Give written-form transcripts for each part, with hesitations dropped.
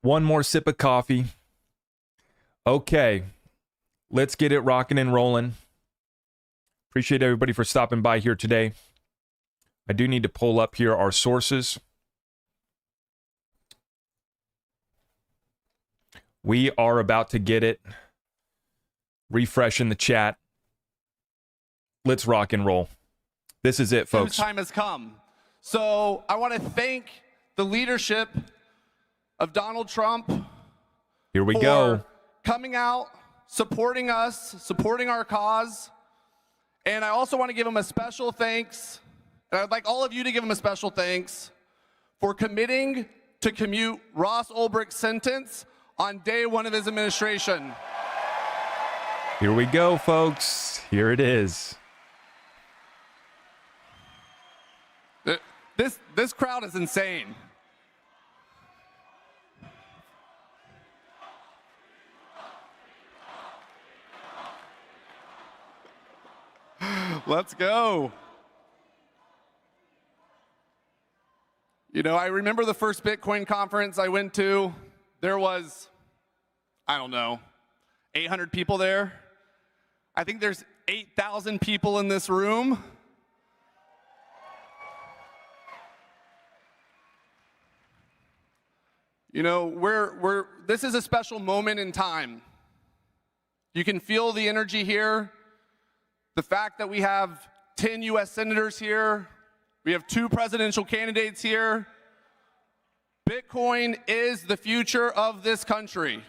One more sip of coffee. Okay, let's get it rocking and rolling. Appreciate everybody for stopping by here today. I do need to pull up here our sources. We are about to get it. Refreshing the chat. Let's rock and roll. This is it, folks. Time has come. So I want to thank the leadership of Donald Trump. Here we go. Coming out, supporting us, supporting our cause. And I also want to give him a special thanks, and I'd like all of you to give him a special thanks for committing to commute Ross Ulbricht's sentence on day one of his administration. Here we go, folks. Here it is. This crowd is insane. Let's go. You know, I remember the first Bitcoin conference I went to. There was, I don't know, 800 people there. I think there's 8,000 people in this room. You know, this is a special moment in time. You can feel the energy here. The fact that we have 10 U.S. senators here, we have 2 presidential candidates here. Bitcoin is the future of this country.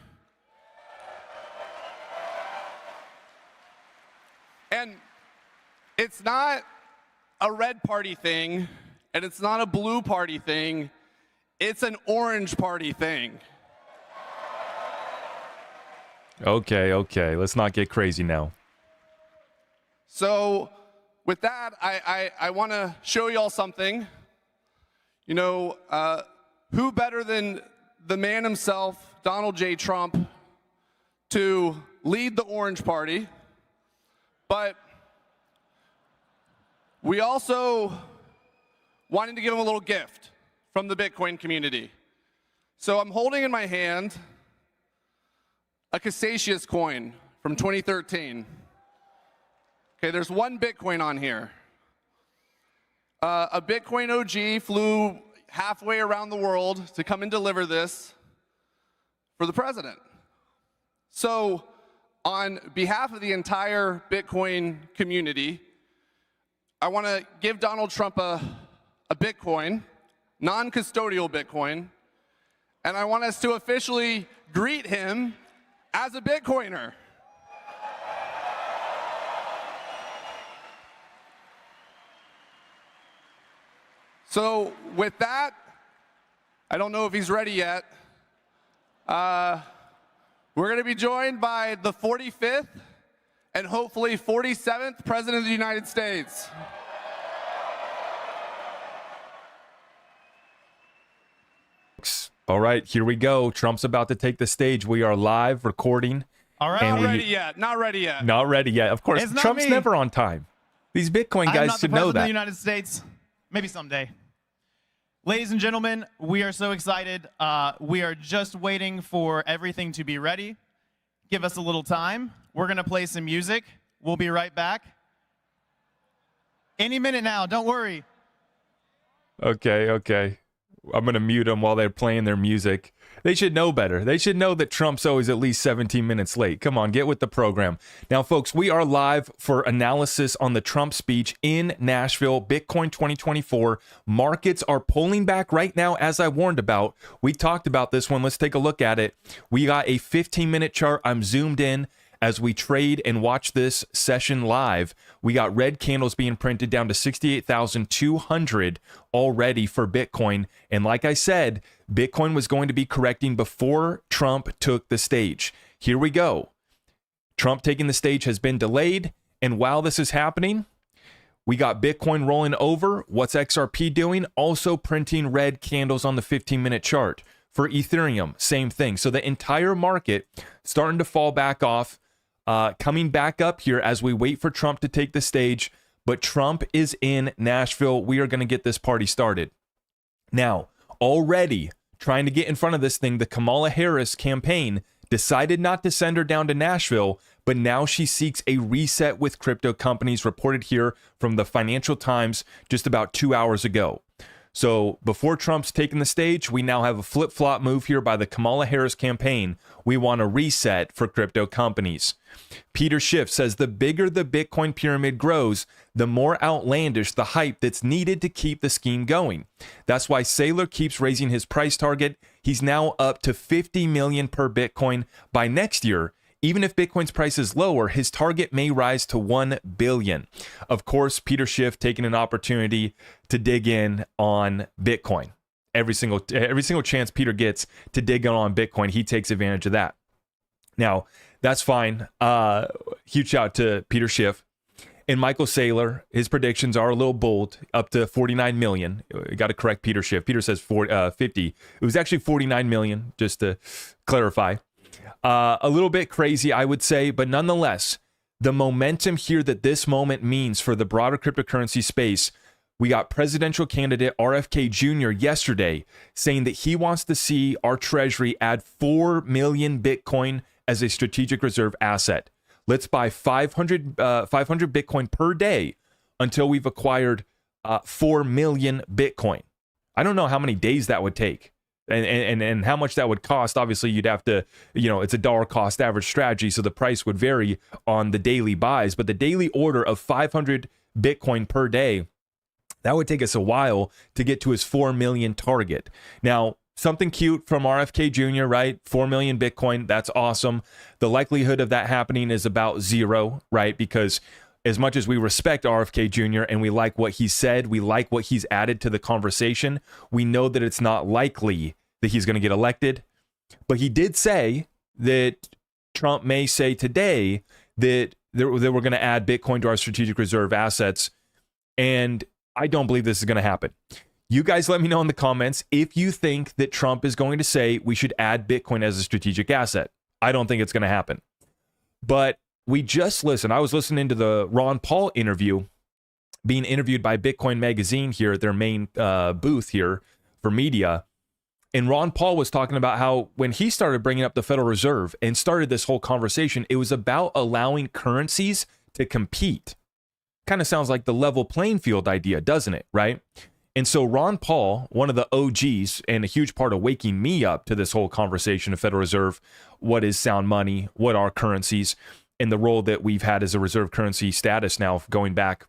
And it's not a red party thing, and it's not a blue party thing. It's an orange party thing. Okay. Let's not get crazy now. So with that, I want to show you all something. You know, who better than the man himself, Donald J. Trump, to lead the Orange Party? But we also wanted to give him a little gift from the Bitcoin community. So I'm holding in my hand a Cassasius coin from 2013. Okay, there's 1 Bitcoin on here. A Bitcoin OG flew halfway around the world to come and deliver this for the president. So on behalf of the entire Bitcoin community, I want to give Donald Trump a Bitcoin, non-custodial Bitcoin, and I want us to officially greet him as a Bitcoiner. So with that, I don't know if he's ready yet. We're going to be joined by the 45th and hopefully 47th President of the United States. All right, here we go. Trump's about to take the stage. We are live recording. All right. Not ready yet. Not ready yet. Not ready yet. Of course, It's not Trump's me. never on time. These Bitcoin I'm guys not the should know president of that. the United States. Maybe someday. Ladies and gentlemen, we are so excited. We are just waiting for everything to be ready. Give us a little time. We're going to play some music. We'll be right back. Any minute now. Don't worry. Okay. I'm going to mute them while they're playing their music. They should know better. They should know that Trump's always at least 17 minutes late. Come on, get with the program. Now, folks, we are live for analysis on the Trump speech in Nashville, Bitcoin 2024. Markets are pulling back right now, as I warned about. We talked about this one. Let's take a look at it. We got a 15-minute chart. I'm zoomed in as we trade and watch this session live. We got red candles being printed down to 68,200 already for Bitcoin. And like I said, Bitcoin was going to be correcting before Trump took the stage. Here we go. Trump taking the stage has been delayed. And while this is happening, we got Bitcoin rolling over. What's XRP doing? Also printing red candles on the 15-minute chart. For Ethereum, same thing. So the entire market starting to fall back off. Coming back up here as we wait for Trump to take the stage, but Trump is in Nashville. We are going to get this party started. Now, already, trying to get in front of this thing. The Kamala Harris campaign decided not to send her down to Nashville, but now she seeks a reset with crypto companies, reported here from the Financial Times just about 2 hours ago. So before Trump's taken the stage, we now have a flip-flop move here by the Kamala Harris campaign. We want a reset for crypto companies. Peter Schiff says the bigger the Bitcoin pyramid grows, the more outlandish the hype that's needed to keep the scheme going. That's why Saylor keeps raising his price target. He's now up to 50 million per Bitcoin. By next year, even if Bitcoin's price is lower, his target may rise to 1 billion. Of course, Peter Schiff taking an opportunity to dig in on Bitcoin. Every single chance Peter gets to dig in on Bitcoin, he takes advantage of that. Now, that's fine. Huge shout out to Peter Schiff. And Michael Saylor, his predictions are a little bold, up to 49 million. Got to correct Peter Schiff. Peter says 50. It was actually 49 million, just to clarify. A little bit crazy, I would say, but nonetheless, the momentum here that this moment means for the broader cryptocurrency space. We got presidential candidate RFK Jr. yesterday saying that he wants to see our treasury add 4 million Bitcoin as a strategic reserve asset. Let's buy 500 Bitcoin per day until we've acquired 4 million Bitcoin. I don't know how many days that would take. And how much that would cost. Obviously, you'd have to, it's a dollar cost average strategy, so the price would vary on the daily buys. But the daily order of 500 Bitcoin per day, that would take us a while to get to his 4 million target. Now, something cute from RFK Jr., right? 4 million Bitcoin, that's awesome. The likelihood of that happening is about 0, right? Because as much as we respect RFK Jr. and we like what he said, we like what he's added to the conversation, we know that it's not likely that he's going to get elected. But he did say that Trump may say today that we're going to add Bitcoin to our strategic reserve assets. And I don't believe this is going to happen. You guys let me know in the comments if you think that Trump is going to say we should add Bitcoin as a strategic asset. I don't think it's going to happen. But we just listened. I was listening to the Ron Paul interview, being interviewed by Bitcoin Magazine here at their main booth here for media. And Ron Paul was talking about how when he started bringing up the Federal Reserve and started this whole conversation, it was about allowing currencies to compete. Kind of sounds like the level playing field idea, doesn't it? Right? And so Ron Paul, one of the OGs and a huge part of waking me up to this whole conversation of Federal Reserve, what is sound money, what are currencies, and the role that we've had as a reserve currency status now going back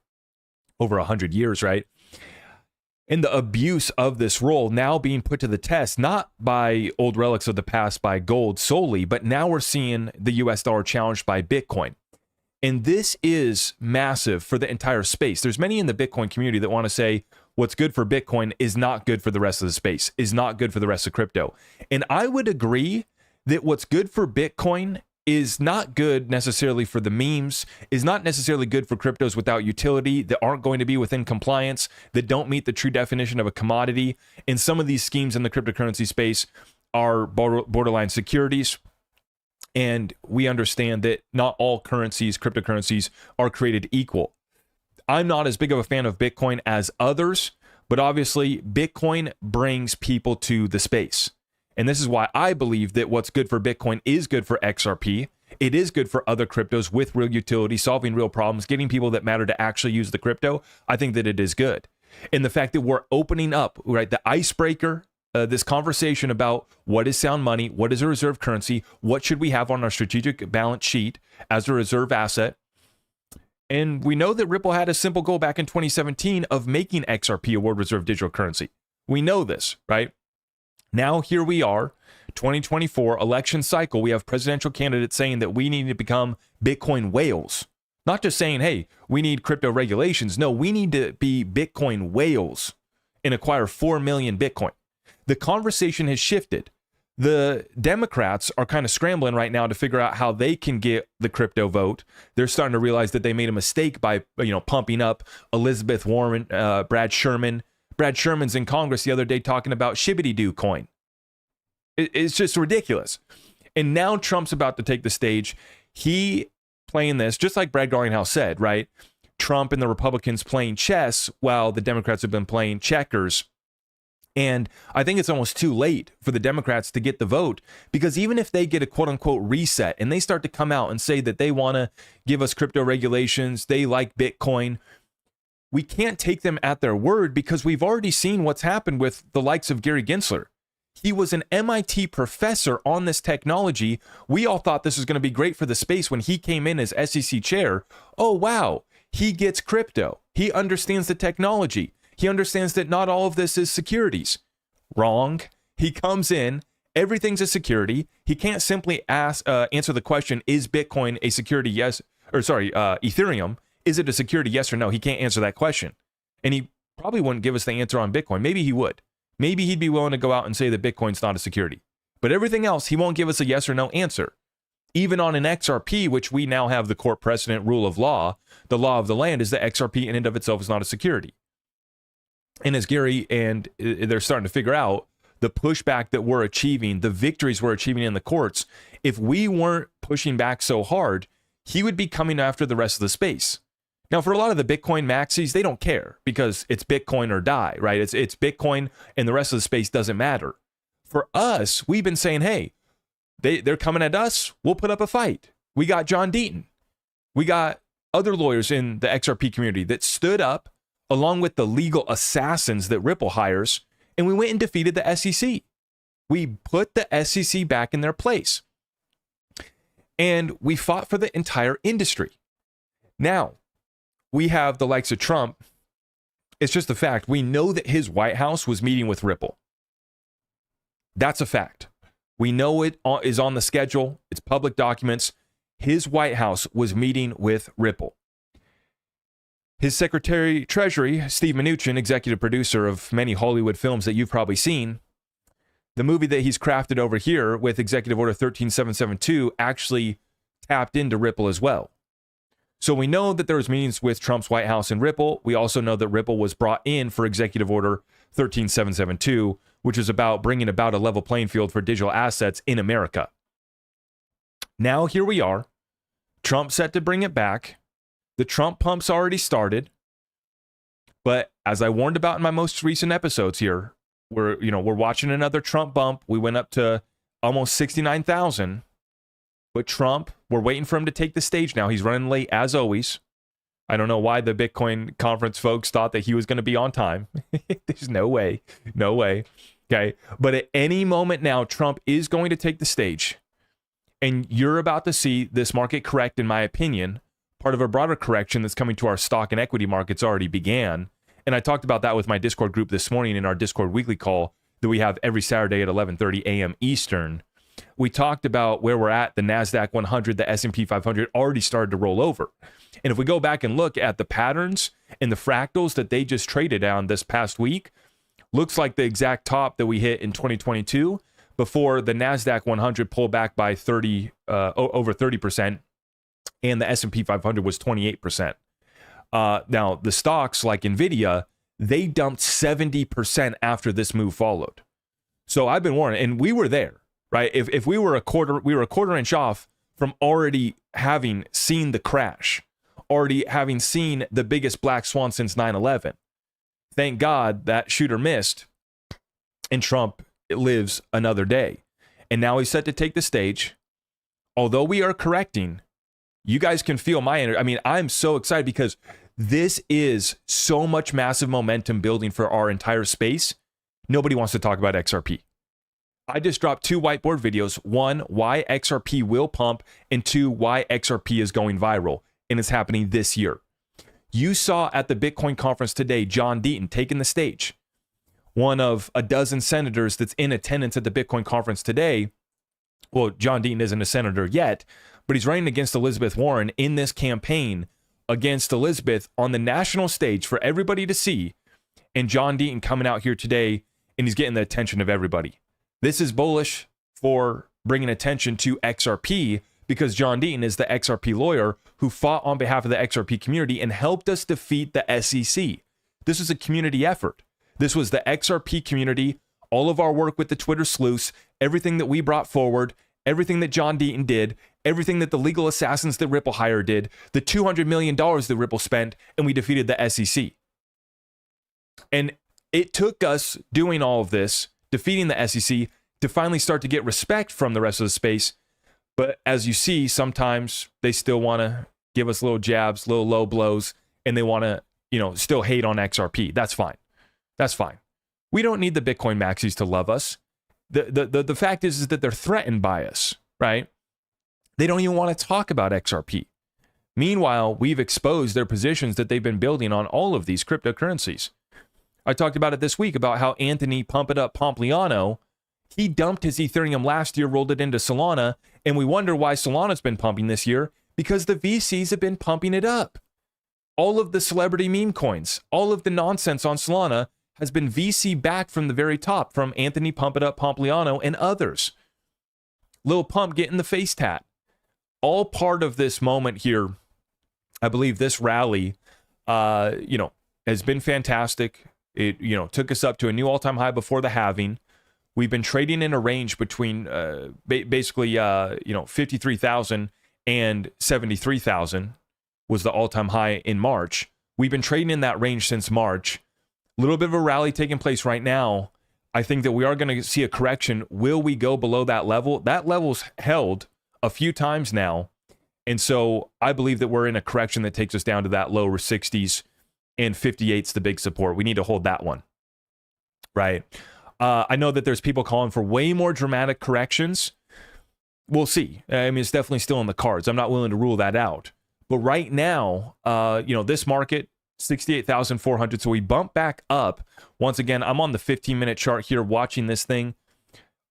over 100 years, right? And the abuse of this role now being put to the test, not by old relics of the past, by gold solely, but now we're seeing the US dollar challenged by Bitcoin. And this is massive for the entire space. There's many in the Bitcoin community that want to say what's good for Bitcoin is not good for the rest of the space, is not good for the rest of crypto. And I would agree that what's good for Bitcoin is not good necessarily for the memes, is not necessarily good for cryptos without utility, that aren't going to be within compliance, that don't meet the true definition of a commodity. And some of these schemes in the cryptocurrency space are borderline securities. And we understand that not all currencies, cryptocurrencies, are created equal. I'm not as big of a fan of Bitcoin as others, but obviously Bitcoin brings people to the space. And this is why I believe that what's good for Bitcoin is good for XRP. It is good for other cryptos with real utility, solving real problems, getting people that matter to actually use the crypto. I think that it is good. And the fact that we're opening up, right, the icebreaker, this conversation about what is sound money, what is a reserve currency, what should we have on our strategic balance sheet as a reserve asset. And we know that Ripple had a simple goal back in 2017 of making XRP a world reserve digital currency. We know this, right? Now, here we are, 2024 election cycle. We have presidential candidates saying that we need to become Bitcoin whales. Not just saying, hey, we need crypto regulations. No, we need to be Bitcoin whales and acquire 4 million Bitcoin. The conversation has shifted. The Democrats are kind of scrambling right now to figure out how they can get the crypto vote. They're starting to realize that they made a mistake by, pumping up Elizabeth Warren, Brad Sherman. Brad Sherman's in Congress the other day talking about Shibbity-Doo coin. It's just ridiculous. And now Trump's about to take the stage. He playing this, just like Brad Garlinghouse said, right? Trump and the Republicans playing chess while the Democrats have been playing checkers. And I think it's almost too late for the Democrats to get the vote, because even if they get a quote unquote reset and they start to come out and say that they want to give us crypto regulations, they like Bitcoin, we can't take them at their word, because we've already seen what's happened with the likes of Gary Gensler. He was an MIT professor on this technology. We all thought this was going to be great for the space when he came in as SEC chair. Oh, wow. He gets crypto. He understands the technology. He understands that not all of this is securities. Wrong. He comes in, everything's a security. He can't simply answer the question, is Bitcoin a security? Yes. Or sorry, Ethereum. Is it a security? Yes or no? He can't answer that question. And he probably wouldn't give us the answer on Bitcoin. Maybe he would. Maybe he'd be willing to go out and say that Bitcoin's not a security. But everything else, he won't give us a yes or no answer. Even on an XRP, which we now have the court precedent rule of law, the law of the land is that XRP in and of itself is not a security. And as Gary and they're starting to figure out, the pushback that we're achieving, the victories we're achieving in the courts, if we weren't pushing back so hard, he would be coming after the rest of the space. Now, for a lot of the Bitcoin maxis, they don't care, because it's Bitcoin or die, right? It's Bitcoin and the rest of the space doesn't matter. For us, we've been saying, hey, they're coming at us, we'll put up a fight. We got John Deaton. We got other lawyers in the XRP community that stood up along with the legal assassins that Ripple hires, and we went and defeated the SEC. We put the SEC back in their place. And we fought for the entire industry. Now, we have the likes of Trump. It's just a fact. We know that his White House was meeting with Ripple. That's a fact. We know it is on the schedule. It's public documents. His White House was meeting with Ripple. His Secretary Treasury, Steve Mnuchin, executive producer of many Hollywood films that you've probably seen, the movie that he's crafted over here with Executive Order 13772 actually tapped into Ripple as well. So we know that there was meetings with Trump's White House and Ripple. We also know that Ripple was brought in for Executive Order 13772, which is about bringing about a level playing field for digital assets in America. Now here we are. Trump set to bring it back. The Trump pump's already started. But as I warned about in my most recent episodes here, we're watching another Trump bump. We went up to almost 69,000. But Trump, we're waiting for him to take the stage now. He's running late as always. I don't know why the Bitcoin conference folks thought that he was going to be on time. There's no way. No way. Okay. But at any moment now, Trump is going to take the stage. And you're about to see this market correct, in my opinion. Part of a broader correction that's coming to our stock and equity markets already began. And I talked about that with my Discord group this morning in our Discord weekly call that we have every Saturday at 11:30 a.m. Eastern. We talked about where we're at. The NASDAQ 100, the S&P 500 already started to roll over. And if we go back and look at the patterns and the fractals that they just traded on this past week, looks like the exact top that we hit in 2022 before the NASDAQ 100 pulled back by over 30%. And the S&P 500 was 28%. Now, the stocks like NVIDIA, they dumped 70% after this move followed. So I've been warning, and we were there, right? If we were a quarter inch off from already having seen the crash, already having seen the biggest black swan since 9/11. Thank God that shooter missed, and Trump lives another day. And now he's set to take the stage. Although we are correcting, you guys can feel my energy. I mean, I'm so excited because this is so much massive momentum building for our entire space. Nobody wants to talk about XRP. I just dropped 2 whiteboard videos. 1, why XRP will pump, and 2, why XRP is going viral. And it's happening this year. You saw at the Bitcoin conference today, John Deaton taking the stage. One of a dozen senators that's in attendance at the Bitcoin conference today. Well, John Deaton isn't a senator yet, but he's running against Elizabeth Warren in this campaign against Elizabeth on the national stage for everybody to see. And John Deaton coming out here today, and he's getting the attention of everybody. This is bullish for bringing attention to XRP because John Deaton is the XRP lawyer who fought on behalf of the XRP community and helped us defeat the SEC. This was a community effort. This was the XRP community, all of our work with the Twitter sleuths, everything that we brought forward, everything that John Deaton did, everything that the legal assassins that Ripple hired did, the $200 million that Ripple spent, and we defeated the SEC. And it took us doing all of this, defeating the SEC, to finally start to get respect from the rest of the space. But as you see, sometimes they still want to give us little jabs, little low blows, and they want to, still hate on XRP. That's fine. That's fine. We don't need the Bitcoin maxis to love us. The fact is that they're threatened by us, right? They don't even want to talk about XRP. Meanwhile, we've exposed their positions that they've been building on all of these cryptocurrencies. I talked about it this week about how Anthony Pump It Up Pompliano, he dumped his Ethereum last year, rolled it into Solana, and we wonder why Solana's been pumping this year, because the VCs have been pumping it up. All of the celebrity meme coins, all of the nonsense on Solana has been VC backed from the very top, from Anthony Pump It Up Pompliano and others. Lil Pump getting the face tat. All part of this moment here. I believe this rally, has been fantastic. It, took us up to a new all-time high before the halving. We've been trading in a range between basically 53,000 and 73,000 was the all-time high in March. We've been trading in that range since March. A little bit of a rally taking place right now. I think that we are going to see a correction. Will we go below that level? That level's held a few times now. And so I believe that we're in a correction that takes us down to that lower 60s, and 58's the big support. We need to hold that one, right? I know that there's people calling for way more dramatic corrections. We'll see. I mean, it's definitely still in the cards. I'm not willing to rule that out. But right now, this market, 68,400. So we bump back up. Once again, I'm on the 15-minute chart here watching this thing.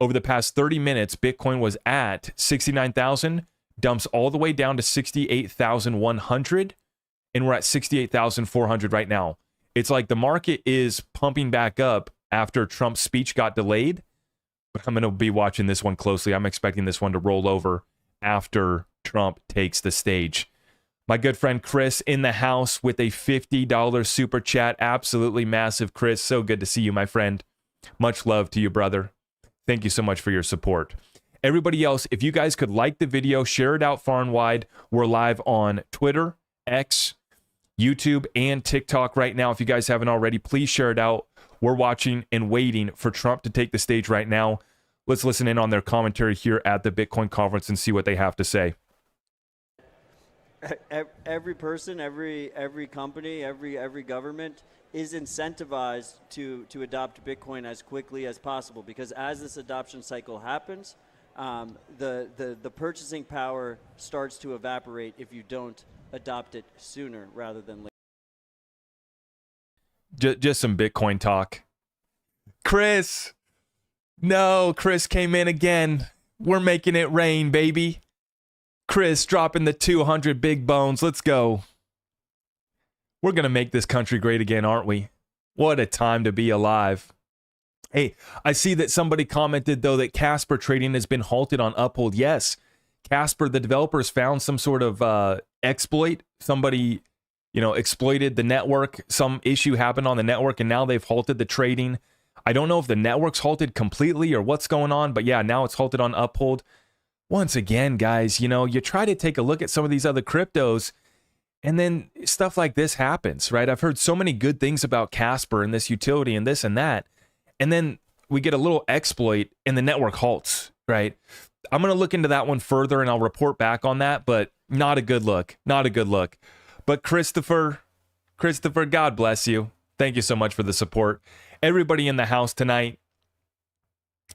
Over the past 30 minutes, Bitcoin was at 69,000, dumps all the way down to 68,100, and we're at 68,400 right now. It's like the market is pumping back up after Trump's speech got delayed, but I'm going to be watching this one closely. I'm expecting this one to roll over after Trump takes the stage. My good friend Chris in the house with a $50 super chat. Absolutely massive, Chris. So good to see you, my friend. Much love to you, brother. Thank you so much for your support. Everybody else, if you guys could like the video, share it out far and wide. We're live on Twitter, X, YouTube, and TikTok right now. If you guys haven't already, please share it out. We're watching and waiting for Trump to take the stage right now. Let's listen in on their commentary here at the Bitcoin conference and see what they have to say. Every person, every company, every government is incentivized to adopt Bitcoin as quickly as possible, because as this adoption cycle happens, the purchasing power starts to evaporate if you don't adopt it sooner rather than later. Just some Bitcoin talk. Chris. No, Chris came in again. We're making it rain, baby. Chris dropping the 200 big bones. Let's go. We're going to make this country great again, aren't we? What a time to be alive. Hey, I see that somebody commented, though, that Casper trading has been halted on Uphold. Yes, Casper, the developers found some sort of exploit. Somebody, exploited the network. Some issue happened on the network, and now they've halted the trading. I don't know if the network's halted completely or what's going on, but yeah, now it's halted on Uphold. Once again, guys, you try to take a look at some of these other cryptos, and then stuff like this happens, right? I've heard so many good things about Casper and this utility and this and that, and then we get a little exploit and the network halts, right? I'm going to look into that one further and I'll report back on that, but not a good look. Not a good look. But Christopher, God bless you. Thank you so much for the support. Everybody in the house tonight.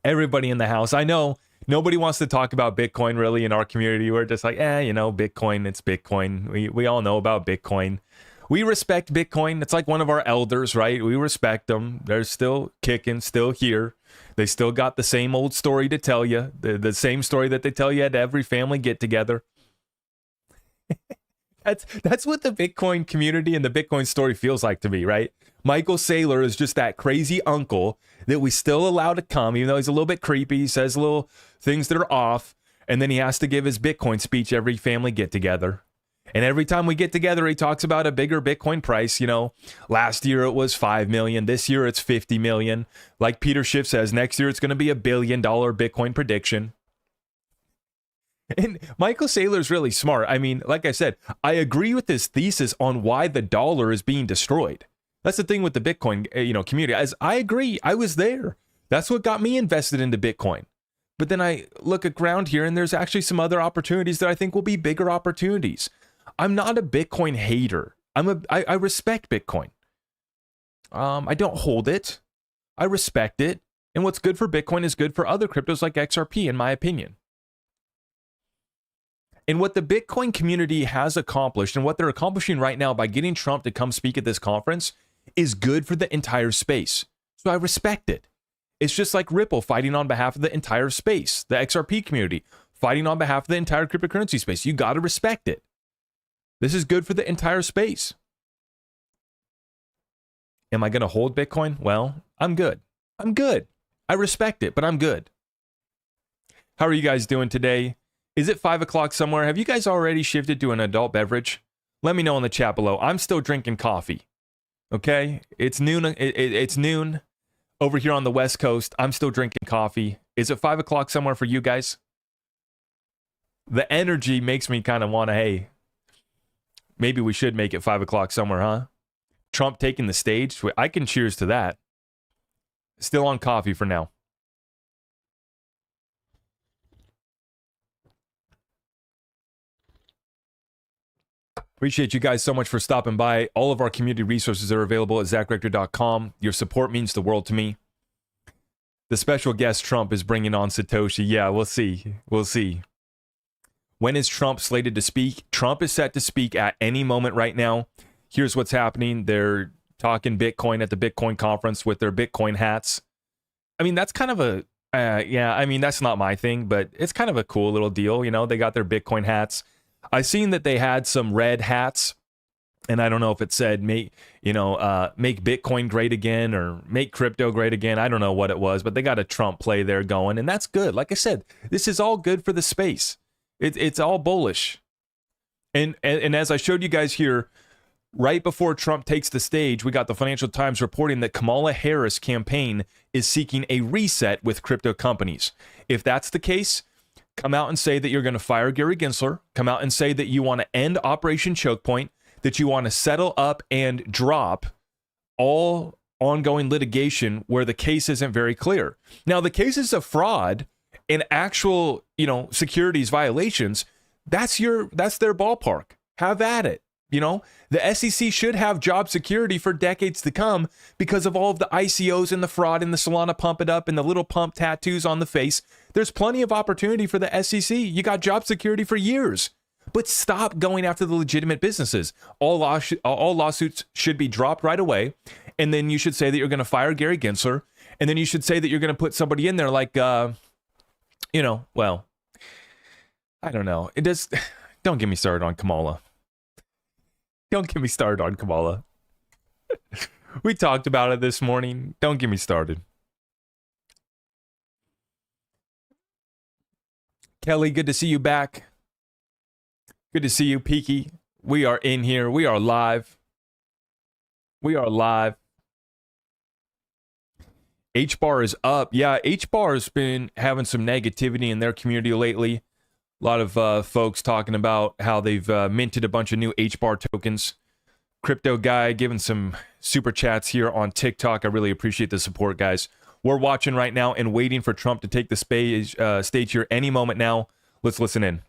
Everybody in the house. I know nobody wants to talk about Bitcoin really in our community. We're just like, Bitcoin, it's Bitcoin. We all know about Bitcoin. We respect Bitcoin. It's like one of our elders, right? We respect them. They're still kicking, still here. They still got the same old story to tell you. The same story that they tell you at every family get-together. That's what the Bitcoin community and the Bitcoin story feels like to me, right? Michael Saylor is just that crazy uncle that we still allow to come, even though he's a little bit creepy. He says little things that are off, and then he has to give his Bitcoin speech every family get-together. And every time we get together, he talks about a bigger Bitcoin price. Last year it was 5 million. This year it's 50 million. Like Peter Schiff says, next year it's going to be $1 billion Bitcoin prediction. And Michael Saylor's really smart. I mean, like I said, I agree with his thesis on why the dollar is being destroyed. That's the thing with the Bitcoin, community. As I agree, I was there. That's what got me invested into Bitcoin. But then I look around here and there's actually some other opportunities that I think will be bigger opportunities. I'm not a Bitcoin hater. I respect Bitcoin. I don't hold it. I respect it. And what's good for Bitcoin is good for other cryptos like XRP, in my opinion. And what the Bitcoin community has accomplished and what they're accomplishing right now by getting Trump to come speak at this conference is good for the entire space. So I respect it. It's just like Ripple fighting on behalf of the entire space, the XRP community fighting on behalf of the entire cryptocurrency space. You got to respect it. This is good for the entire space. Am I going to hold Bitcoin? Well, I'm good. I'm good. I respect it, but I'm good. How are you guys doing today? Is it 5 o'clock somewhere? Have you guys already shifted to an adult beverage? Let me know in the chat below. I'm still drinking coffee. Okay? It's noon. It's noon over here on the West Coast. I'm still drinking coffee. Is it 5 o'clock somewhere for you guys? The energy makes me kind of want to, hey, maybe we should make it 5 o'clock somewhere, huh? Trump taking the stage. I can cheers to that. Still on coffee for now. Appreciate you guys so much for stopping by. All of our community resources are available at zachrector.com. Your support means the world to me. The special guest Trump is bringing on Satoshi. Yeah, we'll see. We'll see. When is Trump slated to speak? Trump is set to speak at any moment right now. Here's what's happening. They're talking Bitcoin at the Bitcoin conference with their Bitcoin hats. I mean, that's kind of a, that's not my thing, but it's kind of a cool little deal. They got their Bitcoin hats. I seen that they had some red hats, and I don't know if it said make Bitcoin great again or make crypto great again. I don't know what it was, but they got a Trump play there going, and that's good. Like I said, this is all good for the space. It's all bullish. And as I showed you guys here, right before Trump takes the stage, we got the Financial Times reporting that Kamala Harris' campaign is seeking a reset with crypto companies. If that's the case, come out and say that you're going to fire Gary Gensler. Come out and say that you want to end Operation Choke Point, that you want to settle up and drop all ongoing litigation where the case isn't very clear. Now, the cases of fraud and actual, securities violations, that's their ballpark. Have at it. The SEC should have job security for decades to come because of all of the ICOs and the fraud and the Solana pump it up and the little pump tattoos on the face. There's plenty of opportunity for the SEC. You got job security for years. But stop going after the legitimate businesses. All lawsuits should be dropped right away. And then you should say that you're going to fire Gary Gensler. And then you should say that you're going to put somebody in there like, I don't know. Don't get me started on Kamala. Don't get me started on Kamala. We talked about it this morning. Don't get me started. Kelly, good to see you back. Good to see you, Peaky. We are in here. We are live. We are live. H-Bar is up. Yeah, H-Bar has been having some negativity in their community lately. A lot of folks talking about how they've minted a bunch of new H-Bar tokens. Crypto Guy giving some super chats here on TikTok. I really appreciate the support, guys. We're watching right now and waiting for Trump to take the stage here any moment now. Let's listen in.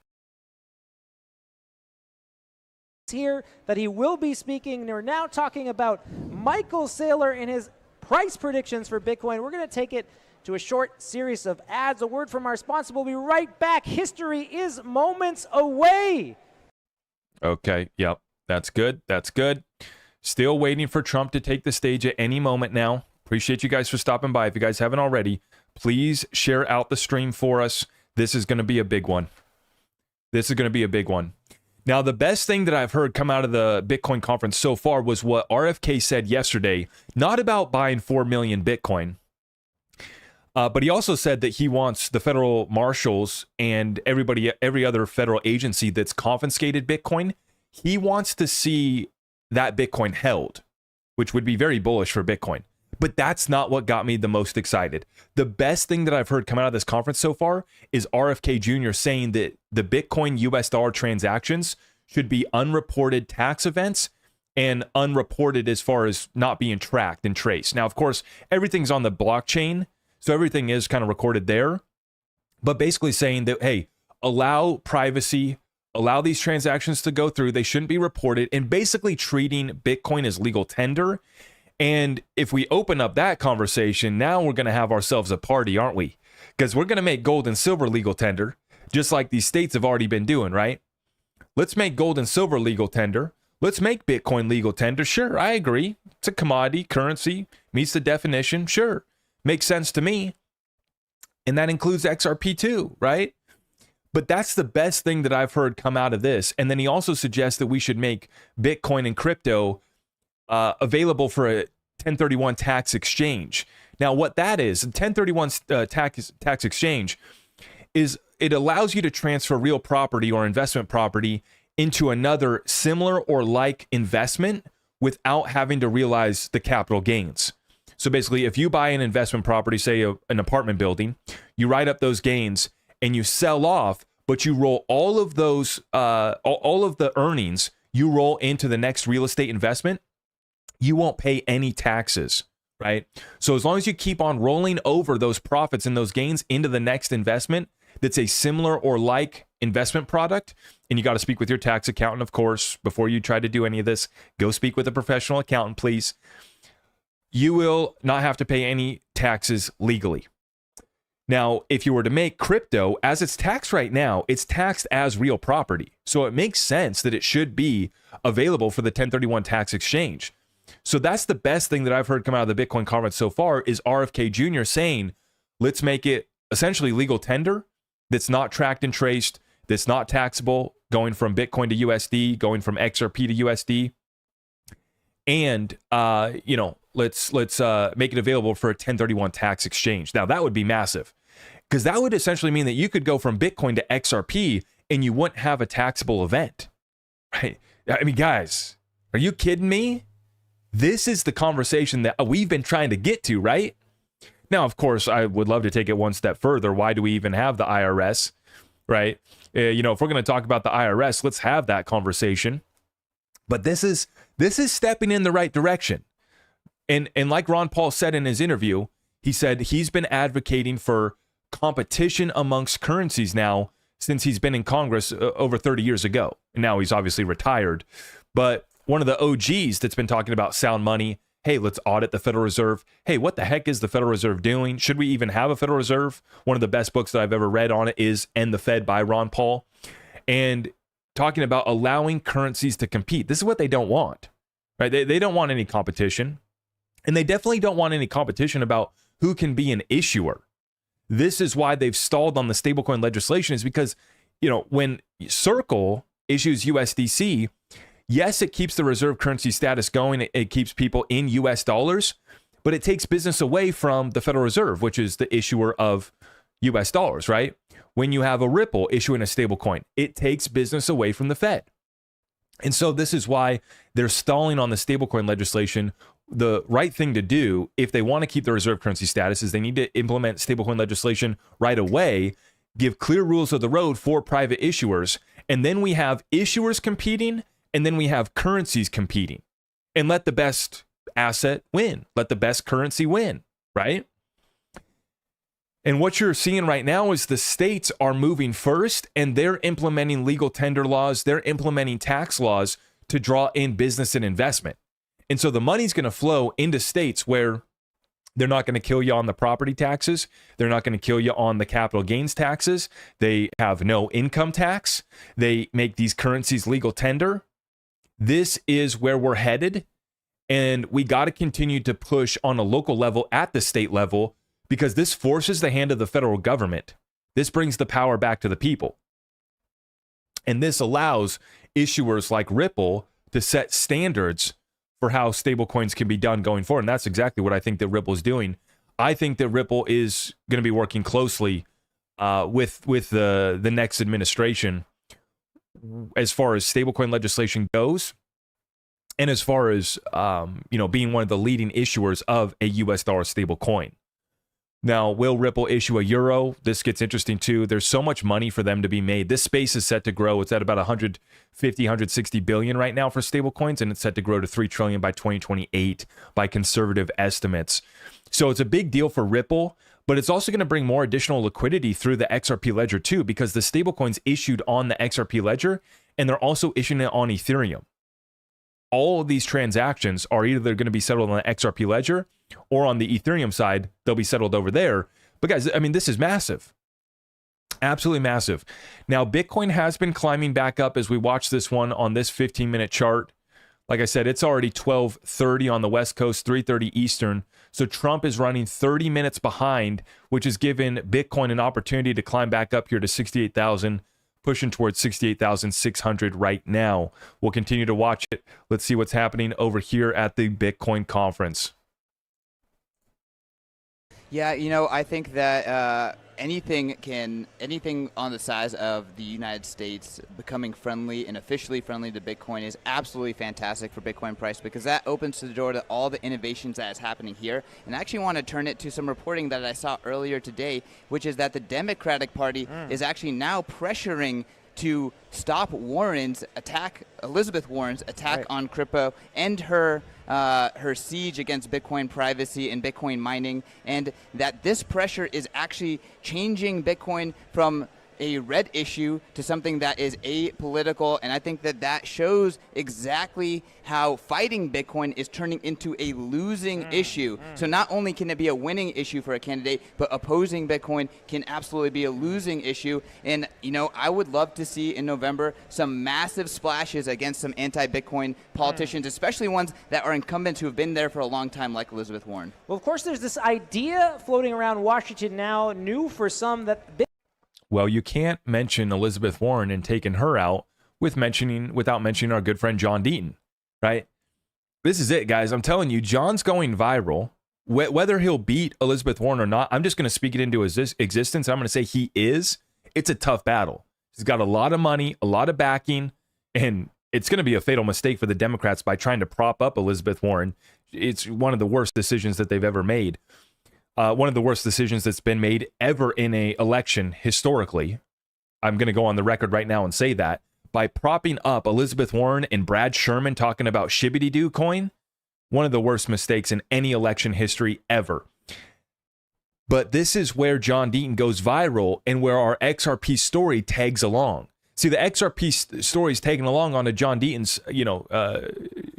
Here that he will be speaking. They're now talking about Michael Saylor and his price predictions for Bitcoin. We're going to take it to a short series of ads. A word from our sponsor. We'll be right back. History is moments away. Okay, yep, that's good. That's good. Still waiting for Trump to take the stage at any moment now. Appreciate you guys for stopping by. If you guys haven't already, please share out the stream for us. This is going to be a big one. This is going to be a big one. Now, the best thing that I've heard come out of the Bitcoin conference so far was what RFK said yesterday, not about buying 4 million Bitcoin, but he also said that he wants the federal marshals and every other federal agency that's confiscated Bitcoin, he wants to see that Bitcoin held, which would be very bullish for Bitcoin. But that's not what got me the most excited. The best thing that I've heard come out of this conference so far is RFK Jr. saying that the Bitcoin US dollar transactions should be unreported tax events and unreported as far as not being tracked and traced. Now, of course, everything's on the blockchain, so everything is kind of recorded there, but basically saying that, hey, allow privacy, allow these transactions to go through. They shouldn't be reported, and basically treating Bitcoin as legal tender. And if we open up that conversation, now we're going to have ourselves a party, aren't we? Because we're going to make gold and silver legal tender, just like these states have already been doing, right? Let's make gold and silver legal tender. Let's make Bitcoin legal tender. Sure, I agree. It's a commodity, currency, meets the definition. Sure, makes sense to me. And that includes XRP too, right? But that's the best thing that I've heard come out of this. And then he also suggests that we should make Bitcoin and crypto available for a 1031 tax exchange. Now, what that is, a 1031 tax exchange is it allows you to transfer real property or investment property into another similar or like investment without having to realize the capital gains. So basically, if you buy an investment property, say an apartment building, you write up those gains and you sell off, but you roll all of those, all of the earnings, you roll into the next real estate investment, you won't pay any taxes, right? So as long as you keep on rolling over those profits and those gains into the next investment that's a similar or like investment product, and you got to speak with your tax accountant, of course, before you try to do any of this, go speak with a professional accountant, please. You will not have to pay any taxes legally. Now, if you were to make crypto, as it's taxed right now, it's taxed as real property. So it makes sense that it should be available for the 1031 tax exchange. So that's the best thing that I've heard come out of the Bitcoin conference so far is RFK Jr. saying, let's make it essentially legal tender that's not tracked and traced, that's not taxable, going from Bitcoin to USD, going from XRP to USD. And, let's make it available for a 1031 tax exchange. Now, that would be massive because that would essentially mean that you could go from Bitcoin to XRP and you wouldn't have a taxable event, right? I mean, guys, are you kidding me? This is the conversation that we've been trying to get to, right? Now, of course, I would love to take it one step further. Why do we even have the IRS, right? If we're going to talk about the IRS, let's have that conversation. But this is stepping in the right direction. And like Ron Paul said in his interview, he said he's been advocating for competition amongst currencies now since he's been in Congress over 30 years ago. And now he's obviously retired. But one of the OGs that's been talking about sound money, hey, let's audit the Federal Reserve. Hey, what the heck is the Federal Reserve doing? Should we even have a Federal Reserve? One of the best books that I've ever read on it is End the Fed by Ron Paul. And talking about allowing currencies to compete. This is what they don't want, right? They don't want any competition. And they definitely don't want any competition about who can be an issuer. This is why they've stalled on the stablecoin legislation is because, when Circle issues USDC, yes, it keeps the reserve currency status going. It keeps people in US dollars, but it takes business away from the Federal Reserve, which is the issuer of US dollars, right? When you have a Ripple issuing a stablecoin, it takes business away from the Fed. And so this is why they're stalling on the stablecoin legislation. The right thing to do, if they want to keep the reserve currency status, is they need to implement stablecoin legislation right away, give clear rules of the road for private issuers, and then we have issuers competing, and then we have currencies competing. And let the best asset win. Let the best currency win, right? And what you're seeing right now is the states are moving first, and they're implementing legal tender laws. They're implementing tax laws to draw in business and investment. And so the money's going to flow into states where they're not going to kill you on the property taxes. They're not going to kill you on the capital gains taxes. They have no income tax. They make these currencies legal tender. This is where we're headed. And we got to continue to push on a local level at the state level because this forces the hand of the federal government. This brings the power back to the people. And this allows issuers like Ripple to set standards for how stablecoins can be done going forward. And that's exactly what I think that Ripple is doing. I think that Ripple is going to be working closely with the next administration as far as stablecoin legislation goes, and as far as being one of the leading issuers of a US dollar stablecoin. Now, will Ripple issue a euro? This gets interesting too. There's so much money for them to be made. This space is set to grow. It's at about 150, 160 billion right now for stablecoins, and it's set to grow to 3 trillion by 2028 by conservative estimates. So it's a big deal for Ripple, but it's also going to bring more additional liquidity through the XRP ledger too, because the stablecoins issued on the XRP ledger, and they're also issuing it on Ethereum. All of these transactions are either going to be settled on the XRP ledger or on the Ethereum side, they'll be settled over there. But guys, I mean, this is massive. Absolutely massive. Now, Bitcoin has been climbing back up as we watch this one on this 15-minute chart. Like I said, it's already 12:30 on the West Coast, 3:30 Eastern. So Trump is running 30 minutes behind, which has given Bitcoin an opportunity to climb back up here to 68,000, pushing towards 68,600 right now. We'll continue to watch it. Let's see what's happening over here at the Bitcoin conference. Yeah, you know, I think that anything on the size of the United States becoming friendly and officially friendly to Bitcoin is absolutely fantastic for Bitcoin price, because that opens the door to all the innovations that is happening here. And I actually want to turn it to some reporting that I saw earlier today, which is that the Democratic Party is actually now pressuring to stop Elizabeth Warren's attack on crypto and her siege against Bitcoin privacy and Bitcoin mining, and that this pressure is actually changing Bitcoin from a red issue to something that is apolitical. And I think that shows exactly how fighting Bitcoin is turning into a losing issue. So not only can it be a winning issue for a candidate, but opposing Bitcoin can absolutely be a losing issue. And, you know, I would love to see in November some massive splashes against some anti-Bitcoin politicians, especially ones that are incumbents who have been there for a long time, like Elizabeth Warren. Well, of course, there's this idea floating around Washington now, new for some, that Well, you can't mention Elizabeth Warren and taking her out without mentioning our good friend John Deaton, right? This is it, guys. I'm telling you, John's going viral. Whether he'll beat Elizabeth Warren or not, I'm just going to speak it into his existence. I'm going to say he is. It's a tough battle. He's got a lot of money, a lot of backing, and it's going to be a fatal mistake for the Democrats by trying to prop up Elizabeth Warren. It's one of the worst decisions that they've ever made. One of the worst decisions that's been made ever in a election historically. I'm going to go on the record right now and say that. By propping up Elizabeth Warren and Brad Sherman talking about shibbity-doo coin, one of the worst mistakes in any election history ever. But this is where John Deaton goes viral and where our XRP story tags along. See, the XRP story is tagging along onto John Deaton's,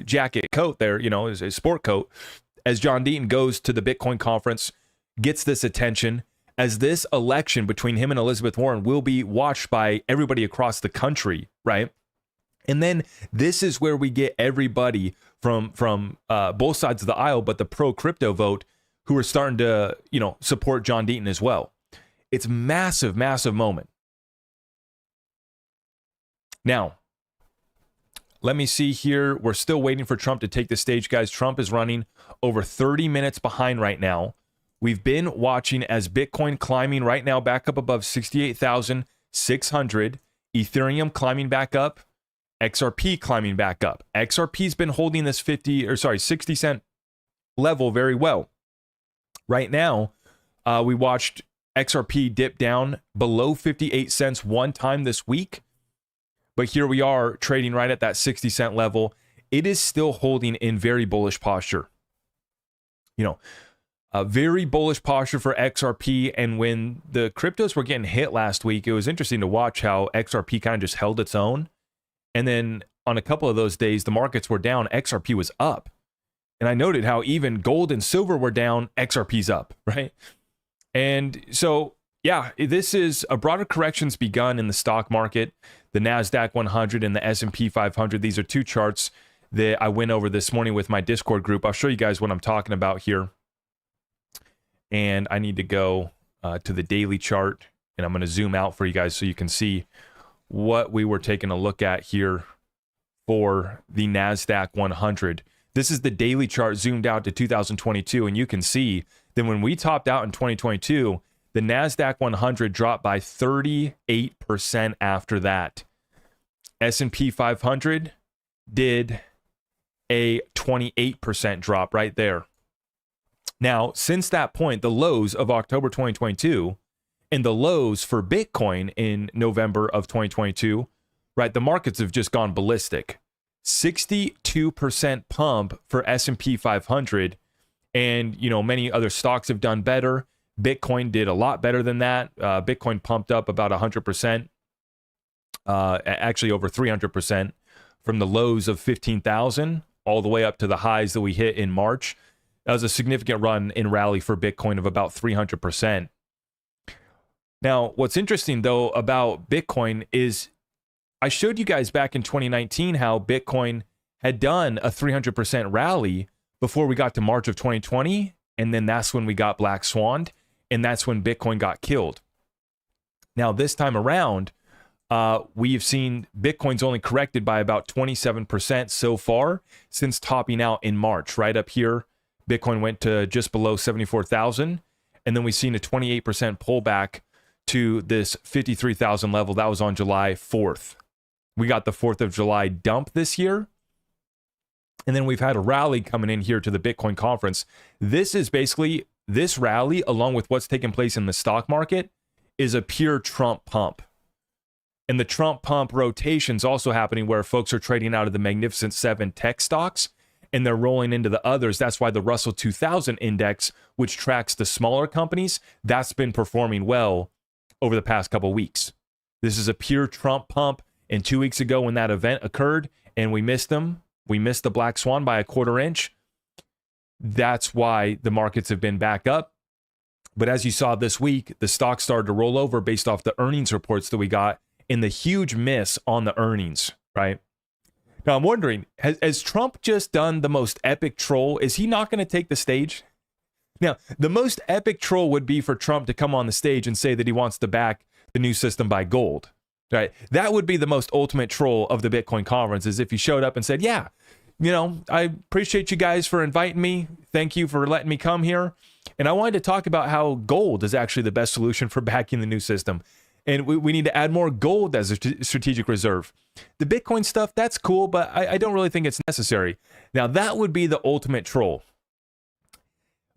jacket coat there, his sport coat, as John Deaton goes to the Bitcoin conference, gets this attention, as this election between him and Elizabeth Warren will be watched by everybody across the country, right? And then this is where we get everybody from both sides of the aisle, but the pro-crypto vote, who are starting to, support John Deaton as well. It's massive, massive moment. Now, let me see here. We're still waiting for Trump to take the stage, guys. Trump is running over 30 minutes behind right now. We've been watching as Bitcoin climbing right now back up above 68,600. Ethereum climbing back up. XRP climbing back up. XRP's been holding this 60 cent level very well. Right now, we watched XRP dip down below 58 cents one time this week. But here we are trading right at that 60 cent level. It is still holding in very bullish posture. A very bullish posture for XRP. And when the cryptos were getting hit last week, it was interesting to watch how XRP kind of just held its own. And then on a couple of those days, the markets were down, XRP was up. And I noted how even gold and silver were down, XRP's up, right? And so, yeah, this is a broader correction's begun in the stock market. The NASDAQ 100 and the S&P 500, these are two charts that I went over this morning with my Discord group. I'll show you guys what I'm talking about here. And I need to go to the daily chart, and I'm going to zoom out for you guys so you can see what we were taking a look at here for the NASDAQ 100. This is the daily chart zoomed out to 2022, and you can see that when we topped out in 2022, the NASDAQ 100 dropped by 38% after that. S&P 500 did a 28% drop right there. Now, since that point, the lows of October 2022 and the lows for Bitcoin in November of 2022, right? The markets have just gone ballistic. 62% pump for S&P 500, and many other stocks have done better. Bitcoin did a lot better than that. Bitcoin pumped up about 100%, actually over 300% from the lows of 15,000 all the way up to the highs that we hit in March. That was a significant run in rally for Bitcoin of about 300%. Now, what's interesting, though, about Bitcoin is I showed you guys back in 2019 how Bitcoin had done a 300% rally before we got to March of 2020. And then that's when we got Black Swan. And that's when Bitcoin got killed. Now, this time around, we've seen Bitcoin's only corrected by about 27% so far since topping out in March. Right up here, Bitcoin went to just below 74,000. And then we've seen a 28% pullback to this 53,000 level. That was on July 4th. We got the 4th of July dump this year. And then we've had a rally coming in here to the Bitcoin conference. This is basically, this rally, along with what's taking place in the stock market, is a pure Trump pump. And the Trump pump rotation's also happening where folks are trading out of the Magnificent Seven tech stocks and they're rolling into the others. That's why the Russell 2000 index, which tracks the smaller companies, that's been performing well over the past couple weeks. This is a pure Trump pump. And 2 weeks ago when that event occurred and we missed them, we missed the Black Swan by a quarter inch. That's why the markets have been back up. But as you saw this week, the stock started to roll over based off the earnings reports that we got and the huge miss on the earnings, right? Now, I'm wondering, has Trump just done the most epic troll? Is he not going to take the stage? Now, the most epic troll would be for Trump to come on the stage and say that he wants to back the new system by gold, right? That would be the most ultimate troll of the Bitcoin conference, is if he showed up and said, yeah, I appreciate you guys for inviting me. Thank you for letting me come here. And I wanted to talk about how gold is actually the best solution for backing the new system. And we need to add more gold as a strategic reserve. The Bitcoin stuff, that's cool, but I don't really think it's necessary. Now, that would be the ultimate troll.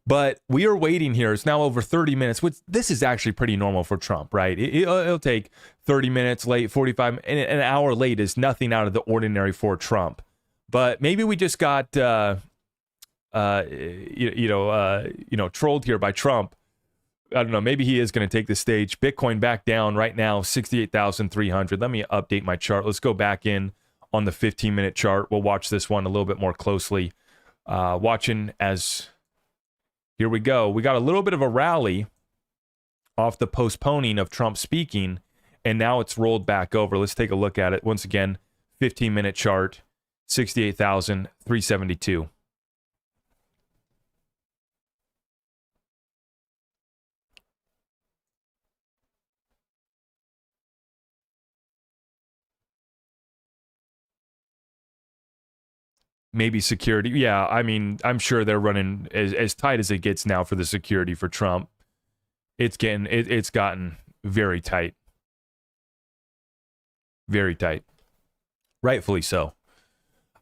But we are waiting here. It's now over 30 minutes, which this is actually pretty normal for Trump, right? It'll take 30 minutes late, 45, and an hour late is nothing out of the ordinary for Trump. But maybe we just got, trolled here by Trump. I don't know. Maybe he is going to take the stage. Bitcoin back down right now, 68,300. Let me update my chart. Let's go back in on the 15-minute chart. We'll watch this one a little bit more closely. Watching as, here we go. We got a little bit of a rally off the postponing of Trump speaking, and now it's rolled back over. Let's take a look at it. Once again, 15-minute chart, 68,372. Maybe security. Yeah, I mean, I'm sure they're running as tight as it gets now for the security for Trump. It's gotten very tight. Very tight. Rightfully so.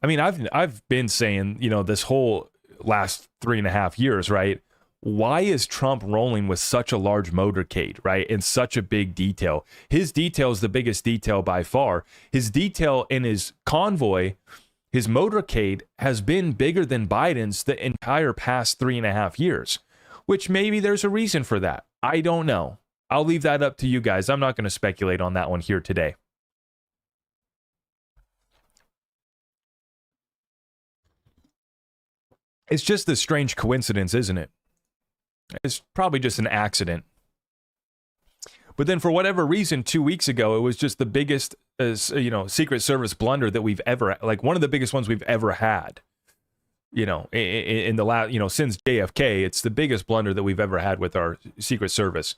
I mean, I've been saying, this whole last 3.5 years, right? Why is Trump rolling with such a large motorcade, right? And such a big detail. His detail is the biggest detail by far. His detail in his convoy, his motorcade, has been bigger than Biden's the entire past 3.5 years, which maybe there's a reason for that. I don't know. I'll leave that up to you guys. I'm not going to speculate on that one here today. It's just a strange coincidence, isn't it? It's probably just an accident. But then for whatever reason, 2 weeks ago, it was just the biggest, Secret Service blunder that we've ever, like one of the biggest ones we've ever had. In the last, since JFK, it's the biggest blunder that we've ever had with our Secret Service.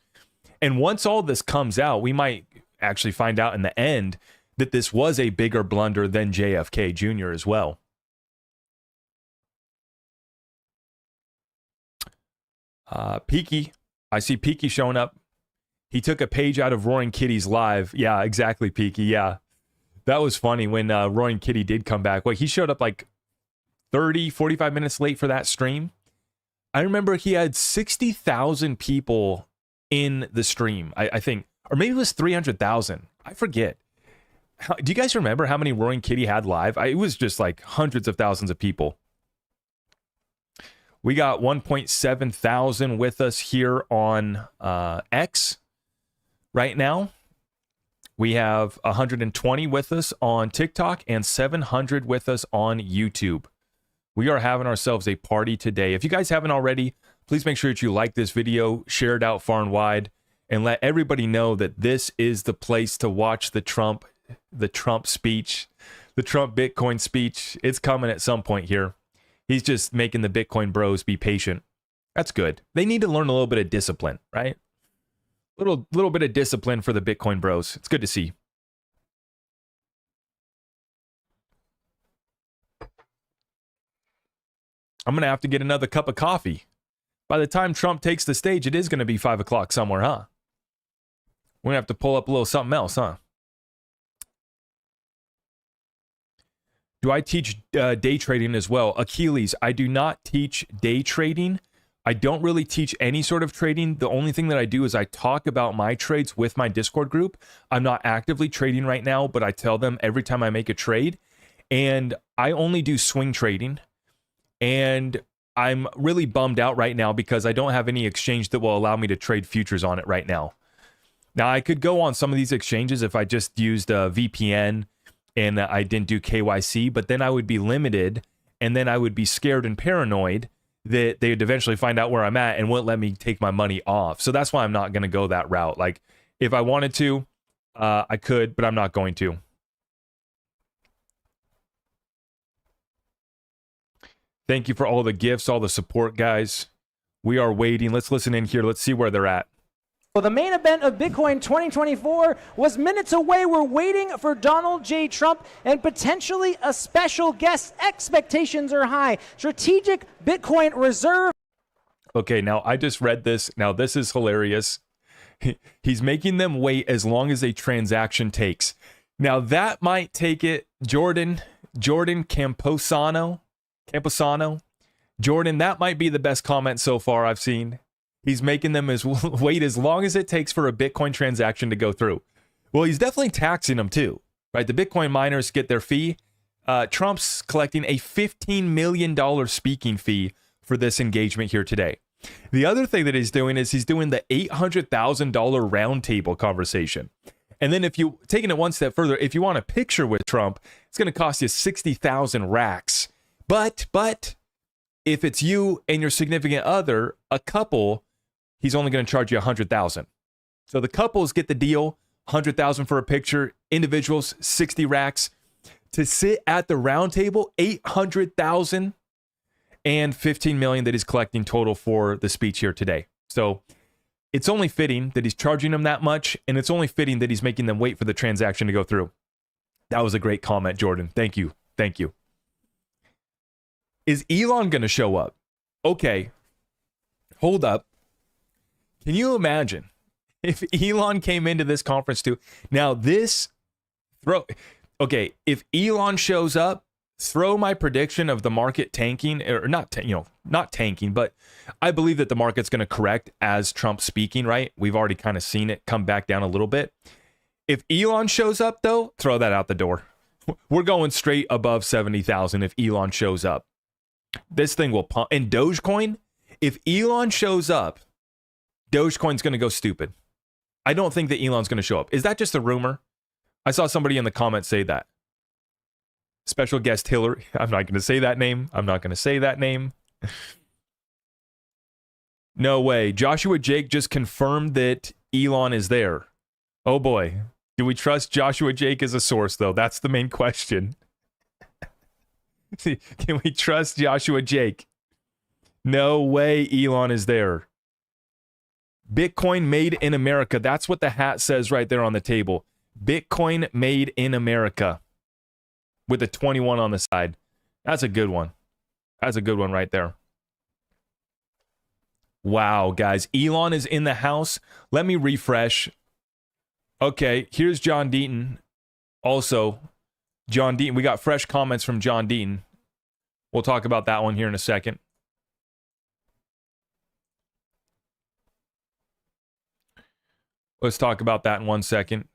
And once all this comes out, we might actually find out in the end that this was a bigger blunder than JFK Jr. as well. Peaky, I see Peaky showing up. He took a page out of Roaring Kitty's live. Yeah, exactly, Peaky. Yeah, that was funny when Roaring Kitty did come back. Well, he showed up like 30, 45 minutes late for that stream. I remember he had 60,000 people in the stream, I think. Or maybe it was 300,000. I forget. Do you guys remember how many Roaring Kitty had live? It was just like hundreds of thousands of people. We got 1.7 thousand with us here on X right now. We have 120 with us on TikTok and 700 with us on YouTube. We are having ourselves a party today. If you guys haven't already, please make sure that you like this video, share it out far and wide, and let everybody know that this is the place to watch the Trump speech, the Trump Bitcoin speech. It's coming at some point here. He's just making the Bitcoin bros be patient. That's good. They need to learn a little bit of discipline, right? Little bit of discipline for the Bitcoin bros. It's good to see. I'm going to have to get another cup of coffee. By the time Trump takes the stage, it is going to be 5 o'clock somewhere, huh? We're going to have to pull up a little something else, huh? Do I teach day trading as well? Achilles, I do not teach day trading. I don't really teach any sort of trading. The only thing that I do is I talk about my trades with my Discord group. I'm not actively trading right now, but I tell them every time I make a trade. And I only do swing trading. And I'm really bummed out right now because I don't have any exchange that will allow me to trade futures on it right now. Now, I could go on some of these exchanges if I just used a VPN and I didn't do KYC, but then I would be limited, and then I would be scared and paranoid that they would eventually find out where I'm at and wouldn't let me take my money off. So that's why I'm not going to go that route. Like, if I wanted to, I could, but I'm not going to. Thank you for all the gifts, all the support, guys. We are waiting. Let's listen in here. Let's see where they're at. Well, the main event of Bitcoin 2024 was minutes away. We're waiting for Donald J. Trump and potentially a special guest. Expectations are high. Strategic Bitcoin Reserve. Okay, now I just read this. Now this is hilarious. He's making them wait as long as a transaction takes. Now that might take it. Jordan Camposano. Jordan, that might be the best comment so far I've seen. He's making them wait as long as it takes for a Bitcoin transaction to go through. Well, he's definitely taxing them too, right? The Bitcoin miners get their fee. Trump's collecting a $15 million speaking fee for this engagement here today. The other thing that he's doing is he's doing the $800,000 roundtable conversation. And then if you taking it one step further, if you want a picture with Trump, it's going to cost you 60,000 racks. But if it's you and your significant other, a couple, he's only going to charge you 100,000. So the couples get the deal, 100,000 for a picture, individuals 60 racks. To sit at the round table, 800,000 and 15 million that he's collecting total for the speech here today. So it's only fitting that he's charging them that much, and it's only fitting that he's making them wait for the transaction to go through. That was a great comment, Jordan. Thank you. Thank you. Is Elon going to show up? Okay. Hold up. Can you imagine if Elon came into this conference too? Now okay, if Elon shows up, throw my prediction of the market tanking, or not tanking, but I believe that the market's going to correct as Trump's speaking, right? We've already kind of seen it come back down a little bit. If Elon shows up though, throw that out the door. We're going straight above 70,000 if Elon shows up. This thing will pump. And Dogecoin, if Elon shows up, Dogecoin's going to go stupid. I don't think that Elon's going to show up. Is that just a rumor? I saw somebody in the comments say that. Special guest Hillary. I'm not going to say that name. No way. Joshua Jake just confirmed that Elon is there. Oh boy. Do we trust Joshua Jake as a source, though? That's the main question. Can we trust Joshua Jake? No way Elon is there. Bitcoin made in America. That's what the hat says right there on the table. Bitcoin made in America. With a 21 on the side. That's a good one. That's a good one right there. Wow, guys. Elon is in the house. Let me refresh. Okay, here's John Deaton. Also, John Deaton. We got fresh comments from John Deaton. We'll talk about that one here in a second. Let's talk about that in 1 second.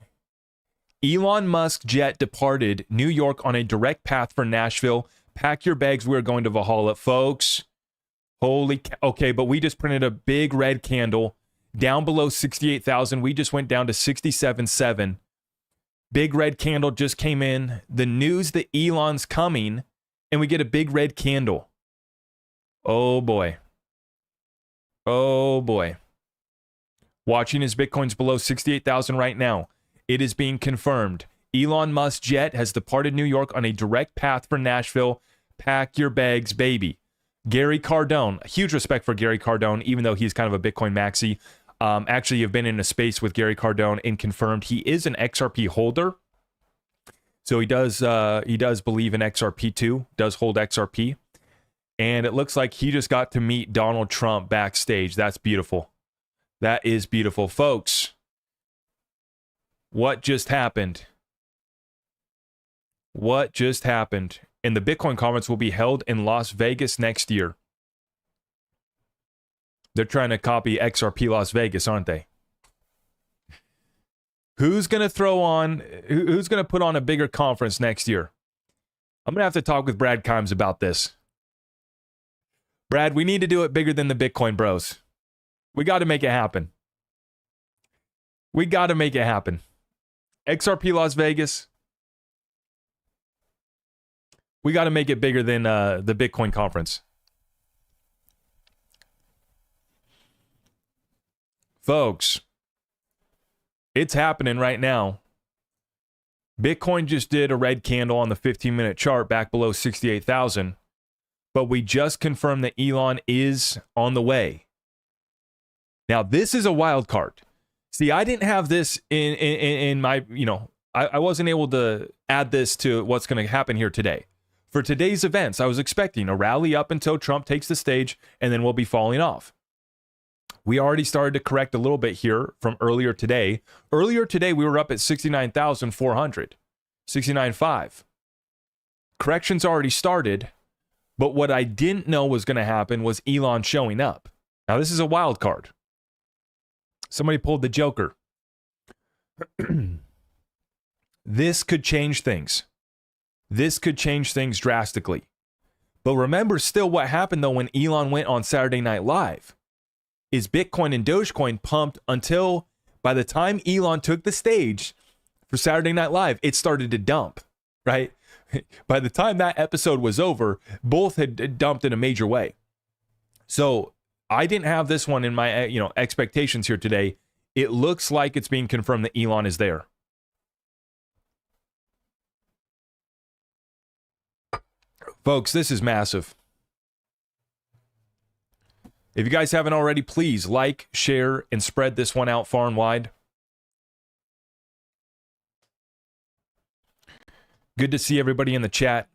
Elon Musk jet departed New York on a direct path for Nashville. Pack your bags. We're going to Valhalla, folks. Holy okay, but we just printed a big red candle down below 68,000. We just went down to 67.7. Big red candle just came in. The news that Elon's coming, and we get a big red candle. Oh boy. Oh boy. Watching as Bitcoin's below 68,000 right now. It is being confirmed. Elon Musk jet has departed New York on a direct path for Nashville. Pack your bags, baby. Gary Cardone. Huge respect for Gary Cardone, even though he's kind of a Bitcoin maxi. Actually, you've been in a space with Gary Cardone and confirmed he is an XRP holder. So he does believe in XRP too, does hold XRP. And it looks like he just got to meet Donald Trump backstage. That's beautiful. That is beautiful. Folks, what just happened? What just happened? And the Bitcoin conference will be held in Las Vegas next year. They're trying to copy XRP Las Vegas, aren't they? Who's going to put on a bigger conference next year? I'm going to have to talk with Brad Kimes about this. Brad, we need to do it bigger than the Bitcoin bros. We got to make it happen. We got to make it happen. XRP Las Vegas. We got to make it bigger than the Bitcoin conference. Folks, it's happening right now. Bitcoin just did a red candle on the 15-minute chart back below 68,000. But we just confirmed that Elon is on the way. Now, this is a wild card. See, I didn't have this in my, I wasn't able to add this to what's going to happen here today. For today's events, I was expecting a rally up until Trump takes the stage, and then we'll be falling off. We already started to correct a little bit here from earlier today. Earlier today, we were up at 69,400, 69.5. Corrections already started, but what I didn't know was going to happen was Elon showing up. Now, this is a wild card. Somebody pulled the Joker. This could change things. This could change things drastically. But remember still what happened, though, when Elon went on Saturday Night Live. Is Bitcoin and Dogecoin pumped until by the time Elon took the stage for Saturday Night Live, it started to dump, right? By the time that episode was over, both had dumped in a major way. So I didn't have this one in my expectations here today. It looks like it's being confirmed that Elon is there. Folks, this is massive. If you guys haven't already, please like, share, and spread this one out far and wide. Good to see everybody in the chat.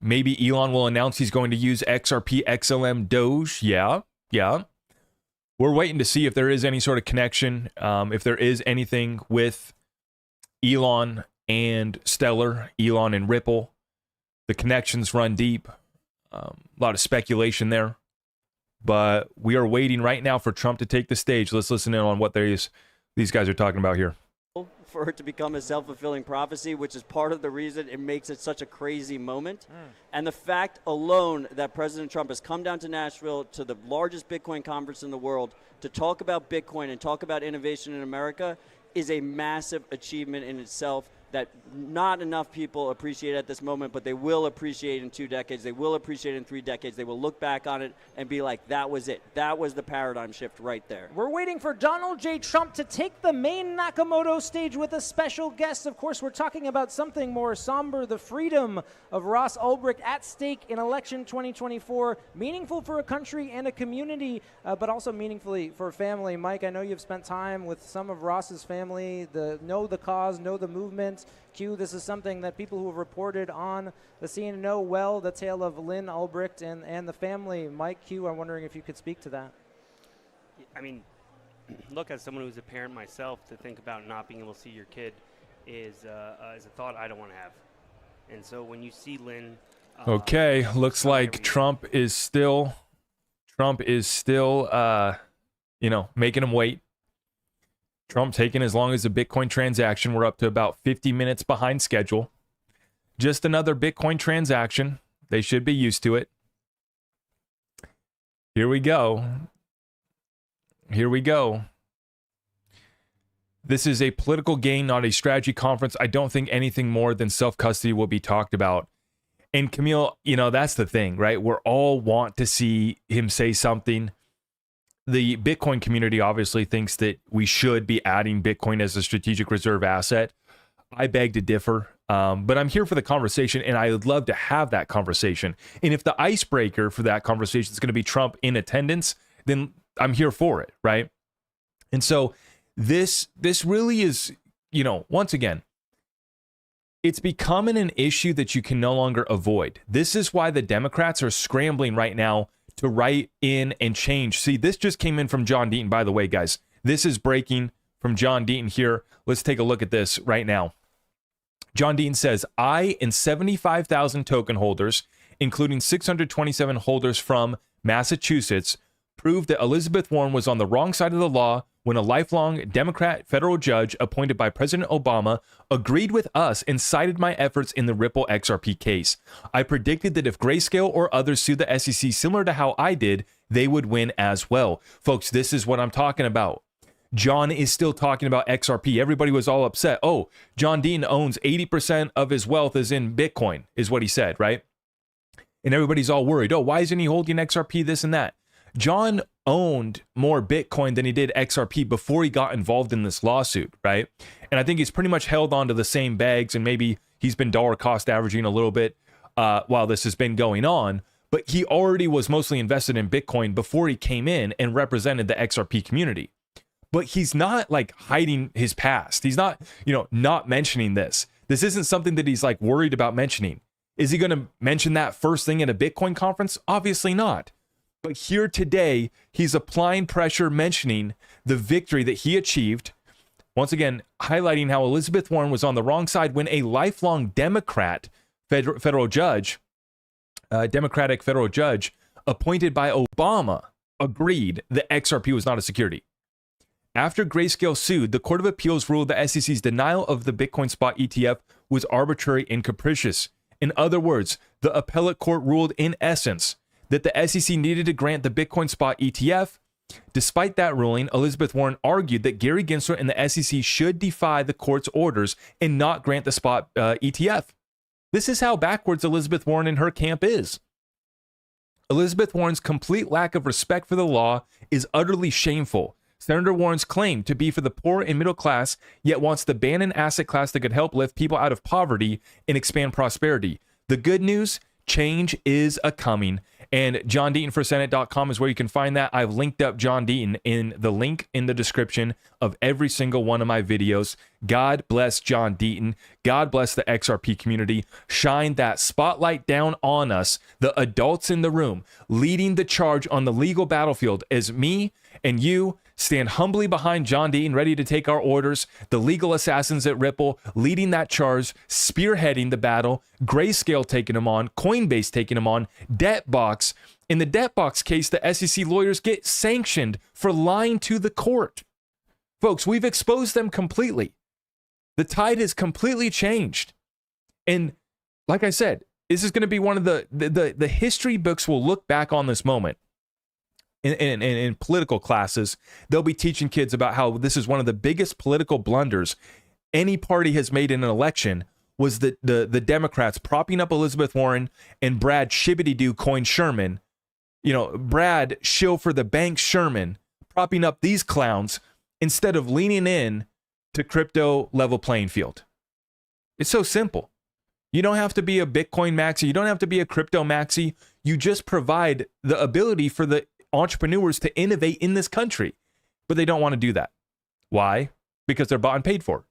Maybe Elon will announce he's going to use XRP XLM Doge. Yeah. We're waiting to see if there is any sort of connection, if there is anything with Elon and Stellar, Elon and Ripple. The connections run deep. A lot of speculation there. But we are waiting right now for Trump to take the stage. Let's listen in on what these guys are talking about here. For it to become a self-fulfilling prophecy, which is part of the reason it makes it such a crazy moment. And the fact alone that President Trump has come down to Nashville to the largest Bitcoin conference in the world to talk about Bitcoin and talk about innovation in America is a massive achievement in itself that not enough people appreciate at this moment, but they will appreciate in 2 decades. They will appreciate in 3 decades. They will look back on it and be like, that was it. That was the paradigm shift right there. We're waiting for Donald J. Trump to take the main Nakamoto stage with a special guest. Of course, we're talking about something more somber, the freedom of Ross Ulbricht at stake in election 2024, meaningful for a country and a community, but also meaningfully for a family. Mike, I know you've spent time with some of Ross's family, know the cause, know the movement. Q, this is something that people who have reported on the scene know well, the tale of Lynn Ulbricht and the family. Mike, Q, I'm wondering if you could speak to that. I mean, look, as someone who's a parent myself, to think about not being able to see your kid is a thought I don't want to have. And so when you see Lynn... Okay, looks like Trump is still making them wait. Trump taking as long as the Bitcoin transaction. We're up to about 50 minutes behind schedule. Just another Bitcoin transaction. They should be used to it. Here we go. Here we go. This is a political gain, not a strategy conference. I don't think anything more than self-custody will be talked about. And Camille, that's the thing, right? We're all want to see him say something. The Bitcoin community obviously thinks that we should be adding Bitcoin as a strategic reserve asset. I beg to differ, but I'm here for the conversation, and I would love to have that conversation. And if the icebreaker for that conversation is going to be Trump in attendance, then I'm here for it, right? And so this really is, once again, it's becoming an issue that you can no longer avoid. This is why the Democrats are scrambling right now to write in and change. See, this just came in from John Deaton, by the way, guys. This is breaking from John Deaton here. Let's take a look at this right now. John Deaton says, I and 75,000 token holders, including 627 holders from Massachusetts, proved that Elizabeth Warren was on the wrong side of the law when a lifelong Democrat federal judge appointed by President Obama agreed with us and cited my efforts in the Ripple XRP case. I predicted that if Grayscale or others sued the SEC similar to how I did, they would win as well. Folks, this is what I'm talking about. John is still talking about XRP. Everybody was all upset. Oh, John Deaton owns 80% of his wealth is in Bitcoin, is what he said, right? And everybody's all worried. Oh, why isn't he holding XRP, this and that? John owned more Bitcoin than he did XRP before he got involved in this lawsuit, right? And I think he's pretty much held on to the same bags, and maybe he's been dollar cost averaging a little bit while this has been going on. But he already was mostly invested in Bitcoin before he came in and represented the XRP community. But he's not like hiding his past. He's not, not mentioning this. This isn't something that he's like worried about mentioning. Is he going to mention that first thing at a Bitcoin conference? Obviously not. But here today, he's applying pressure, mentioning the victory that he achieved. Once again, highlighting how Elizabeth Warren was on the wrong side when a lifelong Democrat federal judge, Democratic federal judge appointed by Obama, agreed that XRP was not a security. After Grayscale sued, the Court of Appeals ruled the SEC's denial of the Bitcoin spot ETF was arbitrary and capricious. In other words, the appellate court ruled in essence that the SEC needed to grant the Bitcoin spot ETF. Despite that ruling, Elizabeth Warren argued that Gary Gensler and the SEC should defy the court's orders and not grant the spot ETF. This is how backwards Elizabeth Warren and her camp is. Elizabeth Warren's complete lack of respect for the law is utterly shameful. Senator Warren's claim to be for the poor and middle class, yet wants to ban an asset class that could help lift people out of poverty and expand prosperity. The good news, change is a-coming. And JohnDeatonForSenate.com is where you can find that. I've linked up John Deaton in the link in the description of every single one of my videos. God bless John Deaton. God bless the XRP community. Shine that spotlight down on us, the adults in the room, leading the charge on the legal battlefield as me and you stand humbly behind John Deaton, ready to take our orders, the legal assassins at Ripple leading that charge, spearheading the battle, Grayscale taking them on, Coinbase taking them on, Debtbox. In the Debtbox case, the SEC lawyers get sanctioned for lying to the court. Folks, we've exposed them completely. The tide has completely changed. And like I said, this is going to be one of the history books will look back on this moment. In political classes, they'll be teaching kids about how this is one of the biggest political blunders any party has made in an election was the Democrats propping up Elizabeth Warren and Brad Shibbity-Doo Coin Sherman, Brad shill for the bank Sherman, propping up these clowns instead of leaning in to crypto level playing field. It's so simple. You don't have to be a Bitcoin maxi. You don't have to be a crypto maxi. You just provide the ability for the entrepreneurs to innovate in this country, but they don't want to do that. Why? Because they're bought and paid for.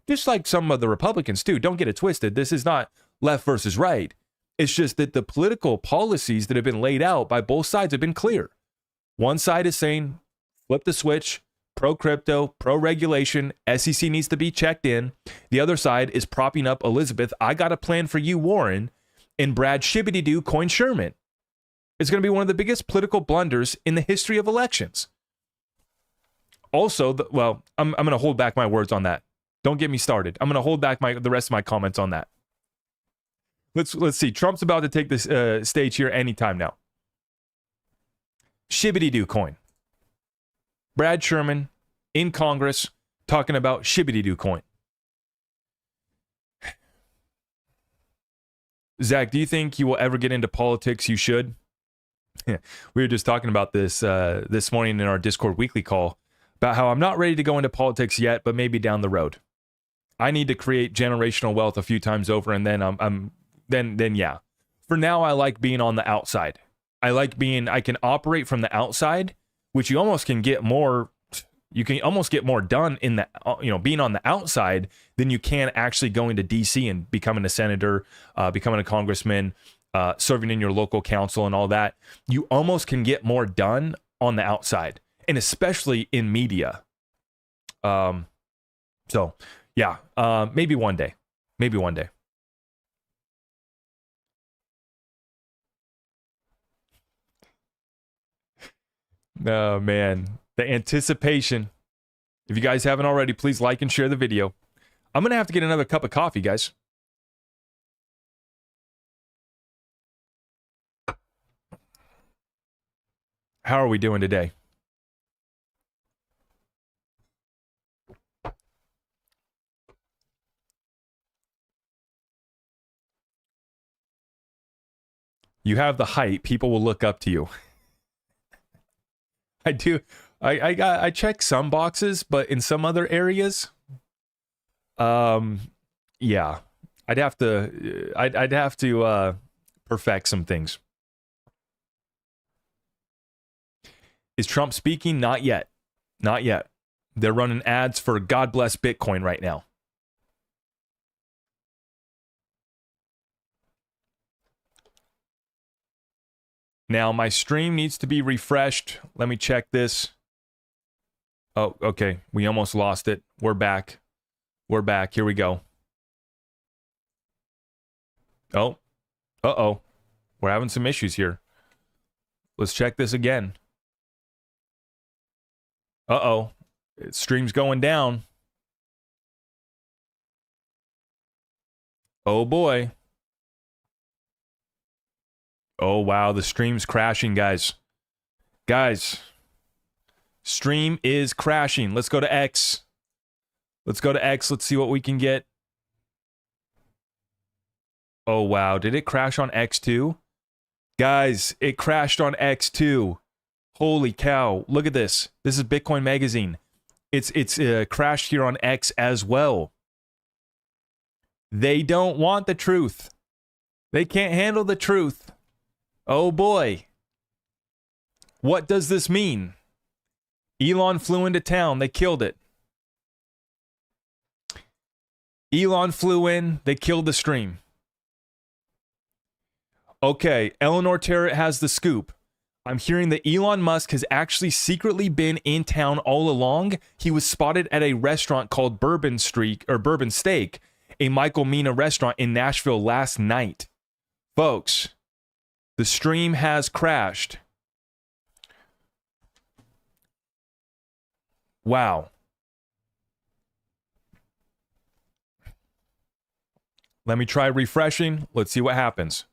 Just like some of the Republicans too. Don't get it twisted. This is not left versus right. It's just that the political policies that have been laid out by both sides have been clear. One side is saying, flip the switch, pro-crypto, pro-regulation, SEC needs to be checked in. The other side is propping up Elizabeth, I got a plan for you, Warren, and Brad Shibbity-Doo Coin Sherman. It's going to be one of the biggest political blunders in the history of elections. Also, I'm going to hold back my words on that. Don't get me started. I'm going to hold back the rest of my comments on that. Let's see. Trump's about to take this stage here anytime now. Shibbity-doo coin. Brad Sherman in Congress talking about shibbity-doo coin. Zach, do you think you will ever get into politics? You should. We were just talking about this this morning in our Discord weekly call about how I'm not ready to go into politics yet, but maybe down the road. I need to create generational wealth a few times over, and then yeah. For now, I like being on the outside. I can operate from the outside, which you almost can get more. You can almost get more done in the, being on the outside than you can actually going to DC and becoming a senator, becoming a congressman, serving in your local council and all that. You almost can get more done on the outside, and especially in media. So yeah, maybe one day. Oh, man. The anticipation. If you guys haven't already, please like and share the video. I'm going to have to get another cup of coffee, guys. How are we doing today? You have the height. People will look up to you. I do. I check some boxes, but in some other areas, yeah, I'd have to perfect some things. Is Trump speaking? Not yet. They're running ads for God Bless Bitcoin right now. Now, my stream needs to be refreshed. Let me check this. Oh, okay. We almost lost it. We're back. Here we go. Oh. Uh-oh. We're having some issues here. Let's check this again. Uh-oh. Stream's going down. Oh, boy. Oh, wow. The stream's crashing, guys. Stream is crashing. Let's go to X. Let's see what we can get. Oh, wow. Did it crash on X too? Guys, it crashed on X too. Holy cow. Look at this. This is Bitcoin Magazine. It's crashed here on X as well. They don't want the truth. They can't handle the truth. Oh boy. What does this mean? Elon flew into town. They killed it. Elon flew in. They killed the stream. Okay, Eleanor Terrett has the scoop. I'm hearing that Elon Musk has actually secretly been in town all along. He was spotted at a restaurant called Bourbon Steak, a Michael Mina restaurant in Nashville last night. Folks, the stream has crashed. Wow. Let me try refreshing. Let's see what happens.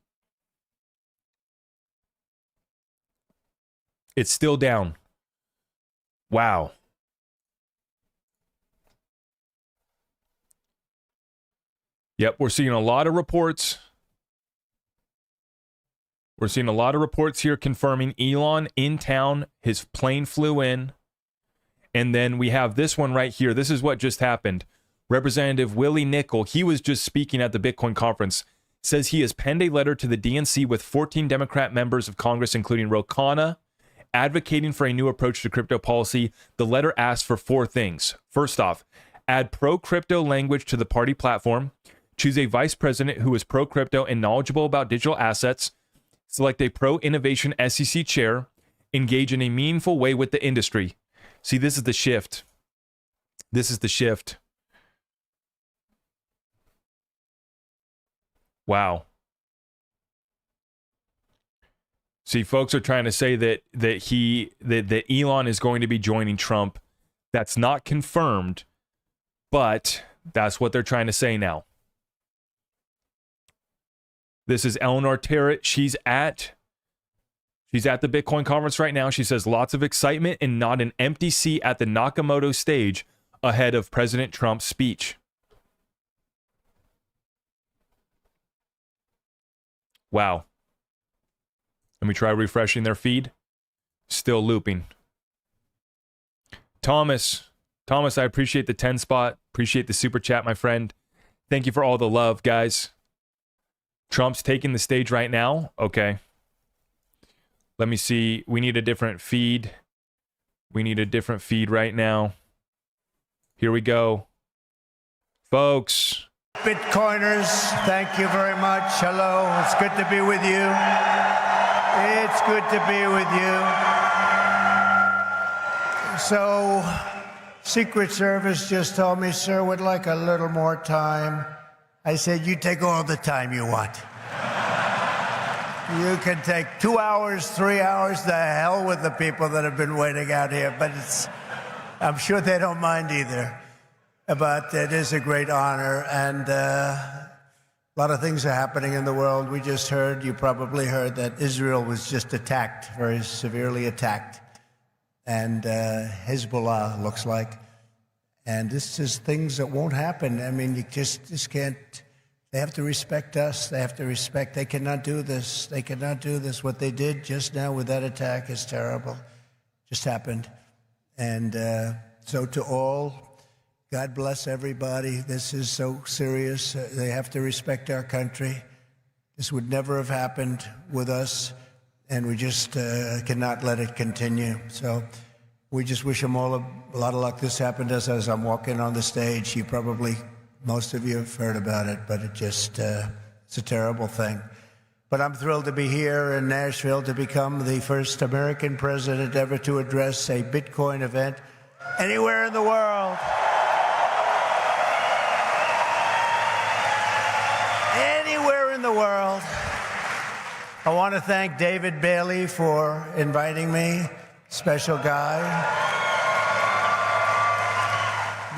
It's still down. Wow. Yep, we're seeing a lot of reports. We're seeing a lot of reports here confirming Elon in town. His plane flew in. And then we have this one right here. This is what just happened. Representative Willie Nickel, he was just speaking at the Bitcoin conference, says he has penned a letter to the DNC with 14 Democrat members of Congress, including Ro Khanna, advocating for a new approach to crypto policy. The letter asks for 4 things. First off, add pro-crypto language to the party platform, choose a vice president who is pro-crypto and knowledgeable about digital assets, select a pro-innovation SEC chair, engage in a meaningful way with the industry. See, this is the shift. This is the shift. Wow. See, folks are trying to say that Elon is going to be joining Trump. That's not confirmed, but that's what they're trying to say now. This is Eleanor Terrett. She's at the Bitcoin conference right now. She says lots of excitement and not an empty seat at the Nakamoto stage ahead of President Trump's speech. Wow. Let me try refreshing their feed. Still looping. Thomas, I appreciate the 10 spot. Appreciate the super chat, my friend. Thank you for all the love, guys. Trump's taking the stage right now. Okay. Let me see. We need a different feed. We need a different feed right now. Here we go. Folks. Bitcoiners, thank you very much. Hello. It's good to be with you. It's good to be with you. So, Secret Service just told me, sir, would like a little more time. I said, you take all the time you want. You can take 2 hours, 3 hours, the hell with the people that have been waiting out here. But I'm sure they don't mind either. But it is a great honor, and a lot of things are happening in the world. We just heard, you probably heard, that Israel was just attacked, very severely attacked. And Hezbollah looks like. And this is things that won't happen. I mean, you just can't. They have to respect us. They have to respect. They cannot do this. They cannot do this. What they did just now with that attack is terrible. Just happened. And so to all, God bless everybody. This is so serious. They have to respect our country. This would never have happened with us, and we just cannot let it continue. So we just wish them all a lot of luck. This happened to us as I'm walking on the stage. You probably, most of you have heard about it, but it just, it's a terrible thing. But I'm thrilled to be here in Nashville to become the first American president ever to address a Bitcoin event anywhere in the world. Anywhere in the world. I want to thank David Bailey for inviting me. Special guy.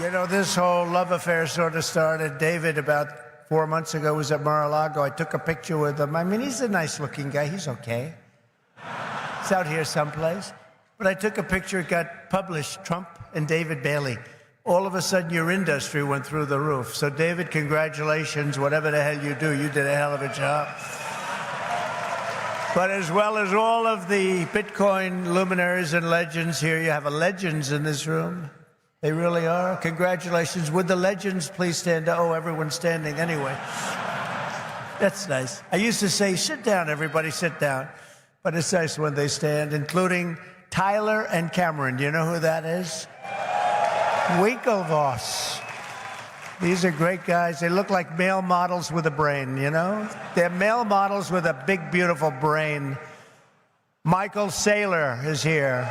You know, this whole love affair sort of started. David, about 4 months ago, was at Mar-a-Lago. I took a picture with him. I mean, he's a nice-looking guy. He's okay. He's out here someplace. But I took a picture. It got published, Trump and David Bailey. All of a sudden, your industry went through the roof. So, David, congratulations. Whatever the hell you do, you did a hell of a job. But as well as all of the Bitcoin luminaries and legends here, you have a legends in this room. They really are. Congratulations. Would the legends please stand up? Oh, everyone's standing anyway. That's nice. I used to say, sit down, everybody, sit down. But it's nice when they stand, including Tyler and Cameron. Do you know who that is? Winklevoss. These are great guys. They look like male models with a brain, you know? They're male models with a big, beautiful brain. Michael Saylor is here.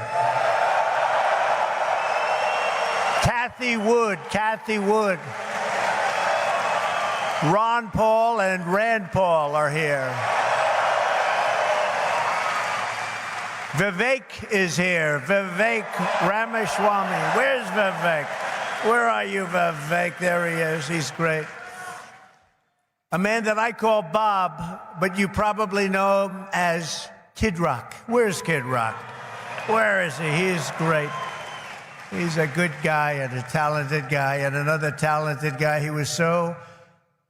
Kathy Wood. Ron Paul and Rand Paul are here. Vivek is here. Vivek Ramaswamy. Where's Vivek? Where are you, Vivek? There he is. He's great. A man that I call Bob, but you probably know him as Kid Rock. Where's Kid Rock? Where is he? He's great. He's a good guy and a talented guy and another talented guy. He was so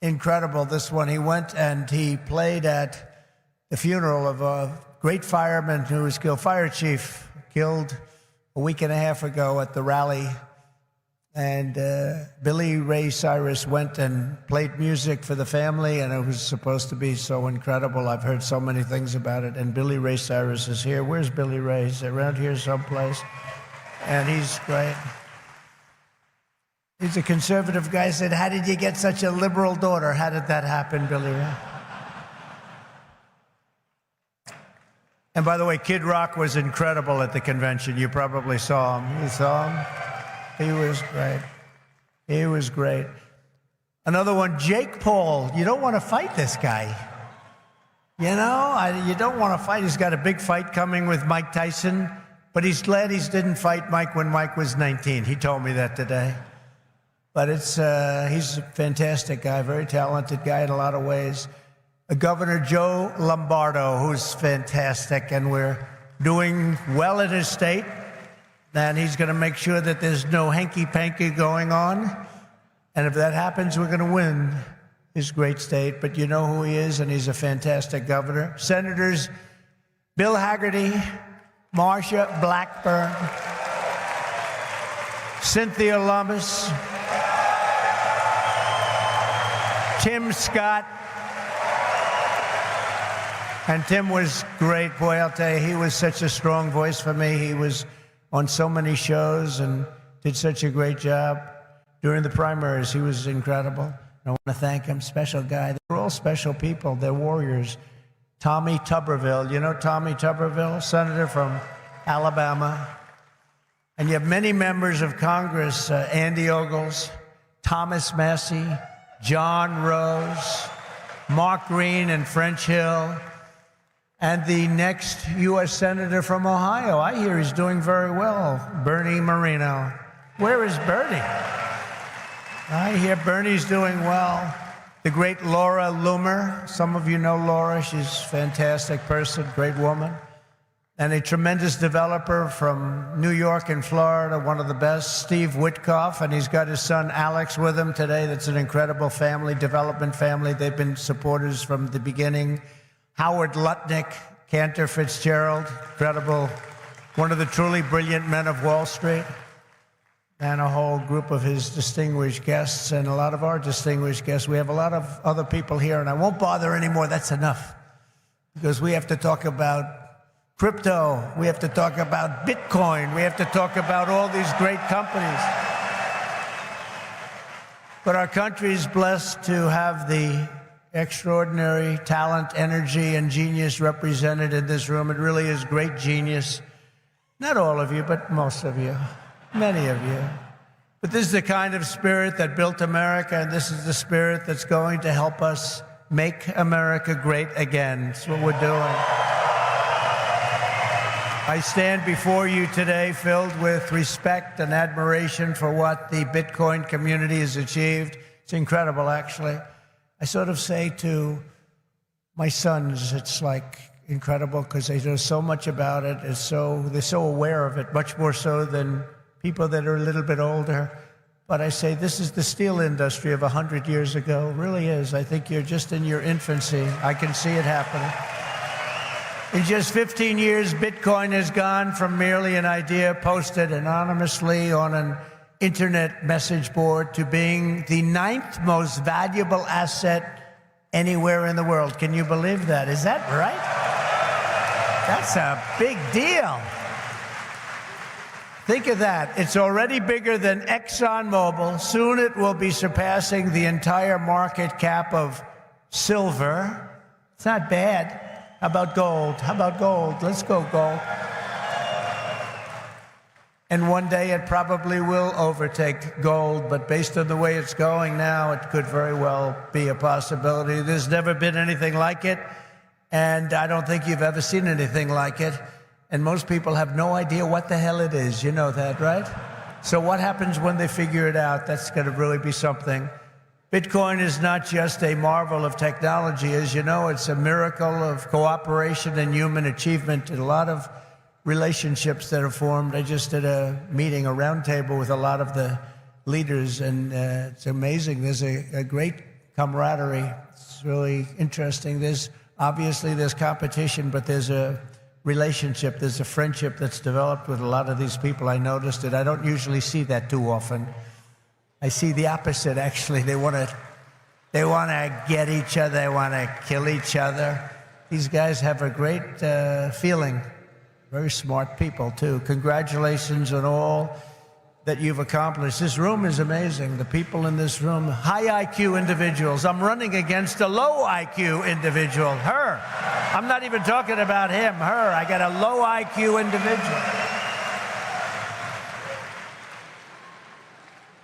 incredible, this one. He went and he played at the funeral of a great fireman who was killed, fire chief, killed a week and a half ago at the rally. And Billy Ray Cyrus went and played music for the family, and it was supposed to be so incredible. I've heard so many things about it. And Billy Ray Cyrus is here. Where's Billy Ray? He's around here someplace. And he's great. He's a conservative guy. Said, how did you get such a liberal daughter? How did that happen, Billy Ray? And by the way, Kid Rock was incredible at the convention. You probably saw him. You saw him? He was great. He was great. Another one, Jake Paul. You don't want to fight this guy. You know, you don't want to fight. He's got a big fight coming with Mike Tyson. But he's glad he didn't fight Mike when Mike was 19. He told me that today. But he's a fantastic guy, very talented guy in a lot of ways. Governor Joe Lombardo, who's fantastic, and we're doing well in his state. And he's going to make sure that there's no hanky-panky going on. And if that happens, we're going to win his great state. But you know who he is, and he's a fantastic governor. Senators Bill Hagerty, Marsha Blackburn, Cynthia Lummis, Tim Scott. And Tim was great. Boy, I'll tell you, he was such a strong voice for me. He was on so many shows and did such a great job. During the primaries, he was incredible. I want to thank him, special guy. They're all special people. They're warriors. Tommy Tuberville, you know Tommy Tuberville, senator from Alabama. And you have many members of Congress, Andy Ogles, Thomas Massey, John Rose, Mark Green and French Hill, and the next U.S. Senator from Ohio. I hear he's doing very well, Bernie Moreno. Where is Bernie? I hear Bernie's doing well. The great Laura Loomer. Some of you know Laura. She's a fantastic person, great woman. And a tremendous developer from New York and Florida, one of the best, Steve Witkoff, and he's got his son Alex with him today. That's an incredible family, development family. They've been supporters from the beginning. Howard Lutnick, Cantor Fitzgerald, incredible, one of the truly brilliant men of Wall Street. And a whole group of his distinguished guests and a lot of our distinguished guests. We have a lot of other people here, and I won't bother anymore. That's enough. Because we have to talk about crypto. We have to talk about Bitcoin. We have to talk about all these great companies. But our country is blessed to have the extraordinary talent, energy, and genius represented in this room. It really is great genius. Not all of you, but most of you. Many of you. But this is the kind of spirit that built America, and this is the spirit that's going to help us make America great again. That's what we're doing. I stand before you today filled with respect and admiration for what the Bitcoin community has achieved. It's incredible, actually. I sort of say to my sons, it's like incredible because they know so much about it. They're so aware of it, much more so than people that are a little bit older. But I say this is the steel industry of 100 years ago. It really is. I think you're just in your infancy. I can see it happening. In just 15 years, Bitcoin has gone from merely an idea posted anonymously on an internet message board to being the 9th most valuable asset anywhere in the world. Can you believe that? Is that right? That's a big deal. Think of that. It's already bigger than ExxonMobil. Soon it will be surpassing the entire market cap of silver. It's not bad. How about gold? How about gold? Let's go gold. And one day it probably will overtake gold, but based on the way it's going now, it could very well be a possibility. There's never been anything like it, and I don't think you've ever seen anything like it. And most people have no idea what the hell it is. You know that, right? So what happens when they figure it out? That's going to really be something. Bitcoin is not just a marvel of technology. As you know, it's a miracle of cooperation and human achievement and a lot of relationships that are formed. I just did a meeting, a roundtable with a lot of the leaders, and it's amazing. There's a great camaraderie. It's really interesting. There's competition, but there's a relationship, there's a friendship that's developed with a lot of these people. I noticed it. I don't usually see that too often. I see the opposite, actually. They want to get each other. They want to kill each other. These guys have a great feeling. Very smart people, too. Congratulations on all that you've accomplished. This room is amazing. The people in this room, high IQ individuals. I'm running against a low IQ individual, her. I'm not even talking about him, her. I got a low IQ individual.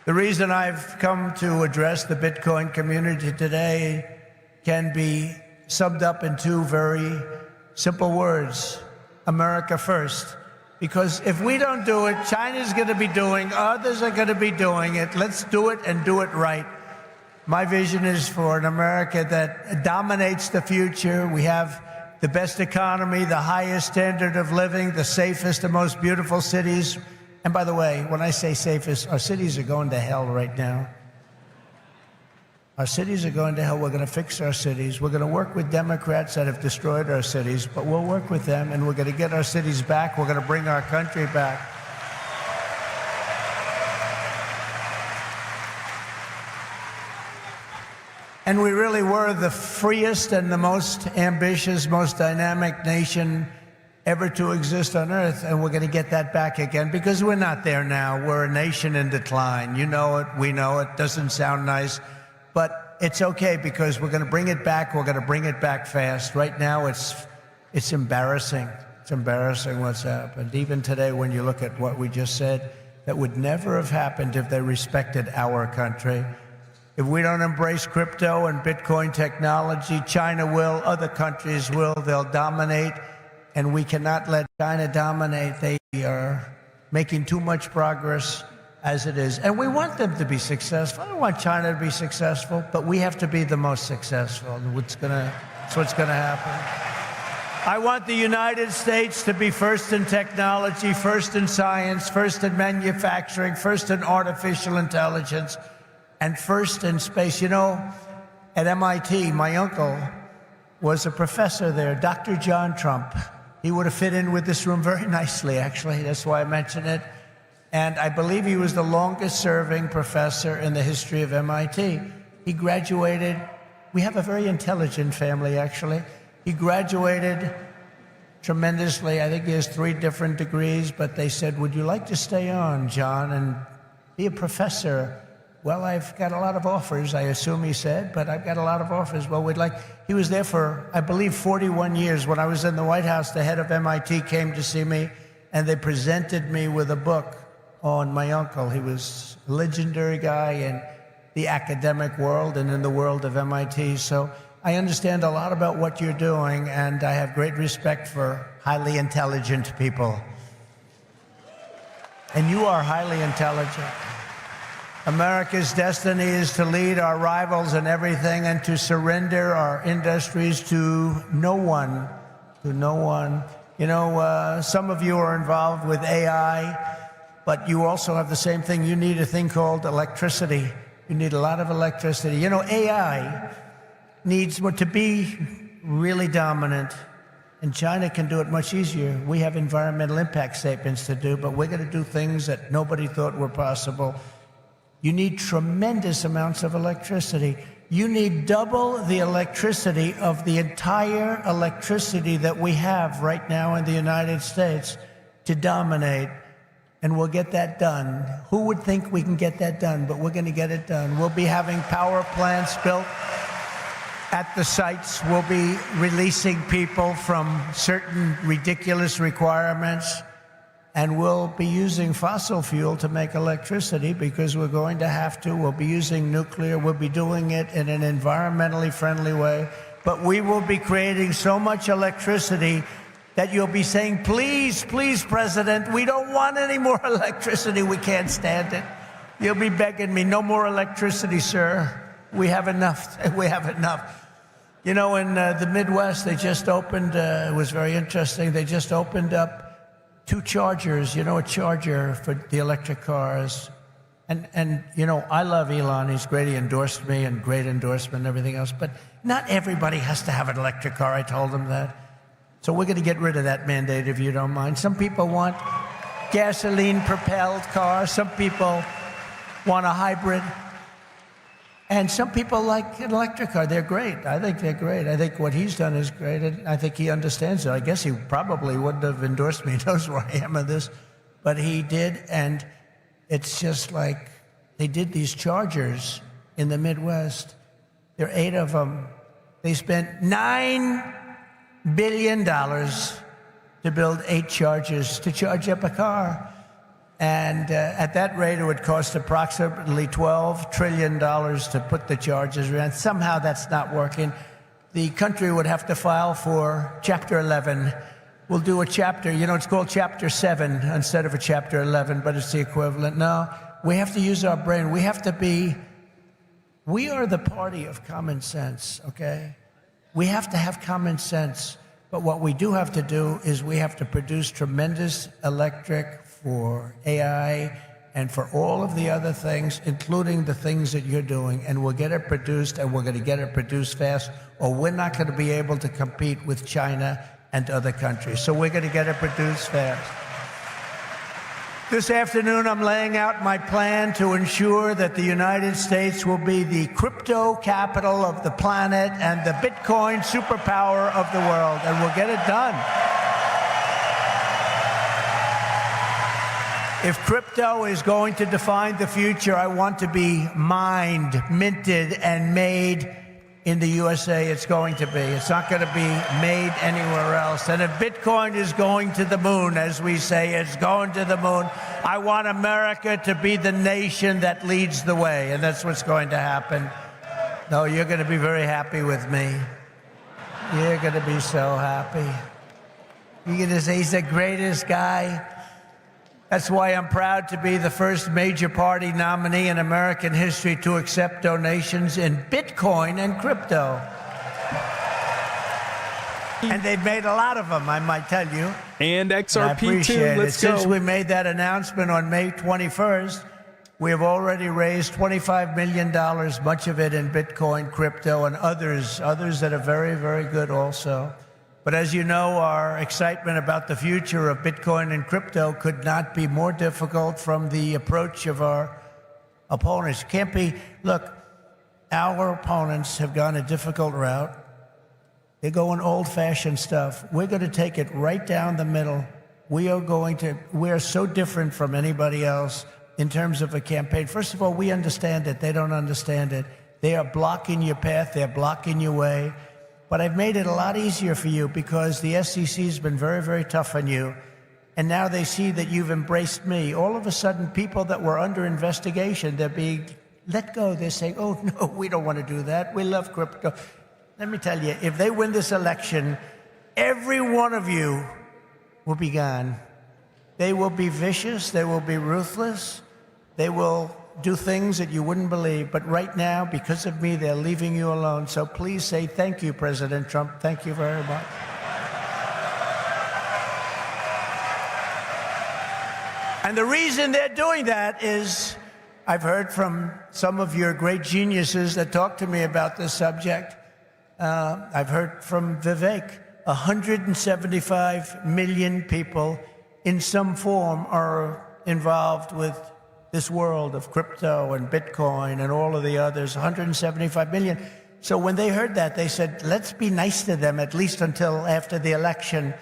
The reason I've come to address the Bitcoin community today can be summed up in two very simple words: America first. Because if we don't do it, China's going to be doing, others are going to be doing it. Let's do it and do it right. My vision is for an America that dominates the future. We have the best economy, the highest standard of living, the safest and most beautiful cities. And by the way, when I say safest, our cities are going to hell right now. Our cities are going to hell. We're going to fix our cities. We're going to work with Democrats that have destroyed our cities, but we'll work with them, and we're going to get our cities back. We're going to bring our country back. And we really were the freest and the most ambitious, most dynamic nation ever to exist on Earth, and we're going to get that back again, because we're not there now. We're a nation in decline. You know it. We know it. Doesn't sound nice. But it's okay, because we're going to bring it back. We're going to bring it back fast. Right now, it's embarrassing. It's embarrassing what's happened. Even today, when you look at what we just said, that would never have happened if they respected our country. If we don't embrace crypto and Bitcoin technology, China will, other countries will. They'll dominate, and we cannot let China dominate. They are making too much progress as it is. And we want them to be successful. I don't want China to be successful, but we have to be the most successful. That's what's going to happen. I want the United States to be first in technology, first in science, first in manufacturing, first in artificial intelligence, and first in space. You know, at MIT, my uncle was a professor there, Dr. John Trump. He would have fit in with this room very nicely, actually. That's why I mention it. And I believe he was the longest-serving professor in the history of MIT. He graduated. We have a very intelligent family, actually. He graduated tremendously. I think he has 3 different degrees, but they said, would you like to stay on, John, and be a professor? Well, I've got a lot of offers, I assume he said, but I've got a lot of offers. Well, we'd like... He was there for, I believe, 41 years. When I was in the White House, the head of MIT came to see me, and they presented me with a book on my uncle. He was a legendary guy in the academic world and in the world of MIT. So I understand a lot about what you're doing, and I have great respect for highly intelligent people. And you are highly intelligent. America's destiny is to lead our rivals in everything and to surrender our industries to no one, You know, some of you are involved with AI, but you also have the same thing. You need a thing called electricity. You need a lot of electricity. You know, AI needs to be really dominant, and China can do it much easier. We have environmental impact statements to do, but we're going to do things that nobody thought were possible. You need tremendous amounts of electricity. You need double the electricity of the entire electricity that we have right now in the United States to dominate. And we'll get that done. Who would think we can get that done? But we're going to get it done. We'll be having power plants built at the sites. We'll be releasing people from certain ridiculous requirements. And we'll be using fossil fuel to make electricity because we're going to have to. We'll be using nuclear. We'll be doing it in an environmentally friendly way. But we will be creating so much electricity that you'll be saying, please, please, President, we don't want any more electricity. We can't stand it. You'll be begging me, no more electricity, sir. We have enough. We have enough. You know, in the Midwest, they just opened, it was very interesting, they just opened up 2 chargers, you know, a charger for the electric cars. And you know, I love Elon. He's great. He endorsed me, and great endorsement and everything else. But not everybody has to have an electric car. I told him that. So we're going to get rid of that mandate, if you don't mind. Some people want gasoline-propelled cars. Some people want a hybrid. And some people like an electric car. They're great. I think they're great. I think what he's done is great. And I think he understands it. I guess he probably wouldn't have endorsed me. He knows where I am in this. But he did. And it's just like they did these chargers in the Midwest. There are 8 of them. They spent $9 billion to build 8 chargers to charge up a car. And at that rate, it would cost approximately $12 trillion to put the chargers around. Somehow that's not working. The country would have to file for Chapter 11 we'll do a chapter. You know, it's called chapter 7 instead of a chapter 11, but it's the equivalent. No, we have to use our brain. We are the party of common sense, okay? We have to have common sense. But what we do have to do is we have to produce tremendous electric for AI and for all of the other things, including the things that you're doing. And we'll get it produced, and we're going to get it produced fast, or we're not going to be able to compete with China and other countries. So we're going to get it produced fast. This afternoon, I'm laying out my plan to ensure that the United States will be the crypto capital of the planet and the Bitcoin superpower of the world, and we'll get it done. If crypto is going to define the future, I want to be mined, minted, and made in the USA. It's going to be. It's not going to be made anywhere else. And if Bitcoin is going to the moon, as we say, it's going to the moon, I want America to be the nation that leads the way. And that's what's going to happen. No, you're going to be very happy with me. You're going to be so happy. You're going to say he's the greatest guy. That's why I'm proud to be the first major party nominee in American history to accept donations in Bitcoin and crypto. And they've made a lot of them, I might tell you. And I XRP appreciate too. it. Let's go. Since we made that announcement on May 21st, we have already raised $25 million, much of it in Bitcoin, crypto, and others that are very, very good also. But as you know, our excitement about the future of Bitcoin and crypto could not be more difficult from the approach of our opponents. Can't be, look, our opponents have gone a difficult route. They're going old-fashioned stuff. We're going to take it right down the middle. We are so different from anybody else in terms of a campaign. First of all, we understand it. They don't understand it. They are blocking your path. They're blocking your way. But I've made it a lot easier for you because the SEC has been very, very tough on you. And now they see that you've embraced me. All of a sudden, people that were under investigation, they're being let go. They're saying, oh, no, we don't want to do that. We love crypto. Let me tell you, if they win this election, every one of you will be gone. They will be vicious. They will be ruthless. They will do things that you wouldn't believe. But right now, because of me, they're leaving you alone. So please say thank you, President Trump. Thank you very much. And the reason they're doing that is I've heard from some of your great geniuses that talk to me about this subject. I've heard from Vivek. 175 million people in some form are involved with this world of crypto and Bitcoin and all of the others, 175 million. So when they heard that, they said, let's be nice to them, at least until after the election.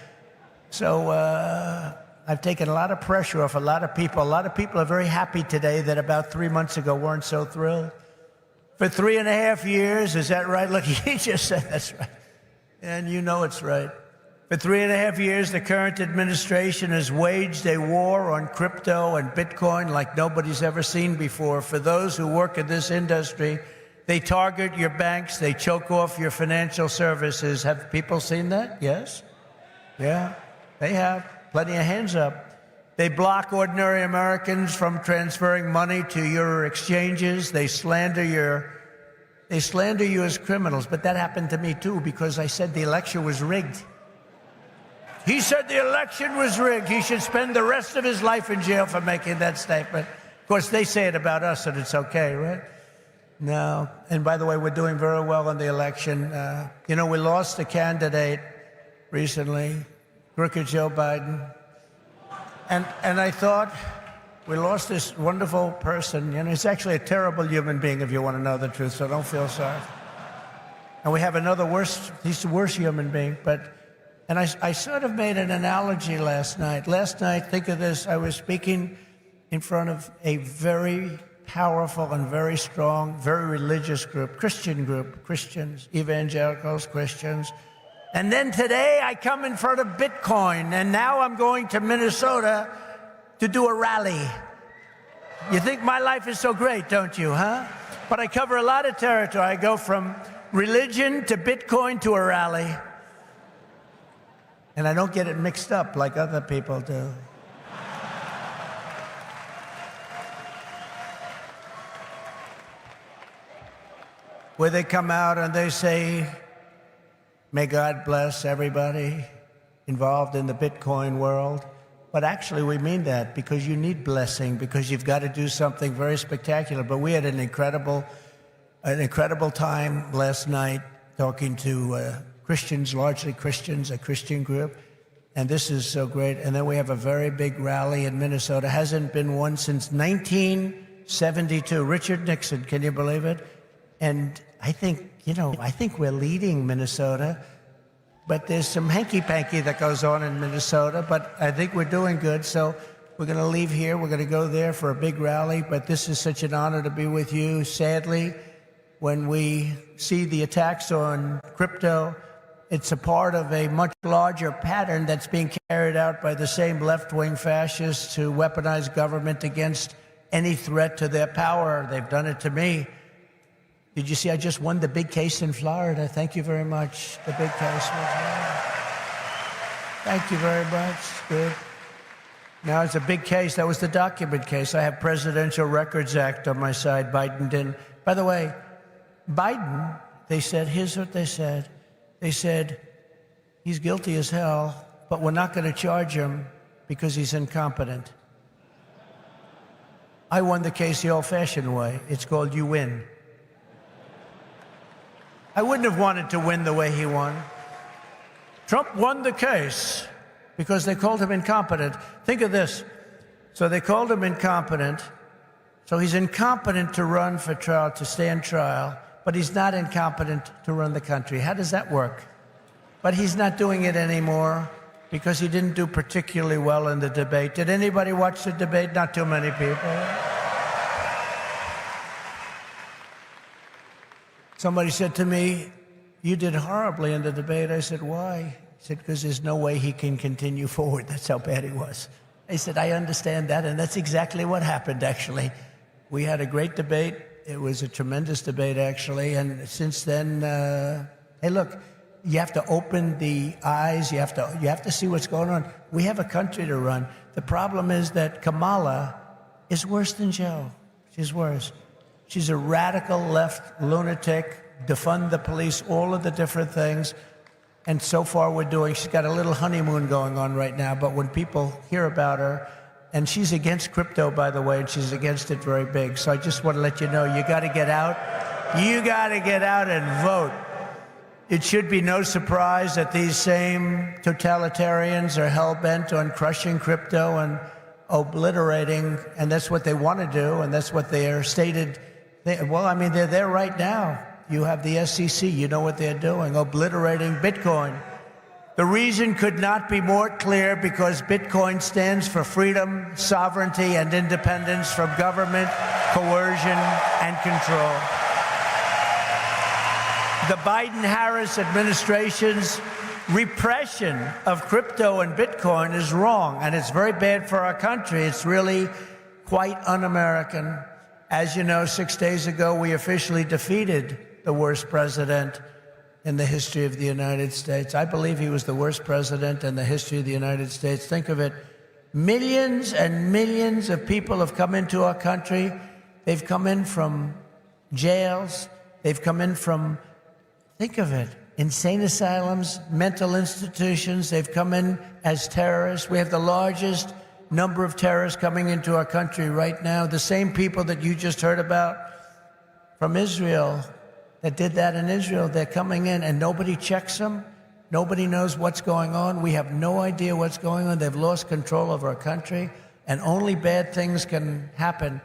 So I've taken a lot of pressure off a lot of people. A lot of people are very happy today that about 3 months ago weren't so thrilled. For 3.5 years, is that right? Look, he just said that's right. And you know it's right. For 3.5 years, the current administration has waged a war on crypto and Bitcoin like nobody's ever seen before. For those who work in this industry, they target your banks, they choke off your financial services. Have people seen that? Yes? Yeah, they have. Plenty of hands up. They block ordinary Americans from transferring money to your exchanges. They slander you as criminals. But that happened to me too, because I said the election was rigged. He said the election was rigged. He should spend the rest of his life in jail for making that statement. Of course, they say it about us, and it's okay, right? No. And by the way, we're doing very well in the election. You know, we lost a candidate recently, crooked Joe Biden. And I thought, we lost this wonderful person. You know, he's actually a terrible human being, if you want to know the truth, so don't feel sorry. And we have another he's a worse human being, and I sort of made an analogy last night. Last night, think of this, I was speaking in front of a very powerful and very strong, very religious group, Christians, evangelicals, Christians. And then today I come in front of Bitcoin, and now I'm going to Minnesota to do a rally. You think my life is so great, don't you, huh? But I cover a lot of territory. I go from religion to Bitcoin to a rally. And I don't get it mixed up like other people do. Where they come out and they say, may God bless everybody involved in the Bitcoin world. But actually, we mean that because you need blessing, because you've got to do something very spectacular. But we had an incredible time last night talking to Christians, largely Christians, a Christian group. And this is so great. And then we have a very big rally in Minnesota. Hasn't been one since 1972. Richard Nixon, can you believe it? And I think we're leading Minnesota. But there's some hanky-panky that goes on in Minnesota, but I think we're doing good. So we're going to leave here. We're going to go there for a big rally, but this is such an honor to be with you. Sadly, when we see the attacks on crypto, it's a part of a much larger pattern that's being carried out by the same left-wing fascists who weaponize government against any threat to their power. They've done it to me. Did you see I just won the big case in Florida? Thank you very much. The big case was won. Thank you very much. Good. Now it's a big case. That was the document case. I have Presidential Records Act on my side. Biden didn't. By the way, Biden, they said, here's what they said. They said, he's guilty as hell, but we're not going to charge him because he's incompetent. I won the case the old-fashioned way. It's called you win. I wouldn't have wanted to win the way he won. Trump won the case because they called him incompetent. Think of this. So they called him incompetent. So he's incompetent to run for trial, to stand trial, but he's not incompetent to run the country. How does that work? But he's not doing it anymore because he didn't do particularly well in the debate. Did anybody watch the debate? Not too many people. Somebody said to me, you did horribly in the debate. I said, why? He said, because there's no way he can continue forward. That's how bad he was. I said, I understand that, and that's exactly what happened, actually. We had a great debate. It was a tremendous debate, actually, and since then, hey, look, you have to open the eyes. You have to see what's going on. We have a country to run. The problem is that Kamala is worse than Joe. She's worse. She's a radical left lunatic, defund the police, all of the different things. And so far she's got a little honeymoon going on right now, but when people hear about her, and she's against crypto, by the way, and she's against it very big. So I just want to let you know, you got to get out. You got to get out and vote. It should be no surprise that these same totalitarians are hell-bent on crushing crypto and obliterating, and that's what they want to do, and that's what they are stated. They're there right now. You have the SEC, you know what they're doing, obliterating Bitcoin. The reason could not be more clear, because Bitcoin stands for freedom, sovereignty, and independence from government, coercion, and control. The Biden-Harris administration's repression of crypto and Bitcoin is wrong, and it's very bad for our country. It's really quite un-American. As you know, 6 days ago, we officially defeated the worst president in the history of the United States. I believe he was the worst president in the history of the United States. Think of it. Millions and millions of people have come into our country. They've come in from jails. They've come in from, think of it, insane asylums, mental institutions. They've come in as terrorists. We have the largest number of terrorists coming into our country right now. The same people that you just heard about from Israel, that did that in Israel, they're coming in and nobody checks them. Nobody knows what's going on. We have no idea what's going on. They've lost control of our country, and only bad things can happen.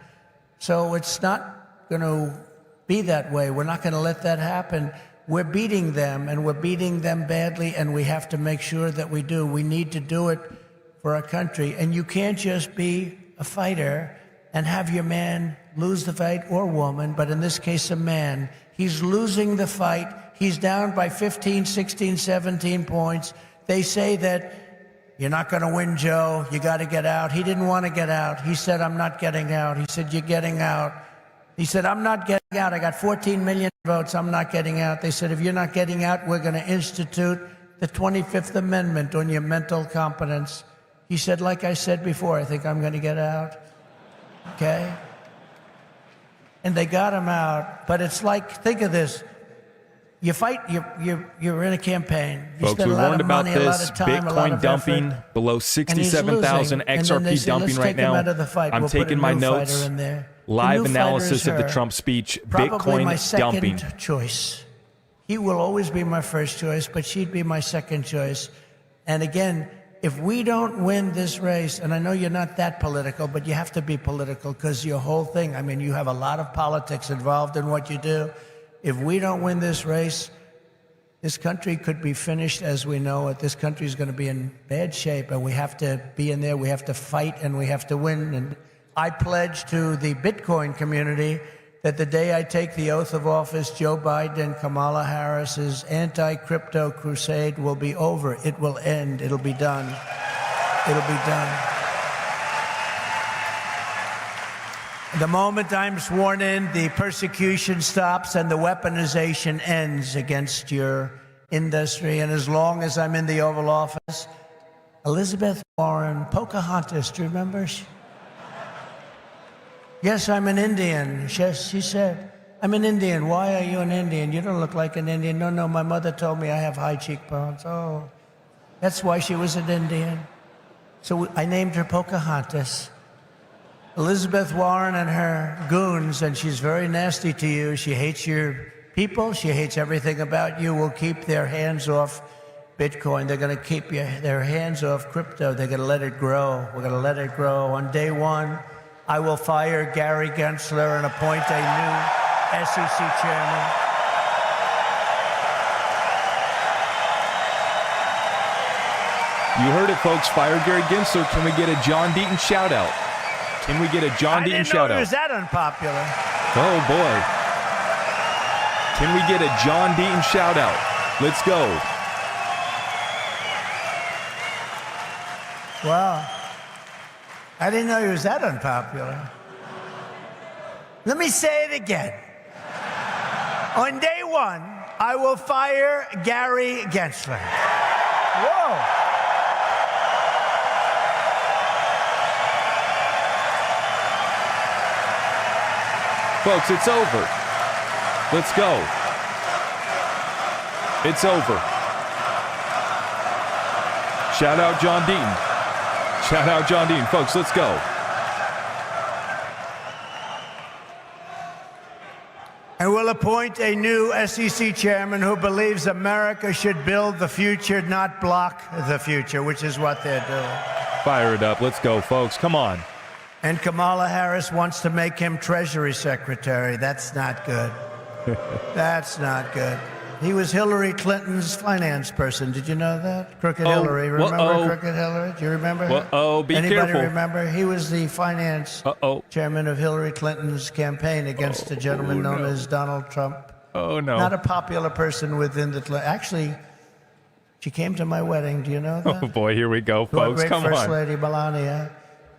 So it's not going to be that way. We're not going to let that happen. We're beating them, and we're beating them badly, and we have to make sure that we do. We need to do it for our country. And you can't just be a fighter and have your man lose the fight, or woman, but in this case, a man. He's losing the fight. He's down by 15, 16, 17 points. They say that you're not going to win, Joe. You got to get out. He didn't want to get out. He said, I'm not getting out. He said, you're getting out. He said, I'm not getting out. I got 14 million votes. I'm not getting out. They said, if you're not getting out, we're going to institute the 25th Amendment on your mental competence. He said, like I said before, I think I'm going to get out. Okay? And they got him out. But it's like, think of this. You fight, you're in a campaign. You Folks, spend we a lot warned of about money, a lot this. of time, a lot Bitcoin of dumping effort, below and he's 67,000, losing. And then they XRP say, dumping "Let's right take him now. out of the fight. I'm We'll put taking a my new notes. fighter in there." The Live new analysis fighter of is the her. Trump speech. Probably my Bitcoin second dumping. choice. He will always be my first choice, but she'd be my second choice. And again, if we don't win this race, and I know you're not that political, but you have to be political because your whole thing, I mean, you have a lot of politics involved in what you do. If we don't win this race, this country could be finished as we know it. This country is going to be in bad shape, and we have to be in there. We have to fight, and we have to win. And I pledge to the Bitcoin community that the day I take the oath of office, Joe Biden and Kamala Harris's anti-crypto crusade will be over. It will end. It'll be done. It'll be done. The moment I'm sworn in, the persecution stops and the weaponization ends against your industry. And as long as I'm in the Oval Office, Elizabeth Warren, Pocahontas, do you remember? Yes, I'm an Indian. Yes, she said, I'm an Indian. Why are you an Indian? You don't look like an Indian. No, my mother told me I have high cheekbones. Oh, that's why she was an Indian. So I named her Pocahontas. Elizabeth Warren and her goons, and she's very nasty to you. She hates your people. She hates everything about you. Will keep their hands off Bitcoin. They're going to keep their hands off crypto. They're going to let it grow. We're going to let it grow. On day one, I will fire Gary Gensler and appoint a new SEC chairman. You heard it, folks. Fire Gary Gensler. Can we get a John Deaton shout out? Can we get a John Deaton shout out? I didn't know it was that unpopular. Oh, boy. Can we get a John Deaton shout out? Let's go. Wow. I didn't know he was that unpopular. Let me say it again. On day one, I will fire Gary Gensler. Whoa. Folks, it's over. Let's go. It's over. Shout out John Deaton. Shout out John Deaton. Folks, let's go. And we'll appoint a new SEC chairman who believes America should build the future, not block the future, which is what they're doing. Fire it up. Let's go, folks. Come on. And Kamala Harris wants to make him Treasury Secretary. That's not good. That's not good. He was Hillary Clinton's finance person. Did you know that? Crooked Hillary. Remember Crooked Hillary? Do you remember him? Be Anybody careful. remember? He was the finance chairman of Hillary Clinton's campaign against a gentleman known as Donald Trump. Oh, no. Not a popular person within the... Actually, she came to my wedding. Do you know that? Oh, boy. Here we go, To our folks. great Come First on. Lady Melania.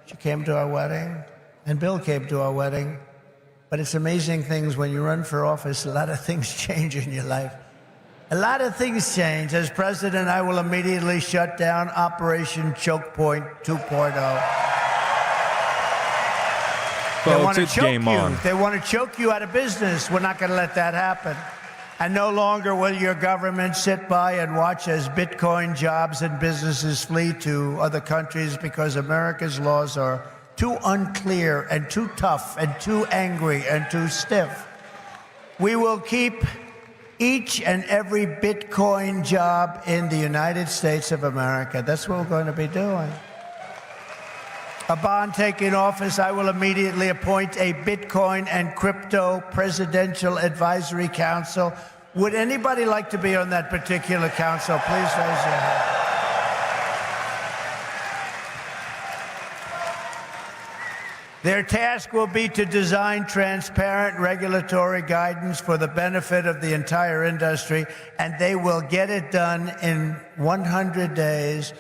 She came to our wedding, and Bill came to our wedding. But it's amazing things when you run for office, a lot of things change in your life. A lot of things change. As president, I will immediately shut down Operation Choke Point 2.0. They want Folks, to it's choke game you. on. They want to choke you out of business. We're not going to let that happen. And no longer will your government sit by and watch as Bitcoin jobs and businesses flee to other countries because America's laws are too unclear and too tough and too angry and too stiff. We will keep each and every Bitcoin job in the United States of America. That's what we're going to be doing. Upon taking office, I will immediately appoint a Bitcoin and Crypto Presidential Advisory Council. Would anybody like to be on that particular council? Please raise your hand. Their task will be to design transparent regulatory guidance for the benefit of the entire industry, and they will get it done in 100 days.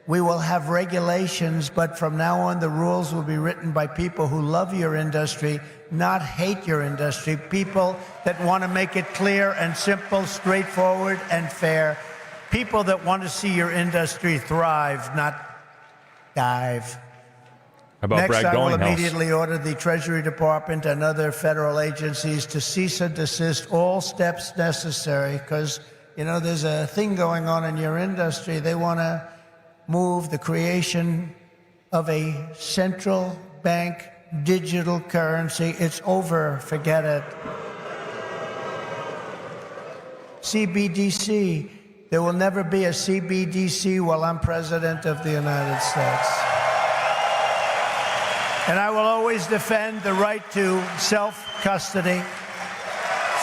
We will have regulations, but from now on, the rules will be written by people who love your industry, not hate your industry, people that want to make it clear and simple, straightforward and fair. people that want to see your industry thrive, not dive. How about Next, Bragg I will Garlinghouse? immediately order the Treasury Department and other federal agencies to cease and desist all steps necessary, because, you know, there's a thing going on in your industry. They want to move the creation of a central bank digital currency. It's over. Forget it. CBDC. There will never be a CBDC while I'm president of the United States. And I will always defend the right to self-custody.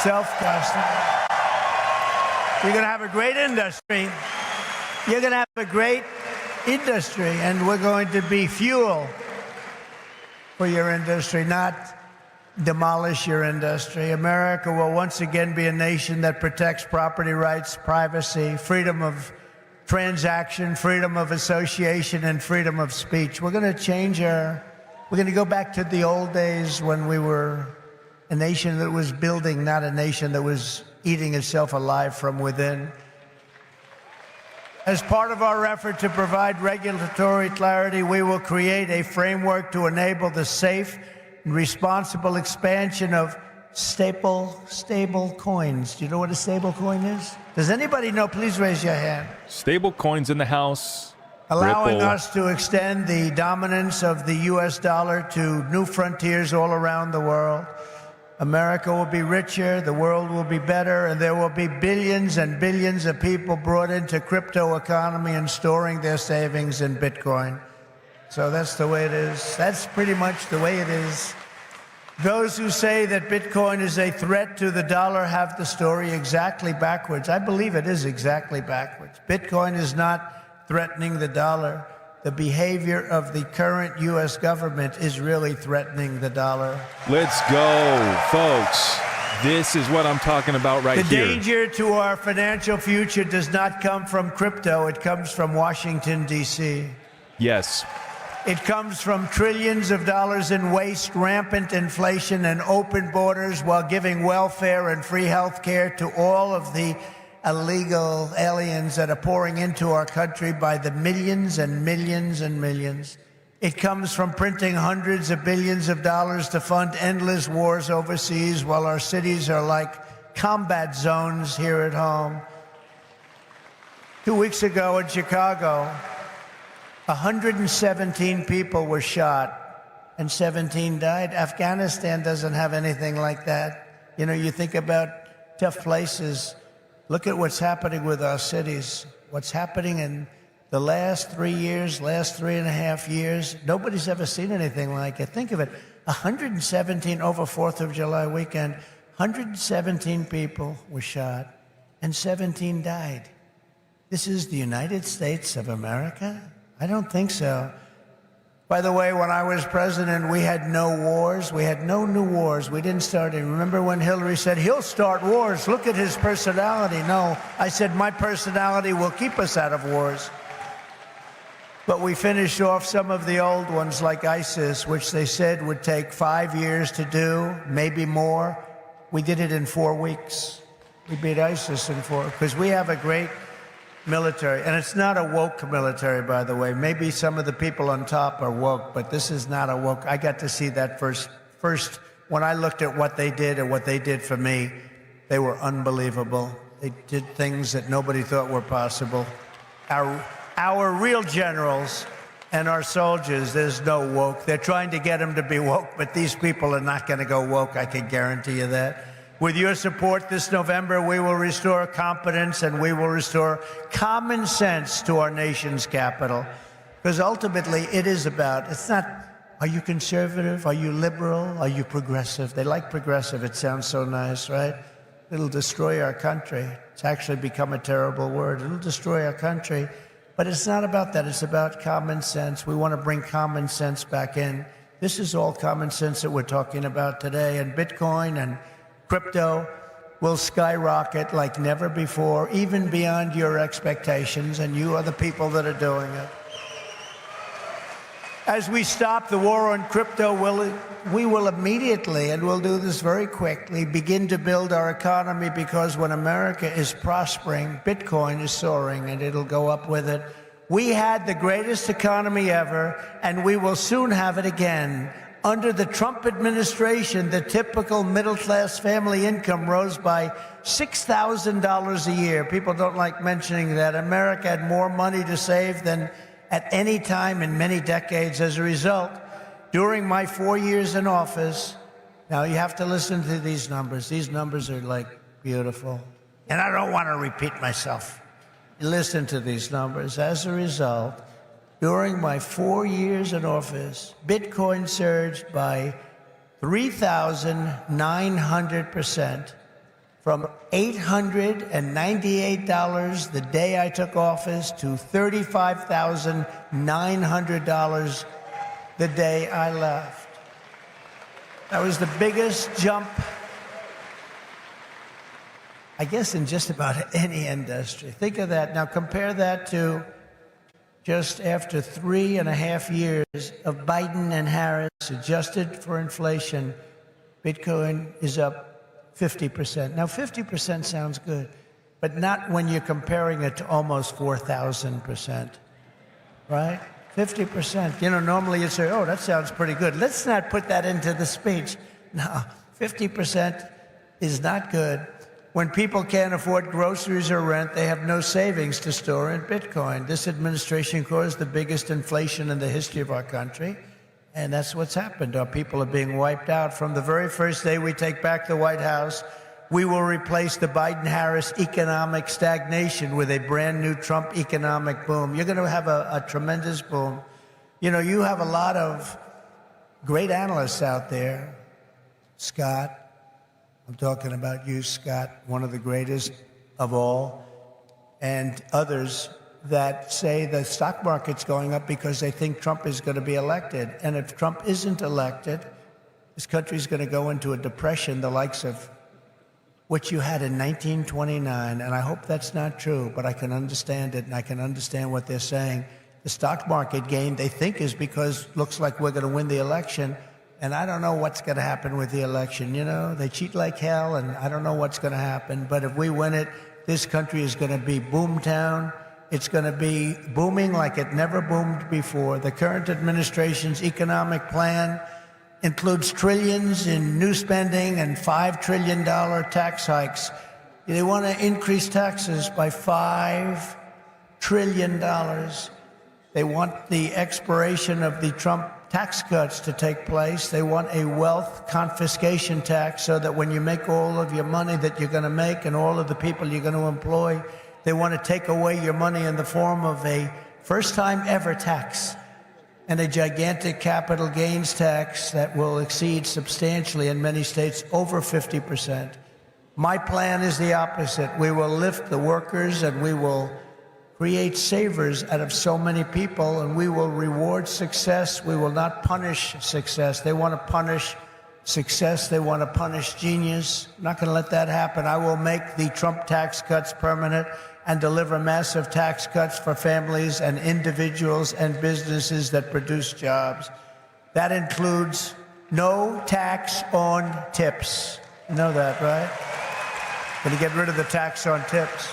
Self-custody. You're going to have a great industry. You're going to have a great industry, and we're going to be fuel for your industry, not demolish your industry. America will once again be a nation that protects property rights, privacy, freedom of transaction, freedom of association, and freedom of speech. We're going to go back to the old days when we were a nation that was building, not a nation that was eating itself alive from within. As part of our effort to provide regulatory clarity, we will create a framework to enable the safe and responsible expansion of stable coins. Do you know what a stable coin is? Does anybody know? Please raise your hand. Stable coins in the house. Allowing Ripple. us to extend the dominance of the U.S. dollar to new frontiers all around the world. America will be richer, the world will be better, and there will be billions and billions of people brought into crypto economy and storing their savings in Bitcoin. So that's the way it is. That's pretty much the way it is. Those who say that Bitcoin is a threat to the dollar have the story exactly backwards. I believe it is exactly backwards. Bitcoin is not threatening the dollar. The behavior of the current U.S. government is really threatening the dollar. Let's go, folks. This is what I'm talking about right The here. danger to our financial future does not come from crypto. It comes from Washington, D.C. Yes. It comes from trillions of dollars in waste, rampant inflation, and open borders while giving welfare and free health care to all of the illegal aliens that are pouring into our country by the millions and millions and millions. It comes from printing hundreds of billions of dollars to fund endless wars overseas while our cities are like combat zones here at home. 2 weeks ago in Chicago, 117 people were shot and 17 died. Afghanistan doesn't have anything like that. You know, you think about tough places. Look at what's happening with our cities. What's happening in the last 3 years, last 3.5 years. Nobody's ever seen anything like it. Think of it. 117 over 4th of July weekend. 117 people were shot and 17 died. This is the United States of America? I don't think so. By the way, when I was president, we had no wars. We had no new wars. We didn't start any. Remember when Hillary said, he'll start wars. Look at his personality. No, I said, my personality will keep us out of wars. But we finished off some of the old ones like ISIS, which they said would take 5 years to do, maybe more. We did it in 4 weeks. We beat ISIS in 4, because we have a great military. And it's not a woke military, by the way. Maybe some of the people on top are woke, but this is not a woke. I got to see that first when I looked at what they did and what they did for me. They were unbelievable. They did things that nobody thought were possible. Our real generals and our soldiers, there's no woke. They're trying to get them to be woke, but these people are not going to go woke. I can guarantee you that. With your support this November, we will restore competence and we will restore common sense to our nation's capital. Because ultimately, it is about, it's not, are you conservative? Are you liberal? Are you progressive? They like progressive. It sounds so nice, right? It'll destroy our country. It's actually become a terrible word. It'll destroy our country. But it's not about that. It's about common sense. We want to bring common sense back in. This is all common sense that we're talking about today. And Bitcoin and crypto will skyrocket like never before, even beyond your expectations, and you are the people that are doing it. As we stop the war on crypto, we will immediately, and we'll do this very quickly, begin to build our economy, because when America is prospering, Bitcoin is soaring and it'll go up with it. We had the greatest economy ever, and we will soon have it again. Under the Trump administration, the typical middle-class family income rose by $6,000 a year. People don't like mentioning that. America had more money to save than at any time in many decades. As a result, during my 4 years in office, now you have to listen to these numbers. These numbers are like beautiful. And I don't want to repeat myself. Listen to these numbers. As a result, during my 4 years in office, Bitcoin surged by 3,900%, from $898 the day I took office to $35,900 the day I left. That was the biggest jump, I guess, in just about any industry. Think of that. Now compare that to just after 3.5 years of Biden and Harris, adjusted for inflation, Bitcoin is up 50%. Now 50% sounds good, but not when you're comparing it to almost 4,000%, right? 50%. You know, normally you'd say, oh, that sounds pretty good. Let's not put that into the speech. No, 50% is not good. When people can't afford groceries or rent, they have no savings to store in Bitcoin. This administration caused the biggest inflation in the history of our country, and that's what's happened. Our people are being wiped out. From the very first day we take back the White House, we will replace the Biden-Harris economic stagnation with a brand new Trump economic boom. You're going to have a tremendous boom. You know, you have a lot of great analysts out there. Scott, I'm talking about you, Scott, one of the greatest of all, and others that say the stock market's going up because they think Trump is going to be elected. And if Trump isn't elected, this country's going to go into a depression the likes of what you had in 1929. And I hope that's not true, but I can understand it, and I can understand what they're saying. The stock market gain, they think, is because looks like we're going to win the election. And I don't know what's going to happen with the election. You know, they cheat like hell, and I don't know what's going to happen. But if we win it, this country is going to be boomtown. It's going to be booming like it never boomed before. The current administration's economic plan includes trillions in new spending and $5 trillion tax hikes. They want to increase taxes by $5 trillion. They want the expiration of the Trump tax cuts to take place. They want a wealth confiscation tax so that when you make all of your money that you're going to make and all of the people you're going to employ, they want to take away your money in the form of a first-time ever tax and a gigantic capital gains tax that will exceed substantially in many states over 50%. My plan is the opposite. We will lift the workers and we will create savers out of so many people, and we will reward success. We will not punish success. They want to punish success. They want to punish genius. I'm not going to let that happen. I will make the Trump tax cuts permanent and deliver massive tax cuts for families and individuals and businesses that produce jobs. That includes no tax on tips. You know that, right? Going to get rid of the tax on tips.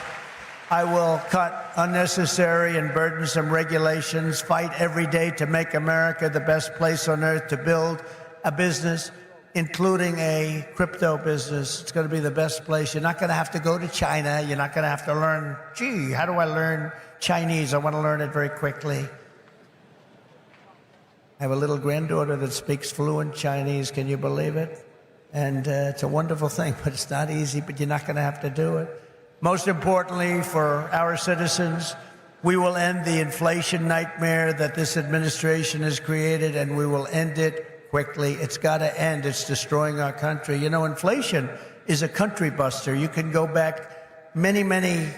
I will cut unnecessary and burdensome regulations, fight every day to make America the best place on earth to build a business, including a crypto business. It's going to be the best place. You're not going to have to go to China. You're not going to have to learn, gee, how do I learn Chinese? I want to learn it very quickly. I have a little granddaughter that speaks fluent Chinese. Can you believe it? And it's a wonderful thing, but it's not easy, but you're not going to have to do it. Most importantly, for our citizens, we will end the inflation nightmare that this administration has created, and we will end it quickly. It's got to end. It's destroying our country. You know, inflation is a country buster. You can go back many, many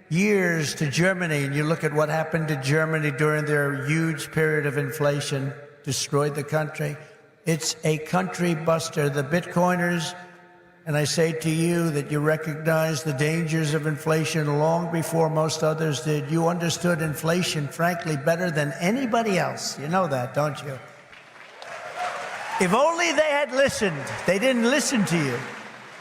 years to Germany, and you look at what happened to Germany during their huge period of inflation, destroyed the country. It's a country buster. The Bitcoiners And I say to you that you recognize the dangers of inflation long before most others did. You understood inflation, frankly, better than anybody else. You know that, don't you? If only they had listened. They didn't listen to you.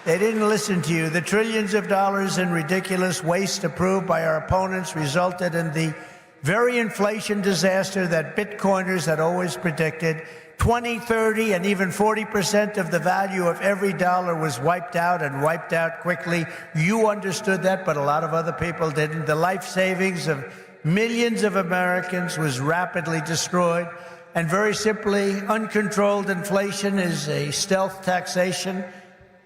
They didn't listen to you. The trillions of dollars in ridiculous waste approved by our opponents resulted in the very inflation disaster that Bitcoiners had always predicted. 20, 30, and even 40% of the value of every dollar was wiped out, and wiped out quickly. You understood that, but a lot of other people didn't. The life savings of millions of Americans was rapidly destroyed. And very simply, uncontrolled inflation is a stealth taxation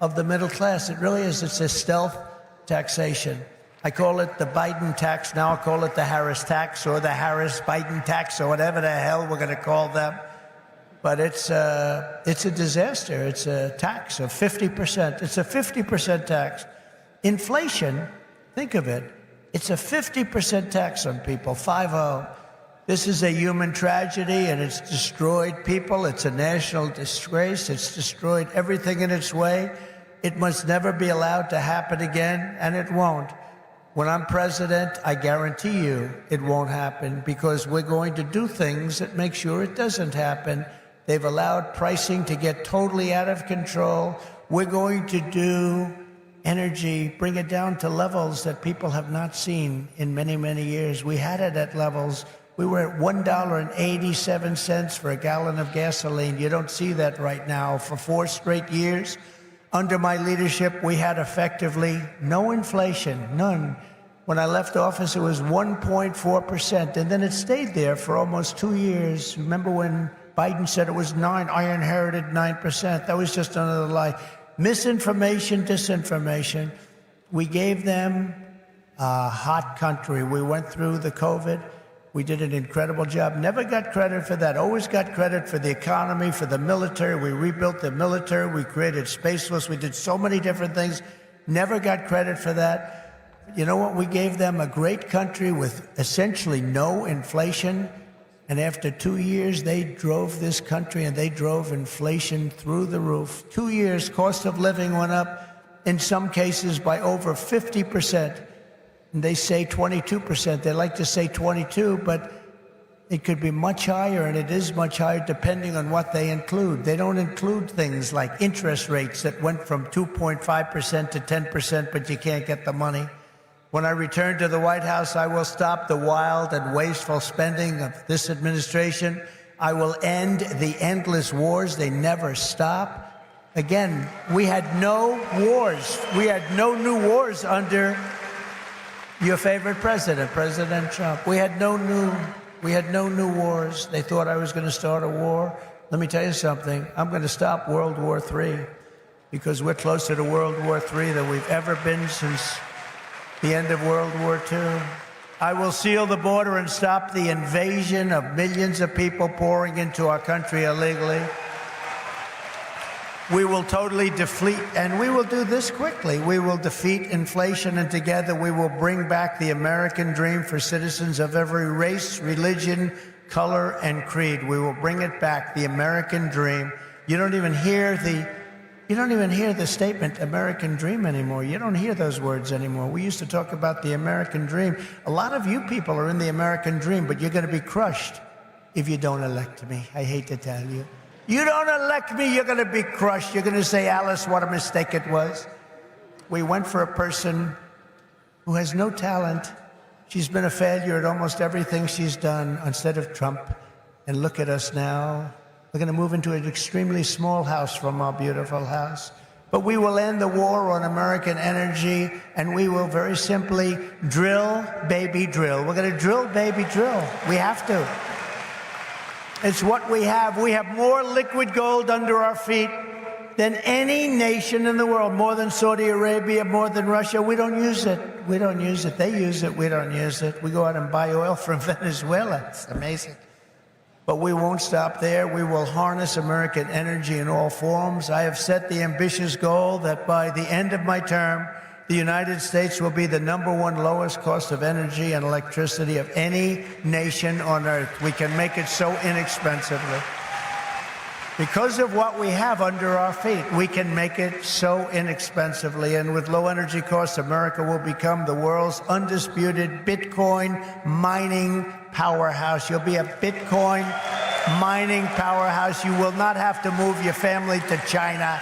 of the middle class. It really is. It's a stealth taxation. I call it the Biden tax. Now I'll call it the Harris tax, or the Harris-Biden tax, or whatever the hell we're going to call them. But it's a disaster. It's a tax of 50%. It's a 50% tax. Inflation, think of it, it's a 50% tax on people, 5-0. This is a human tragedy, and it's destroyed people. It's a national disgrace. It's destroyed everything in its way. It must never be allowed to happen again, and it won't. When I'm president, I guarantee you it won't happen, because we're going to do things that make sure it doesn't happen. They've allowed pricing to get totally out of control. We're going to do energy, bring it down to levels that people have not seen in many, many years. We had it at levels. We were at $1.87 for a gallon of gasoline. You don't see that right now. For 4 straight years, under my leadership, we had effectively no inflation, none. When I left office, it was 1.4%, and then it stayed there for almost 2 years. Remember when Biden said it was 9? I inherited 9%. That was just another lie. Misinformation, disinformation. We gave them a hot country. We went through the COVID. We did an incredible job. Never got credit for that. Always got credit for the economy, for the military. We rebuilt the military. We created Space Force. We did so many different things. Never got credit for that. You know what? We gave them a great country with essentially no inflation. And after 2 years, they drove this country, and they drove inflation through the roof. 2 years, cost of living went up, in some cases, by over 50%. And they say 22%. They like to say 22, but it could be much higher, and it is much higher depending on what they include. They don't include things like interest rates that went from 2.5% to 10%, but you can't get the money. When I return to the White House, I will stop the wild and wasteful spending of this administration. I will end the endless wars. They never stop. Again, we had no wars. We had no new wars under your favorite president, President Trump. We had no new wars. They thought I was going to start a war. Let me tell you something. I'm going to stop World War III, because we're closer to World War III than we've ever been since the end of World War II. I will seal the border and stop the invasion of millions of people pouring into our country illegally. We will totally defeat, and we will do this quickly. We will defeat inflation, and together we will bring back the American dream for citizens of every race, religion, color, and creed. We will bring it back, the American dream. You don't even hear the statement American dream anymore. You don't hear those words anymore. We used to talk about the American dream. A lot of you people are in the American dream, but you're going to be crushed if you don't elect me. I hate to tell you. You don't elect me, you're going to be crushed. You're going to say, Alice, what a mistake it was. We went for a person who has no talent. She's been a failure at almost everything she's done, instead of Trump. And look at us now. We're going to move into an extremely small house from our beautiful house. But we will end the war on American energy, and we will very simply drill, baby, drill. We're going to drill, baby, drill. We have to. It's what we have. We have more liquid gold under our feet than any nation in the world, more than Saudi Arabia, more than Russia. We don't use it. We don't use it. They use it. We don't use it. We go out and buy oil from Venezuela. It's amazing. But we won't stop there. We will harness American energy in all forms. I have set the ambitious goal that by the end of my term, the United States will be the #1 lowest cost of energy and electricity of any nation on earth. We can make it so inexpensively. Because of what we have under our feet, we can make it so inexpensively. And with low energy costs, America will become the world's undisputed Bitcoin mining powerhouse. You'll be a Bitcoin mining powerhouse. You will not have to move your family to China.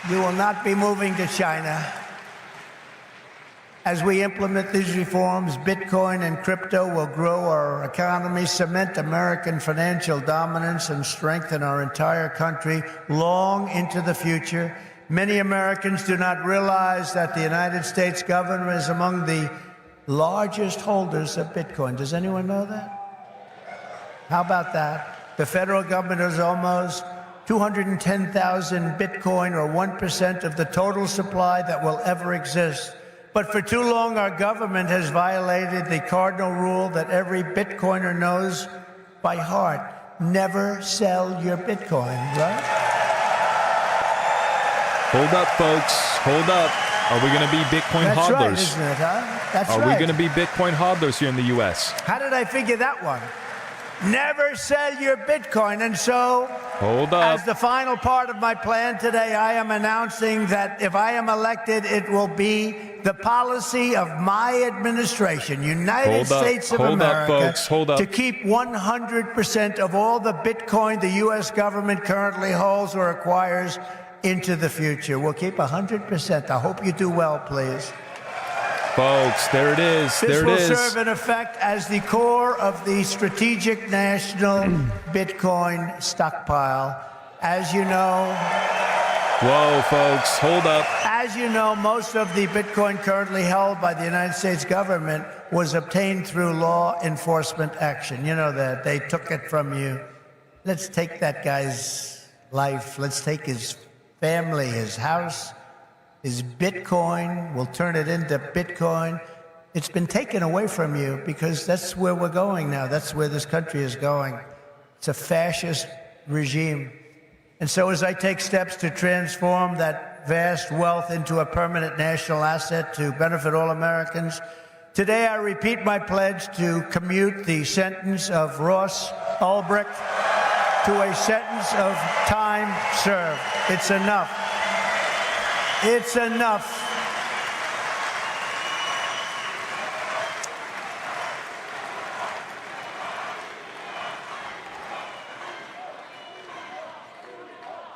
You will not be moving to China. As we implement these reforms, Bitcoin and crypto will grow our economy, cement American financial dominance, and strengthen our entire country long into the future. Many Americans do not realize that the United States government is among the largest holders of Bitcoin. Does anyone know that? How about that? The federal government is almost 210,000 Bitcoin, or 1% of the total supply that will ever exist. But for too long, our government has violated the cardinal rule that every Bitcoiner knows by heart. Never sell your Bitcoin, right? Hold up, folks. Hold up. Are we going to be Bitcoin That's hodlers? right, isn't it, huh? That's Are right. we going to be Bitcoin hodlers here in the U.S.? How did I figure that one? Never sell your Bitcoin. And so, Hold up. as the final part of my plan today, I am announcing that if I am elected, it will be the policy of my administration, United States of America, folks. Hold up. to keep 100% of all the Bitcoin the U.S. government currently holds or acquires into the future. We'll keep 100%. I hope you do well, please. Folks, there it is. This There it will is. serve in effect as the core of the strategic national Bitcoin stockpile. As you know, Whoa, folks. Hold up. As you know, most of the Bitcoin currently held by the United States government was obtained through law enforcement action. You know that. They took it from you. Let's take that guy's life. Let's take his family, his house, his Bitcoin. We'll turn it into Bitcoin. It's been taken away from you because that's where we're going now. That's where this country is going. It's a fascist regime. And so as I take steps to transform that vast wealth into a permanent national asset to benefit all Americans, today I repeat my pledge to commute the sentence of Ross Ulbricht to a sentence of time served. It's enough. It's enough.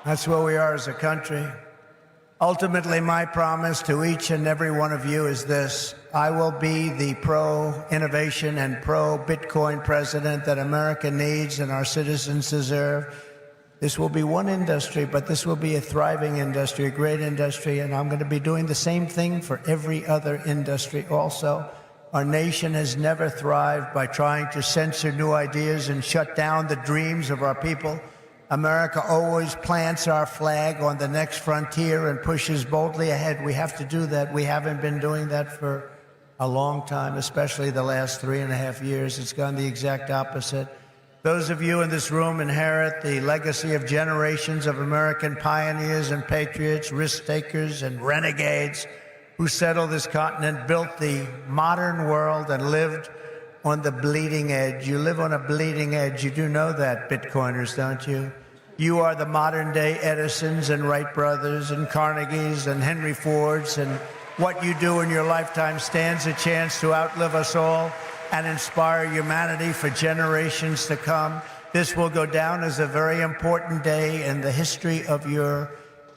That's where we are as a country. Ultimately, my promise to each and every one of you is this: I will be the pro-innovation and pro-Bitcoin president that America needs and our citizens deserve. This will be one industry, but this will be a thriving industry, a great industry, and I'm going to be doing the same thing for every other industry also. Our nation has never thrived by trying to censor new ideas and shut down the dreams of our people. America always plants our flag on the next frontier and pushes boldly ahead. We have to do that. We haven't been doing that for a long time, especially the last 3.5 years. It's gone the exact opposite. Those of you in this room inherit the legacy of generations of American pioneers and patriots, risk-takers and renegades who settled this continent, built the modern world, and lived on the bleeding edge. You live on a bleeding edge. You do know that, Bitcoiners, don't you? You are the modern-day Edisons and Wright brothers and Carnegies and Henry Fords, and what you do in your lifetime stands a chance to outlive us all and inspire humanity for generations to come. This will go down as a very important day in the history of your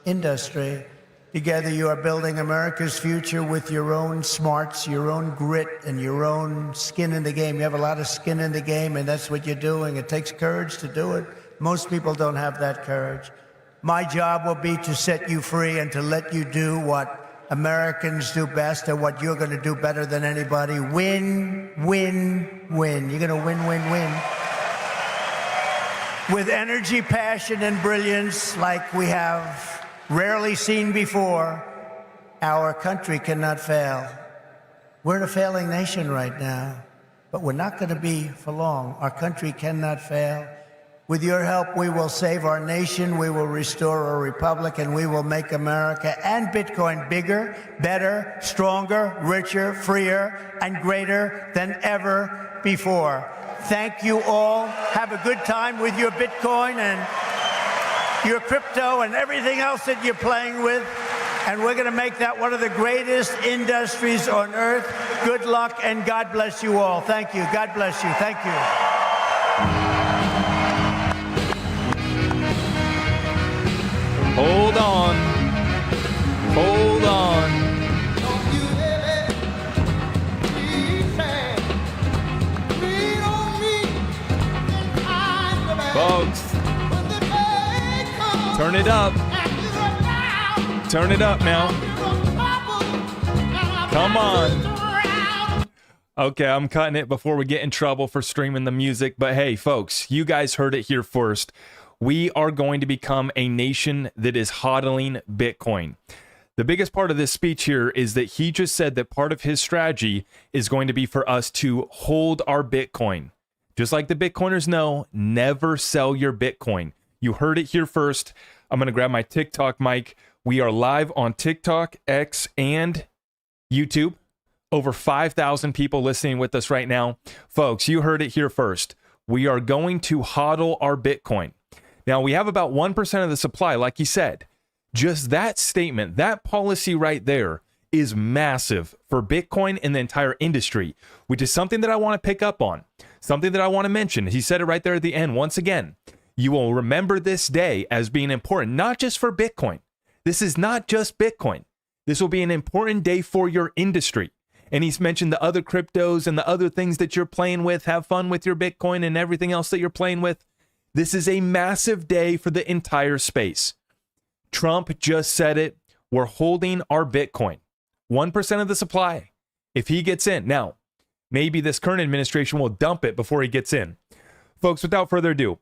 industry. Together, you are building America's future with your own smarts, your own grit, and your own skin in the game. You have a lot of skin in the game, and that's what you're doing. It takes courage to do it. Most people don't have that courage. My job will be to set you free and to let you do what Americans do best and what you're going to do better than anybody. Win, win, win. You're going to win, win, win. With energy, passion, and brilliance like we have rarely seen before, our country cannot fail. We're in a failing nation right now, but we're not going to be for long. Our country cannot fail. With your help, we will save our nation, we will restore our republic, and we will make America and Bitcoin bigger, better, stronger, richer, freer, and greater than ever before. Thank you all. Have a good time with your Bitcoin and your crypto and everything else that you're playing with. And we're going to make that one of the greatest industries on earth. Good luck and God bless you all. Thank you. God bless you. Thank you. Hold on. Hold on. Folks, turn it up. Turn it up now. Come on. Okay, I'm cutting it before we get in trouble for streaming the music. But hey, folks, you guys heard it here first. We are going to become a nation that is hodling Bitcoin. The biggest part of this speech here is that he just said that part of his strategy is going to be for us to hold our Bitcoin. Just like the Bitcoiners know, never sell your Bitcoin. You heard it here first. I'm going to grab my TikTok mic. We are live on TikTok, X, and YouTube. Over 5,000 people listening with us right now. Folks, you heard it here first. We are going to hodl our Bitcoin. Now, we have about 1% of the supply, like he said. Just that statement, that policy right there is massive for Bitcoin and the entire industry, which is something that I want to pick up on. Something that I want to mention. He said it right there at the end. Once again, you will remember this day as being important, not just for Bitcoin. This is not just Bitcoin. This will be an important day for your industry. And he's mentioned the other cryptos and the other things that you're playing with. Have fun with your Bitcoin and everything else that you're playing with. This is a massive day for the entire space. Trump just said it. We're holding our Bitcoin. 1% of the supply. If he gets in. Now, maybe this current administration will dump it before he gets in. Folks, without further ado,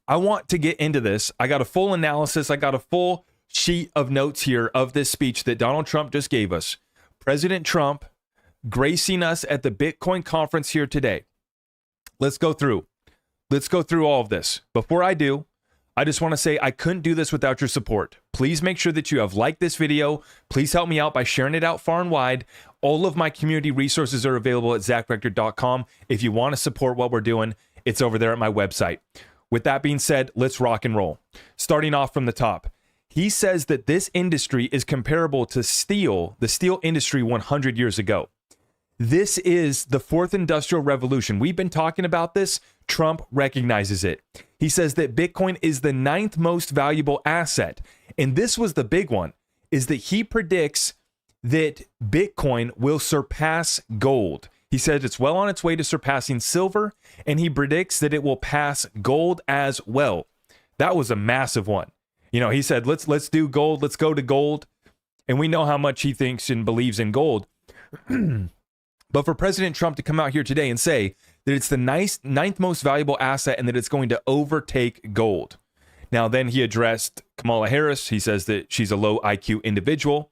I want to get into this. I got a full analysis. I got a full sheet of notes here of this speech that Donald Trump just gave us. President Trump gracing us at the Bitcoin conference here today. Let's go through. Let's go through all of this. Before I do, I just want to say I couldn't do this without your support. Please make sure that you have liked this video. Please help me out by sharing it out far and wide. All of my community resources are available at zachrector.com. If you want to support what we're doing, it's over there at my website. With that being said, let's rock and roll. Starting off from the top. He says that this industry is comparable to steel, the steel industry 100 years ago. This is the fourth industrial revolution. We've been talking about this. Trump recognizes it. He says that Bitcoin is the 9th most valuable asset. And this was the big one, is that he predicts that Bitcoin will surpass gold. He says it's well on its way to surpassing silver, and he predicts that it will pass gold as well. That was a massive one. You know, he said, let's do gold. Let's go to gold. And we know how much he thinks and believes in gold. But for President Trump to come out here today and say that it's the 9th most valuable asset and that it's going to overtake gold. Now, then he addressed Kamala Harris. He says that she's a low IQ individual.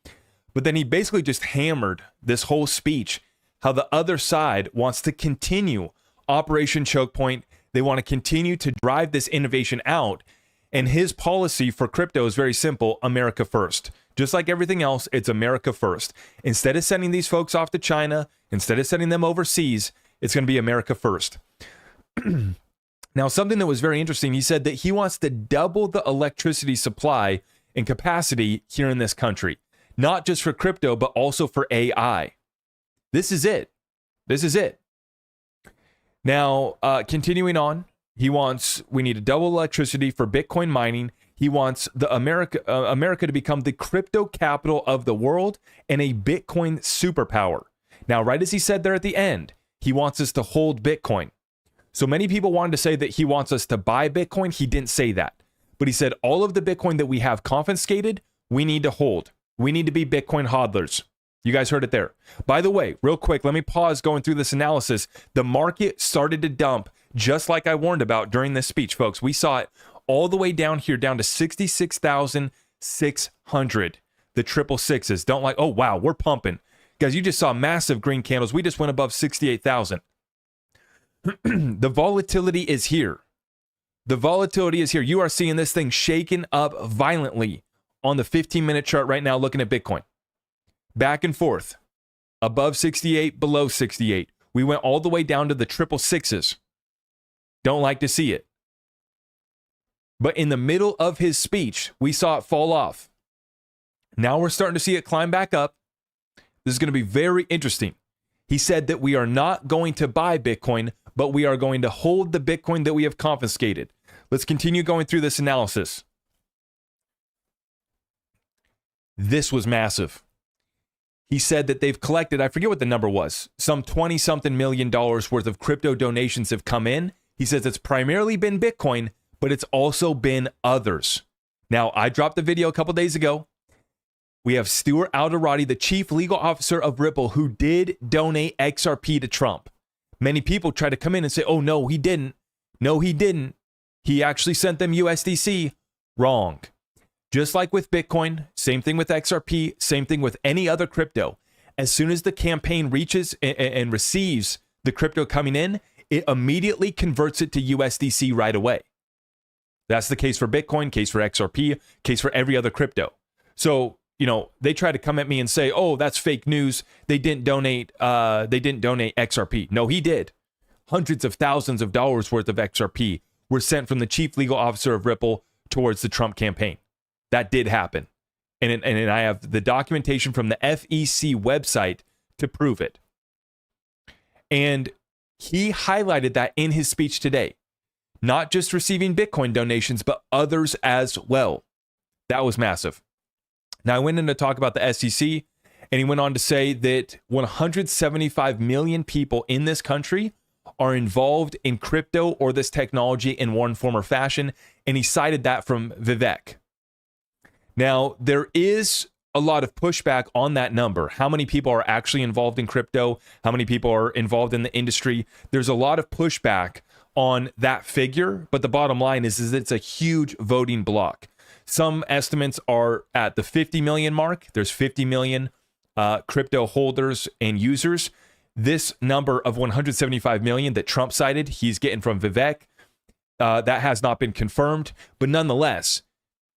But then he basically just hammered this whole speech, how the other side wants to continue Operation Choke Point. They want to continue to drive this innovation out. And his policy for crypto is very simple: America first. Just like everything else, it's America first. Instead of sending these folks off to China, instead of sending them overseas, it's going to be America first. Now, something that was very interesting, he said that he wants to double the electricity supply and capacity here in this country. Not just for crypto, but also for AI. This is it. This is it. Now, continuing on, we need to double electricity for Bitcoin mining. He wants the America to become the crypto capital of the world and a Bitcoin superpower. Now, right as he said there at the end, he wants us to hold Bitcoin. So many people wanted to say that he wants us to buy Bitcoin. He didn't say that. But he said all of the Bitcoin that we have confiscated, we need to hold. We need to be Bitcoin hodlers. You guys heard it there. By the way, real quick, let me pause going through this analysis. The market started to dump just like I warned about during this speech, folks. We saw it all the way down here, down to 66,600. The 666s. Don't like, oh, wow, we're pumping. Guys, you just saw massive green candles. We just went above 68,000. The volatility is here. The volatility is here. You are seeing this thing shaken up violently on the 15-minute chart right now, looking at Bitcoin. Back and forth. Above 68, below 68. We went all the way down to the 666s. Don't like to see it. But in the middle of his speech, we saw it fall off. Now we're starting to see it climb back up. This is going to be very interesting. He said that we are not going to buy Bitcoin, but we are going to hold the Bitcoin that we have confiscated. Let's continue going through this analysis. This was massive. He said that they've collected, I forget what the number was, some 20-something million dollars worth of crypto donations have come in. He says it's primarily been Bitcoin, but it's also been others. Now, I dropped the video a couple days ago. We have Stuart Alderati, the chief legal officer of Ripple, who did donate XRP to Trump. Many people try to come in and say, oh, no, he didn't. No, he didn't. He actually sent them USDC. Wrong. Just like with Bitcoin, same thing with XRP, same thing with any other crypto. As soon as the campaign reaches and receives the crypto coming in, it immediately converts it to USDC right away. That's the case for Bitcoin, case for XRP, case for every other crypto. So, they try to come at me and say, oh, that's fake news. They didn't donate XRP. No, he did. Hundreds of thousands of dollars worth of XRP were sent from the chief legal officer of Ripple towards the Trump campaign. That did happen. And I have the documentation from the FEC website to prove it. And he highlighted that in his speech today. Not just receiving Bitcoin donations, but others as well. That was massive. Now, I went in to talk about the SEC, and he went on to say that 175 million people in this country are involved in crypto or this technology in one form or fashion, and he cited that from Vivek. Now, there is a lot of pushback on that number. How many people are actually involved in crypto? How many people are involved in the industry? There's a lot of pushback on that figure, but the bottom line is it's a huge voting block. Some estimates are at the 50 million mark. There's 50 million crypto holders and users. This number of 175 million that Trump cited, he's getting from Vivek. That has not been confirmed, but nonetheless,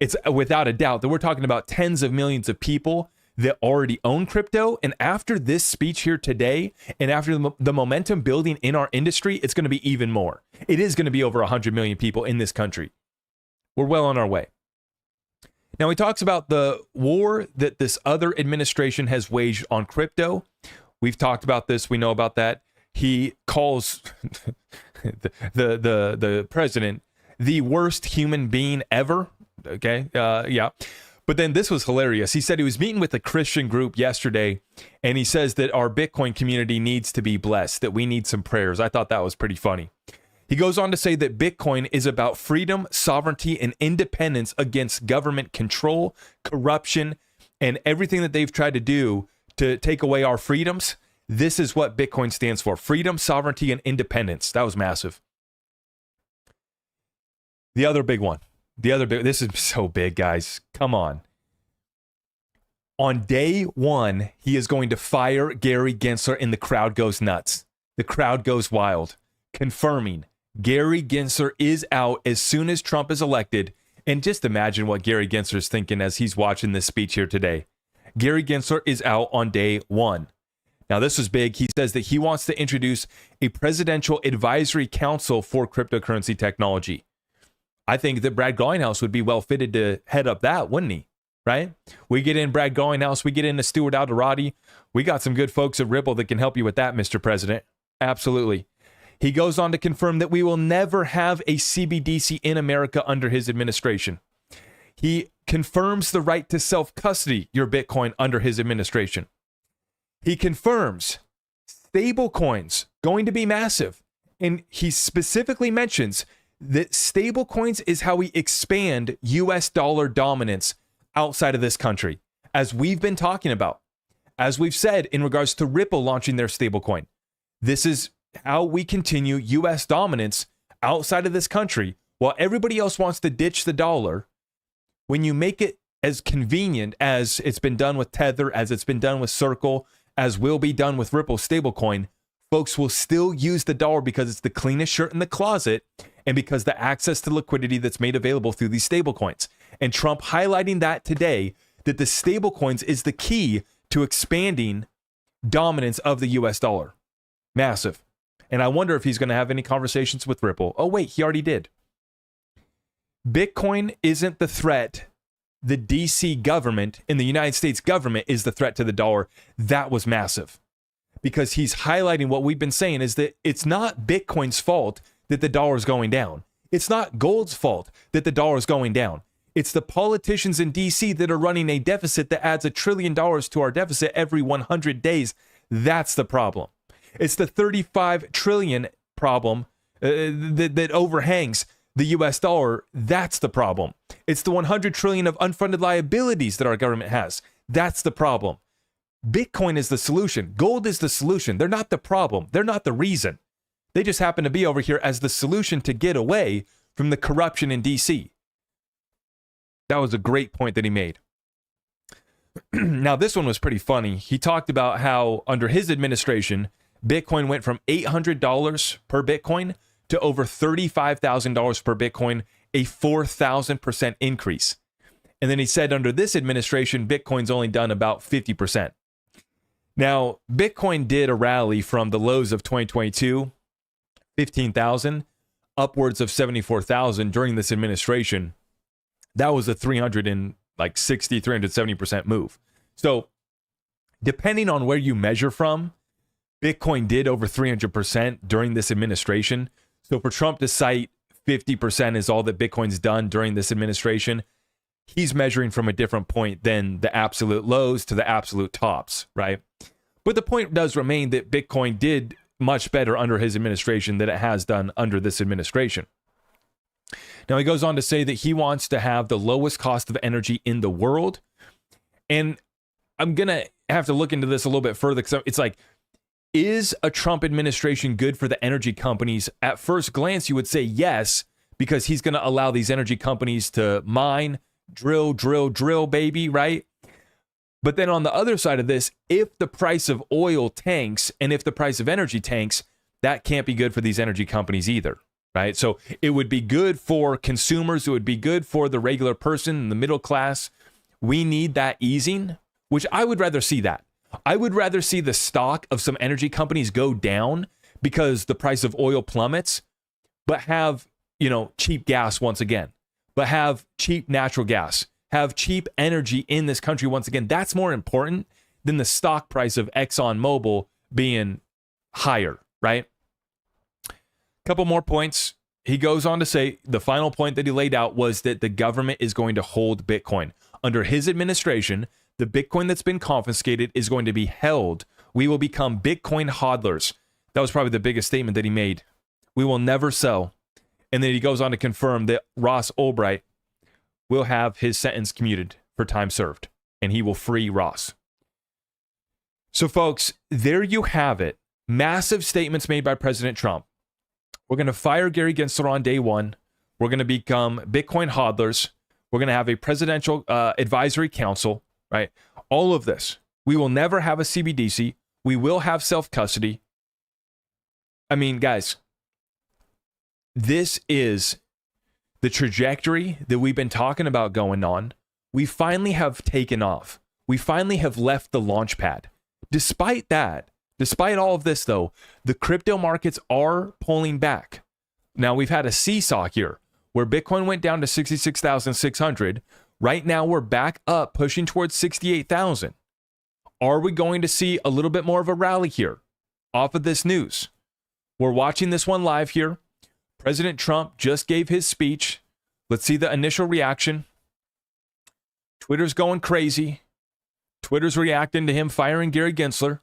it's without a doubt that we're talking about tens of millions of people that already own crypto. And after this speech here today, and after the momentum building in our industry, it's going to be even more. It is going to be over 100 million people in this country. We're well on our way. Now, he talks about the war that this other administration has waged on crypto. We've talked about this. We know about that. He calls the president the worst human being ever. Okay. Yeah. But then this was hilarious. He said he was meeting with a Christian group yesterday, and he says that our Bitcoin community needs to be blessed, that we need some prayers. I thought that was pretty funny. He goes on to say that Bitcoin is about freedom, sovereignty, and independence against government control, corruption, and everything that they've tried to do to take away our freedoms. This is what Bitcoin stands for: freedom, sovereignty, and independence. That was massive. The other big one. This is so big, guys. Come on. On day one, he is going to fire Gary Gensler, and the crowd goes nuts. The crowd goes wild, confirming Gary Gensler is out as soon as Trump is elected. And just imagine what Gary Gensler is thinking as he's watching this speech here today. Gary Gensler is out on day one. Now, this is big. He says that he wants to introduce a presidential advisory council for cryptocurrency technology. I think that Brad Garlinghouse would be well fitted to head up that, wouldn't he? Right? We get in Brad Garlinghouse, we get into Stuart Alderati. We got some good folks at Ripple that can help you with that, Mr. President. Absolutely. He goes on to confirm that we will never have a CBDC in America under his administration. He confirms the right to self-custody your Bitcoin under his administration. He confirms stablecoins going to be massive. And he specifically mentions that stablecoins is how we expand US dollar dominance outside of this country, as we've been talking about. As we've said in regards to Ripple launching their stablecoin, this is how we continue US dominance outside of this country. While everybody else wants to ditch the dollar, when you make it as convenient as it's been done with Tether, as it's been done with Circle, as will be done with Ripple stablecoin, folks will still use the dollar because it's the cleanest shirt in the closet and because the access to liquidity that's made available through these stablecoins. And Trump highlighting that today, that the stablecoins is the key to expanding dominance of the US dollar. Massive. And I wonder if he's going to have any conversations with Ripple. Oh, wait, he already did. Bitcoin isn't the threat. The DC government and the United States government is the threat to the dollar. That was massive. Because he's highlighting what we've been saying is that it's not Bitcoin's fault that the dollar is going down. It's not gold's fault that the dollar is going down. It's the politicians in DC that are running a deficit that adds $1 trillion to our deficit every 100 days. That's the problem. It's the 35 trillion problem that overhangs the US dollar. That's the problem. It's the 100 trillion of unfunded liabilities that our government has. That's the problem. Bitcoin is the solution. Gold is the solution. They're not the problem. They're not the reason. They just happen to be over here as the solution to get away from the corruption in DC. That was a great point that he made. Now, this one was pretty funny. He talked about how under his administration, Bitcoin went from $800 per Bitcoin to over $35,000 per Bitcoin, a 4,000% increase. And then he said under this administration, Bitcoin's only done about 50%. Now, Bitcoin did a rally from the lows of 2022, 15,000, upwards of 74,000 during this administration. That was a 370% move. So depending on where you measure from, Bitcoin did over 300% during this administration. So for Trump to cite 50% is all that Bitcoin's done during this administration, he's measuring from a different point than the absolute lows to the absolute tops, right? But the point does remain that Bitcoin did much better under his administration than it has done under this administration. Now, he goes on to say that he wants to have the lowest cost of energy in the world. And I'm going to have to look into this a little bit further because it's like, is a Trump administration good for the energy companies? At first glance, you would say yes, because he's going to allow these energy companies to mine, drill, baby, right? But then on the other side of this, if the price of oil tanks and if the price of energy tanks, that can't be good for these energy companies either, right? So it would be good for consumers. It would be good for the regular person and the middle class. We need that easing, which I would rather see that. I would rather see the stock of some energy companies go down because the price of oil plummets, but have, cheap gas once again, but have cheap natural gas, have cheap energy in this country once again. That's more important than the stock price of ExxonMobil being higher, right? Couple more points. He goes on to say the final point that he laid out was that the government is going to hold Bitcoin. Under his administration, the Bitcoin that's been confiscated is going to be held. We will become Bitcoin hodlers. That was probably the biggest statement that he made. We will never sell. And then he goes on to confirm that Ross Ulbright will have his sentence commuted for time served, and he will free Ross. So, folks, there you have it. Massive statements made by President Trump. We're going to fire Gary Gensler on day one. We're going to become Bitcoin hodlers. We're going to have a presidential advisory council, right? All of this. We will never have a CBDC. We will have self-custody. I mean, guys, this is the trajectory that we've been talking about going on. We finally have taken off. We finally have left the launch pad. Despite that, despite all of this, though, the crypto markets are pulling back. Now, we've had a seesaw here where Bitcoin went down to 66,600. Right now, we're back up, pushing towards 68,000. Are we going to see a little bit more of a rally here off of this news? We're watching this one live here. President Trump just gave his speech. Let's see the initial reaction. Twitter's going crazy. Twitter's reacting to him firing Gary Gensler.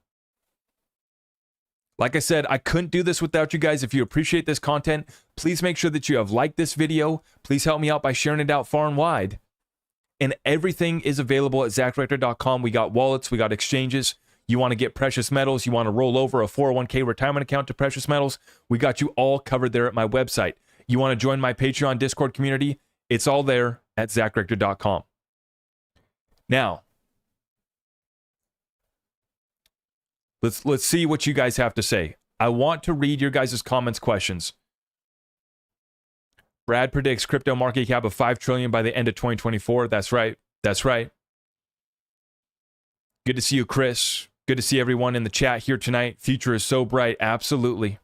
Like I said, I couldn't do this without you guys. If you appreciate this content, please make sure that you have liked this video. Please help me out by sharing it out far and wide. And everything is available at ZachRector.com. We got wallets, we got exchanges. You want to get precious metals, you want to roll over a 401k retirement account to precious metals, we got you all covered there at my website. You want to join my Patreon Discord community? It's all there at ZachRector.com. Now, let's see what you guys have to say. I want to read your guys' comments, questions. Brad predicts crypto market cap of $5 trillion by the end of 2024. That's right. That's right. Good to see you, Chris. Good to see everyone in the chat here tonight. Future is so bright. Absolutely.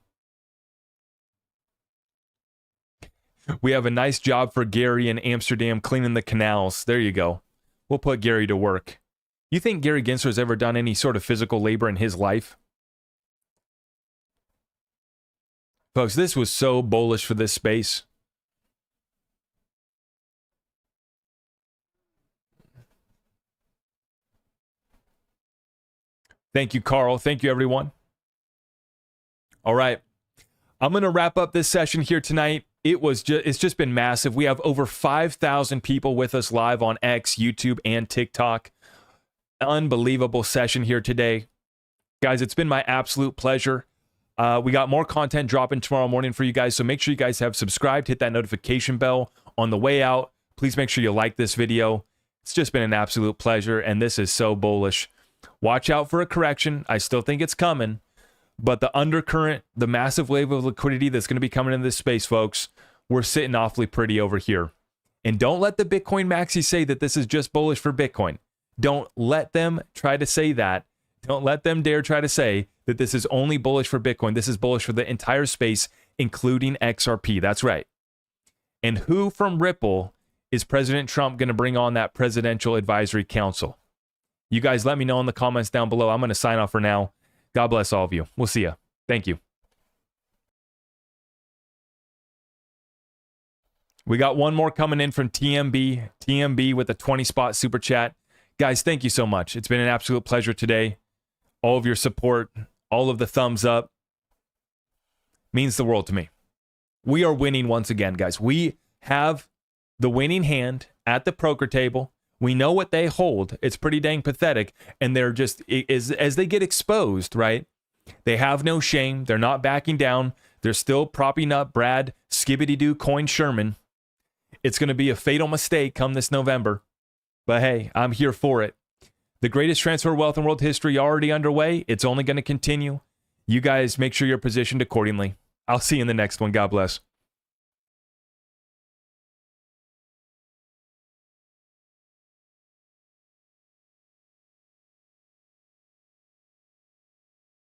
We have a nice job for Gary in Amsterdam cleaning the canals. There you go. We'll put Gary to work. You think Gary Gensler has ever done any sort of physical labor in his life? Folks, this was so bullish for this space. Thank you, Carl. Thank you, everyone. All right. I'm going to wrap up this session here tonight. It's just been massive. We have over 5,000 people with us live on X, YouTube, and TikTok. Unbelievable session here today. Guys, it's been my absolute pleasure. We got more content dropping tomorrow morning for you guys, so make sure you guys have subscribed, hit that notification bell on the way out. Please make sure you like this video. It's just been an absolute pleasure, and this is so bullish. Watch out for a correction. I still think it's coming, but the undercurrent, the massive wave of liquidity that's going to be coming into this space, folks, we're sitting awfully pretty over here. And don't let the Bitcoin maxi say that this is just bullish for Bitcoin. Don't let them try to say that. Don't let them dare try to say that this is only bullish for Bitcoin. This is bullish for the entire space, including XRP. That's right. And who from Ripple is President Trump going to bring on that Presidential Advisory Council? You guys let me know in the comments down below. I'm going to sign off for now. God bless all of you. We'll see you. Thank you. We got one more coming in from TMB. TMB with a 20-spot super chat. Guys, thank you so much. It's been an absolute pleasure today. All of your support, all of the thumbs up means the world to me. We are winning once again, guys. We have the winning hand at the poker table. We know what they hold. It's pretty dang pathetic. And they're just, as they get exposed, right? They have no shame. They're not backing down. They're still propping up Brad Skibbity-Doo Coin Sherman. It's going to be a fatal mistake come this November. But hey, I'm here for it. The greatest transfer of wealth in world history already underway. It's only going to continue. You guys make sure you're positioned accordingly. I'll see you in the next one. God bless.